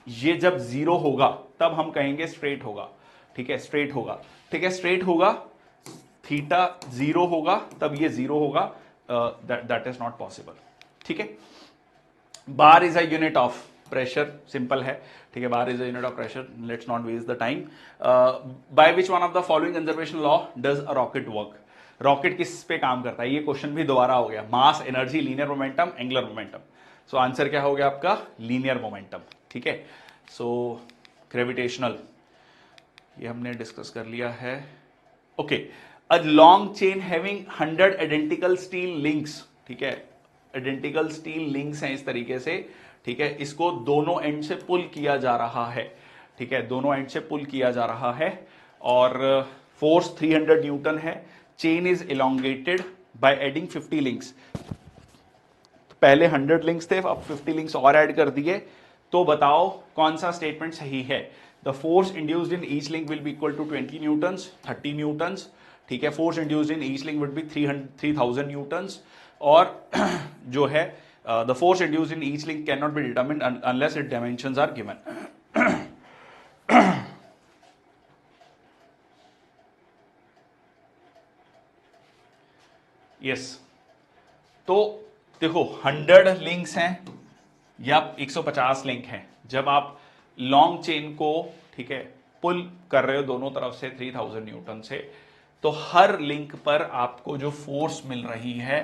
ये जब जीरो होगा तब हम कहेंगे स्ट्रेट होगा, ठीक है, स्ट्रेट होगा, ठीक है, स्ट्रेट होगा, थीटा जीरो होगा तब ये जीरो होगा, दैट इज नॉट पॉसिबल, ठीक है। Bar is a unit of pressure, simple है, ठीक है, bar is a unit of pressure, let's not waste the time. By which one of the following conservation law does a rocket work, rocket किस पे काम करता है, ये question भी दोबारा हो गया, mass, energy, linear momentum, angular momentum, so answer क्या हो गया आपका, लीनियर मोमेंटम, ठीक है। सो ग्रेविटेशनल ये हमने डिस्कस कर लिया है, okay. A long chain having 100 identical steel links, ठीक है, आइडेंटिकल स्टील लिंक्स हैं इस तरीके से, ठीक है, इसको दोनों एंड से पुल किया जा रहा है, ठीक है, दोनों एंड से पुल किया जा रहा है, और फोर्स 300 न्यूटन है, chain is elongated by adding 50 links, पहले 100 लिंक्स थे, अब 50 लिंक्स और ऐड कर दिए, तो बताओ कौन सा स्टेटमेंट सही है। The force induced in each link will be equal to 20 newtons, 30 newtons, ठीक है, force induced in each link will be 3000 newtons, और जो है the force induced in each link can not be determined unless it dimensions are given. Yes, तो देखो 100 links हैं या 150 link हैं, जब आप लॉन्ग चेन को, ठीक है, पुल कर रहे हो दोनों तरफ से 3000 न्यूटन से, तो हर लिंक पर आपको जो फोर्स मिल रही है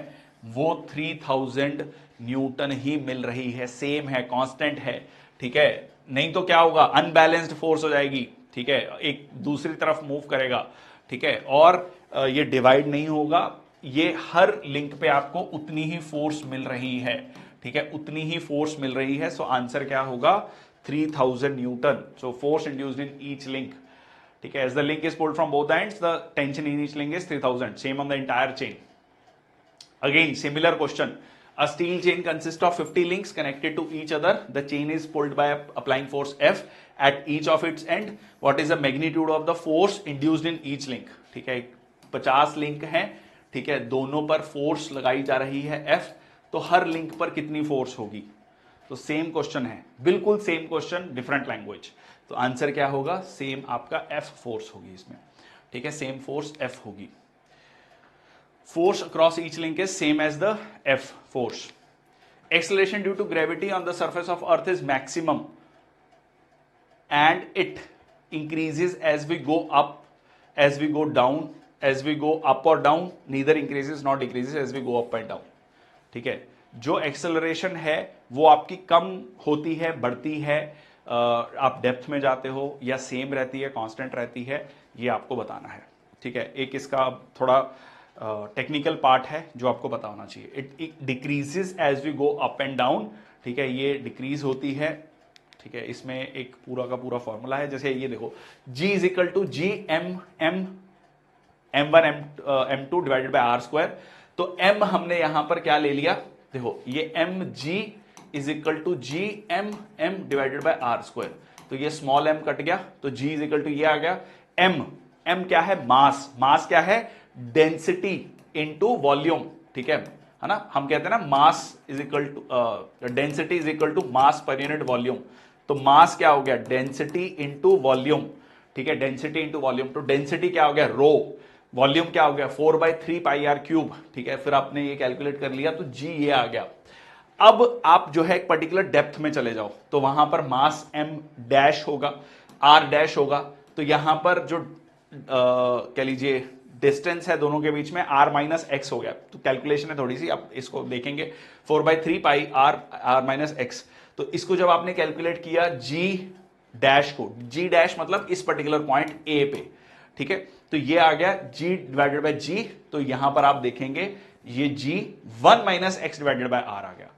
वो 3000 न्यूटन ही मिल रही है, सेम है, कांस्टेंट है, ठीक है, नहीं तो क्या होगा, अनबैलेंस्ड फोर्स हो जाएगी, ठीक है, एक दूसरी तरफ मूव करेगा, ठीक है, और ये डिवाइड नहीं होगा, ये हर लिंक पे आपको उतनी ही फोर्स मिल रही है, ठीक है, उतनी ही फोर्स मिल रही है। सो आंसर क्या होगा? 3000 newton. So force induced in each link, ठीक है, as the link is pulled from both ends the tension in each link is 3000, same on the entire chain. Again, similar question. A steel chain consists of 50 links connected to each other. The chain is pulled by applying force F at each of its end. What is the magnitude of the force induced in each link? ठीक है, 50 link हैं, ठीक है, दोनों पर force लगाई जा रही है F, तो हर लिंक पर कितनी फोर्स होगी? तो सेम क्वेश्चन है, बिल्कुल सेम क्वेश्चन, डिफरेंट लैंग्वेज। तो आंसर क्या होगा? सेम आपका F फोर्स होगी इसमें, ठीक है, सेम फोर्स F होगी। Force across each link is same as the F force. Acceleration due to gravity on the surface of Earth is maximum and it increases as we go up, as we go down, as we go up or down, neither increases nor decreases as we go up and down. ठीक है, जो acceleration है वो आपकी कम होती है, बढ़ती है, आप डेप्थ में जाते हो, या सेम रहती है, कांस्टेंट रहती है, ये आपको बताना है, ठीक है। एक इसका थोड़ा टेक्निकल पार्ट है जो आपको पता होना चाहिए। It decreases as we go up and down, ठीक है, ये डिक्रीज होती है, ठीक है। इसमें एक पूरा का पूरा फॉर्मूला है, जैसे ये देखो, G is equal to G m1 m2 divided by R square. तो m हमने यहां पर क्या ले लिया, देखो ये mg is equal to G m divided by R square. तो ये स्मॉल m कट गया, तो G इज इक्वल टू ये आ गया m क्या है? मास क्या है? डेंसिटी इनटू वॉल्यूम, ठीक है ना। हम कहते हैं ना mass is equal to density is equal to mass per unit volume. तो मास क्या हो गया? डेंसिटी इनटू वॉल्यूम, ठीक है, डेंसिटी इनटू वॉल्यूम। तो डेंसिटी क्या हो गया? रो। वॉल्यूम क्या हो गया? 4/3 पाई आर क्यूब, ठीक है। फिर आपने ये कैलकुलेट कर लिया, तो जी ये आ गया। अब आप जो है एक पर्टिकुलर डेप्थ में चले जाओ, तो वहां पर मास m डैश होगा, r डैश होगा। तो यहां पर जो कह लीजिए डिस्टेंस है दोनों के बीच में, r माइनस एक्स हो गया। तो कैलकुलेशन है थोड़ी सी, आप इसको देखेंगे, 4/3 पाई r माइनस एक्स। तो इसको जब आपने कैलकुलेट किया g डैश को, g डैश मतलब इस पर्टिकुलर पॉइंट a पे, ठीक है, तो ये आ गया g डिवाइडेड बाय g। तो यहां पर आप देखेंगे ये g 1 minus x divided by r आ गया।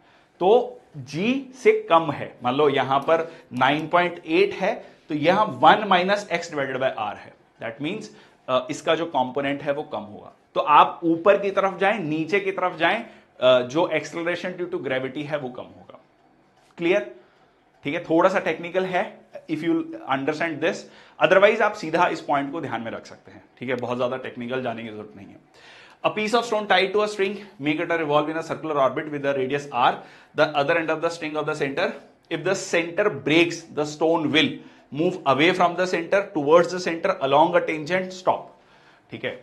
तो g से कम है, मान लो यहां पर 9.8 है, तो यहां 1 minus x divided by r है। दैट मीन्स इसका जो कंपोनेंट है वो कम होगा। तो आप ऊपर की तरफ जाएं, नीचे की तरफ जाएं, जो एक्सेलरेशन ड्यू टू ग्रेविटी है वो कम होगा। क्लियर? ठीक है, थोड़ा सा टेक्निकल है, if you understand this, otherwise आप सीधा इस पॉइंट को ध्यान में रख सकते हैं, ठीक है, बहुत ज्यादा टेक्निकल जाने की जरूरत नहीं है। A piece of stone tied to a string, make it revolve in a circular orbit with a radius r, the other end of the string of the center. If the center breaks, the stone will move away from the center towards the center along a tangent, stop. ठीक है,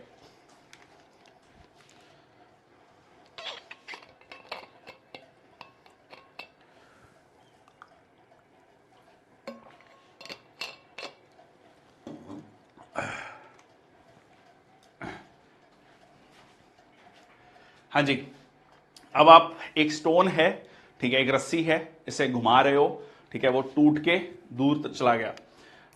हाँ जी। अब आप एक stone है, ठीक है, एक रस्सी है, इसे घुमा रहे हो, ठीक है, वो टूट के दूर चला गया,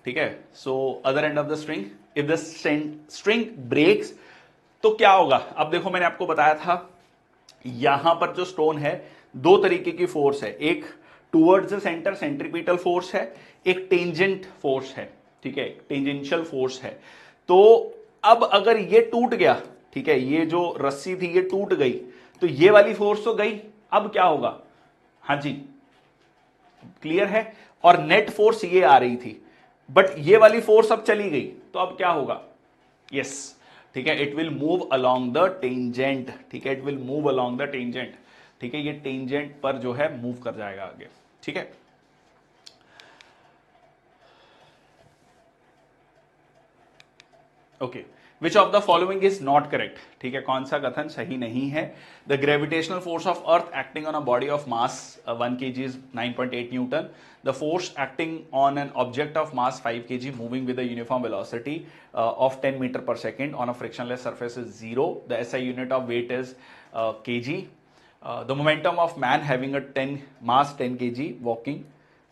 ठीक है। So other end of the string, if the string breaks, तो क्या होगा? अब देखो, मैंने आपको बताया था यहां पर जो स्टोन है, दो तरीके की फोर्स है, एक towards the centre centripetal force है, एक टेंजेंट फोर्स है, ठीक है, टेंजेंशियल फोर्स है। तो अब अगर ये टूट गया, ठीक है, ये जो रस्सी थी ये टूट गई, तो ये वाली फोर्स तो गई, अब क्या होगा? हाँ जी, क्लियर है? और नेट फोर्स ये आ रही थी, बट ये वाली फोर्स अब चली गई, तो अब क्या होगा? यस, ठीक है, it will move along the tangent, ठीक है, it will move along the tangent, ठीक है, ये टेंजेंट पर जो है मूव कर जाएगा आगे, ठीक है। Okay, which of the following is not correct, ठीक है, कौन सा कथन सही नहीं है? The gravitational force of earth acting on a body of mass 1 kg is 9.8 newton. The force acting on an object of mass 5 kg moving with a uniform velocity of 10 metre per second on a frictionless surface is 0. The SI unit of weight is kg. The momentum of man having a 10 kg walking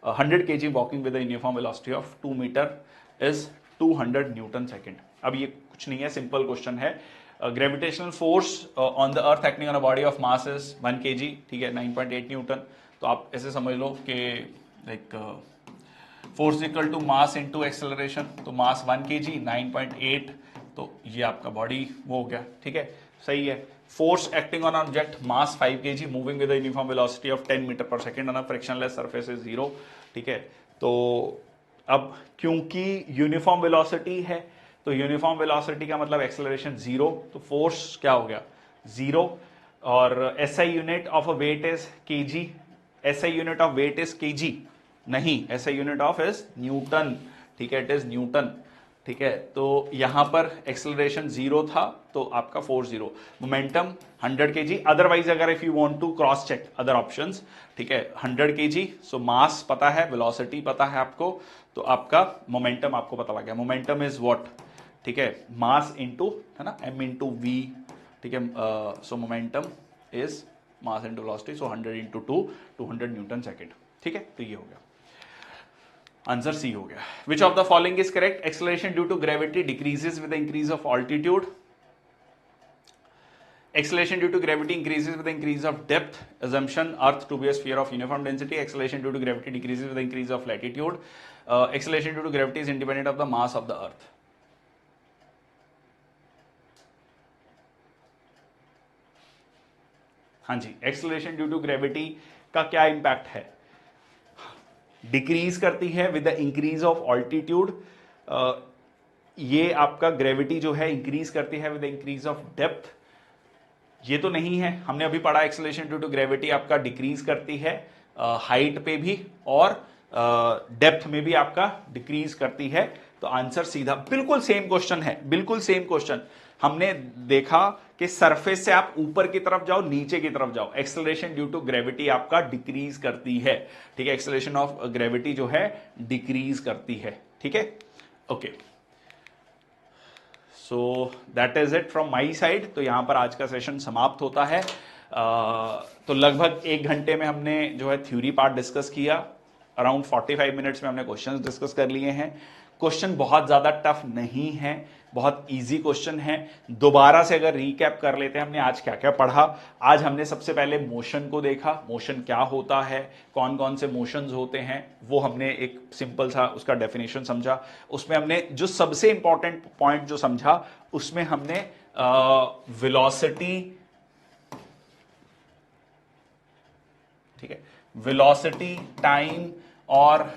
100 kg walking with a uniform velocity of 2 meter is 200 Newton second. अब ये कुछ नहीं है, simple question है। Gravitational force on the earth acting on a body of mass is 1 kg, ठीक है, 9.8 Newton. तो आप ऐसे समझ लो कि like force equal to mass into acceleration, तो मास 1 kg 9.8, तो ये आपका बॉडी वो हो गया, ठीक है, सही है। Force acting on object mass 5 kg moving with uniform velocity of 10 metre per second on a frictionless surface is 0, ठीक है। तो अब क्योंकि यूनिफॉर्म वेलोसिटी है, तो यूनिफॉर्म वेलोसिटी का मतलब एक्सेलरेशन 0, तो फोर्स क्या हो गया 0। और SI unit of a weight is KG, SI unit of weight is KG नहीं, SI unit of is newton, ठीक है, इट इज न्यूटन, ठीक है। तो यहां पर एक्सेलरेशन 0 था, तो आपका फोर्स 0, मोमेंटम 100 kg। अदरवाइज अगर if you want to cross check other options, ठीक है, 100 kg, सो मास पता है, वेलोसिटी पता है आपको, तो आपका मोमेंटम आपको पता लग गया। मोमेंटम इज व्हाट, ठीक है, मास इनटू, है ना, m इंटू वी, ठीक है। सो momentum is mass into velocity, so 100 into 200 Newton second, ठीक है। तो ये हो गया, आंसर सी हो गया। Which of the following is correct? Acceleration due to gravity decreases with the increase of altitude, acceleration due to gravity increases with the increase of depth, assumption earth to be a sphere of uniform density, acceleration due to gravity decreases with the increase of latitude, acceleration due to gravity is independent of the mass of the earth। हाँ जी, acceleration due to gravity का क्या impact है? Decrease करती है with the increase of altitude. ये आपका gravity जो है इंक्रीज करती है with the increase of depth. ये तो नहीं है, हमने अभी पढ़ा एक्सेलरेशन ड्यू टू ग्रेविटी आपका डिक्रीज करती है हाइट पे भी और डेप्थ में भी आपका डिक्रीज करती है। तो आंसर सीधा बिल्कुल सेम क्वेश्चन है, बिल्कुल सेम क्वेश्चन। हमने देखा कि सरफेस से आप ऊपर की तरफ जाओ, नीचे की तरफ जाओ, एक्सेलरेशन ड्यू टू ग्रेविटी आपका डिक्रीज करती है, ठीक है, एक्सेलरेशन ऑफ ग्रेविटी जो है डिक्रीज करती है, ठीक है, okay. So that is it from my side. तो यहां पर आज का सेशन समाप्त होता है। तो लगभग 1 घंटे में हमने जो है थ्योरी पार्ट डिस्कस किया, अराउंड 45 मिनट्स में हमने क्वेश्चंस डिस्कस कर लिए हैं। क्वेश्चन बहुत ज़्यादा टफ नहीं है, बहुत इजी क्वेश्चन है। दोबारा से अगर रिकैप कर लेते हैं हमने आज क्या क्या पढ़ा। आज हमने सबसे पहले मोशन को देखा, मोशन क्या होता है, कौन कौन से मोशंस होते हैं, वो हमने एक सिंपल सा उसका डेफिनेशन समझा। उसमें हमने जो सबसे इंपॉर्टेंट पॉइंट जो समझा, उसमें हमने वेलोसिटी, ठीक है, वेलोसिटी, टाइम और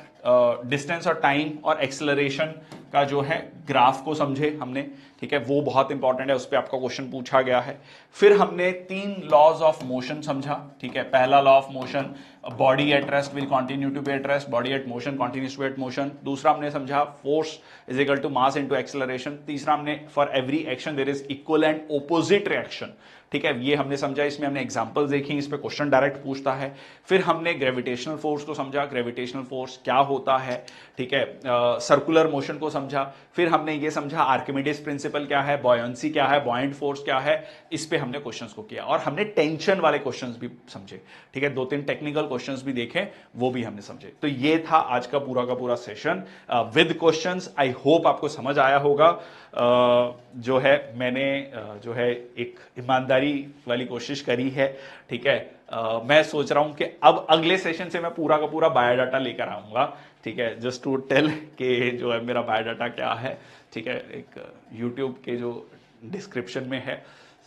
डिस्टेंस और टाइम और एक्सेलरेशन का जो है ग्राफ को समझे हमने, ठीक है, वो बहुत इंपॉर्टेंट है, उस पर आपका क्वेश्चन पूछा गया है। फिर हमने 3 लॉज ऑफ मोशन समझा, ठीक है। पहला law of motion, body at rest will continue to be at rest, body at motion continues to at motion. दूसरा हमने समझा force is equal to mass into acceleration. तीसरा हमने for every action there is equal and opposite reaction, ठीक है, ये हमने समझा। इसमें हमने एग्जांपल्स देखी, इस पे क्वेश्चन डायरेक्ट पूछता है। फिर हमने ग्रेविटेशनल फोर्स को समझा, ग्रेविटेशनल फोर्स क्या होता है, ठीक है, सर्कुलर मोशन को समझा। फिर हमने ये समझा आर्किमिडीज प्रिंसिपल क्या है, बॉयंसी क्या है, बॉयंट फोर्स क्या है, इस पे हमने क्वेश्चंस को किया। और हमने टेंशन वाले क्वेश्चंस भी समझे, ठीक है, 2-3 टेक्निकल क्वेश्चंस भी देखे, वो भी हमने समझे। तो ये था आज का पूरा session with questions. I hope आपको समझ आया होगा। जो है मैंने जो है एक ईमानदारी वाली कोशिश करी है, ठीक है। मैं सोच रहा हूं कि अब अगले सेशन से मैं पूरा का पूरा बायोडाटा लेकर आऊंगा, ठीक है, जस्ट टू टेल कि जो है मेरा बायोडाटा क्या है, ठीक है, एक यूट्यूब के जो डिस्क्रिप्शन में है,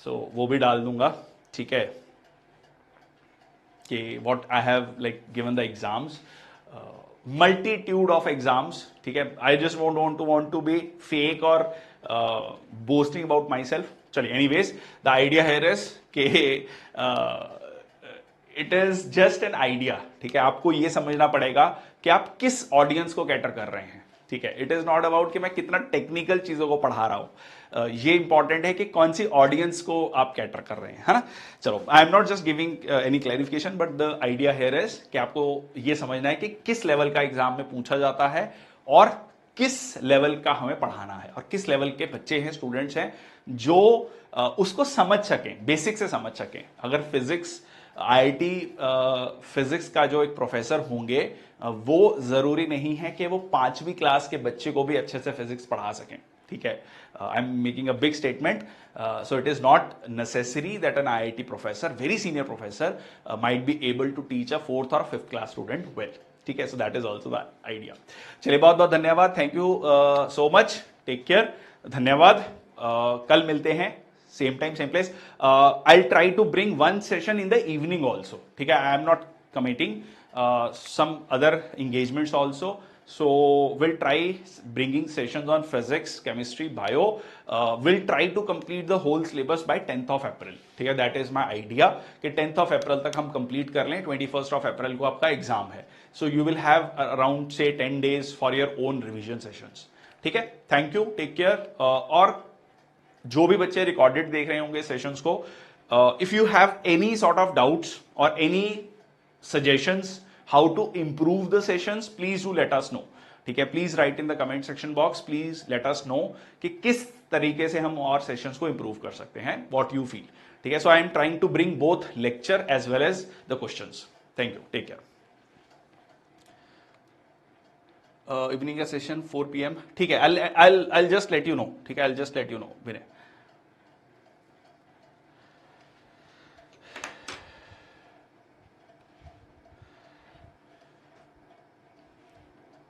सो वो भी डाल दूंगा, ठीक है, कि what I have like given the exams, multitude of exams, ठीक है। I just want to be fake और बोस्टिंग अबाउट माई सेल्फ। चलिए, anyways the idea here is कि it is just an idea, ठीक है। आपको ये समझना पड़ेगा कि आप किस ऑडियंस को कैटर कर रहे हैं, ठीक है। इट इज नॉट अबाउट कि मैं कितना टेक्निकल चीजों को पढ़ा रहा हूं, ये इंपॉर्टेंट है कि कौन सी ऑडियंस को आप कैटर कर रहे हैं, है ना। चलो, I am not just giving any clarification, but the idea here is कि आपको ये समझना है कि किस लेवल का एग्जाम में पूछा जाता है और किस लेवल का हमें पढ़ाना है, और किस लेवल के बच्चे हैं, स्टूडेंट्स हैं, जो उसको समझ सकें, बेसिक से समझ सकें। अगर फिजिक्स आईआईटी फिजिक्स का जो एक प्रोफेसर होंगे वो जरूरी नहीं है कि वो 5वीं क्लास के बच्चे को भी अच्छे से फिजिक्स पढ़ा सकें, ठीक है। I am making a big statement, so it is not necessary that an IIT professor, very senior professor, might be able to teach a 4th और 5th क्लास स्टूडेंट वेल, ठीक है। So that is also the idea. चलिए, बहुत बहुत धन्यवाद, thank you so much, take care, धन्यवाद। कल मिलते हैं, same time same place. I try to bring one session in the evening also, ठीक है। I am not committing some other engagements also, so we'll try bringing sessions on physics, chemistry, bio. We'll try to complete the whole syllabus by 10th of April, ठीक है। that is my idea कि 10th of April तक हम complete कर लें, 21st of April को आपका exam है, so you will have around say 10 days for your own revision sessions, ठीक है। Thank you, take care. और जो भी बच्चे रिकॉर्डेड देख रहे होंगे सेशंस को, if you have any sort of doubts और any suggestions how to improve the sessions, please do let us know, ठीक है। Please right in the comment section box, please let us know कि किस तरीके से हम और सेशंस को इंप्रूव कर सकते हैं, व्हाट यू फील, ठीक है। So I am trying to bring both lecture as well as the questions. Thank you, take care. Evening का सेशन 4 PM, ठीक है। I'll just let you know, ठीक है। I'll just let you know Vinay.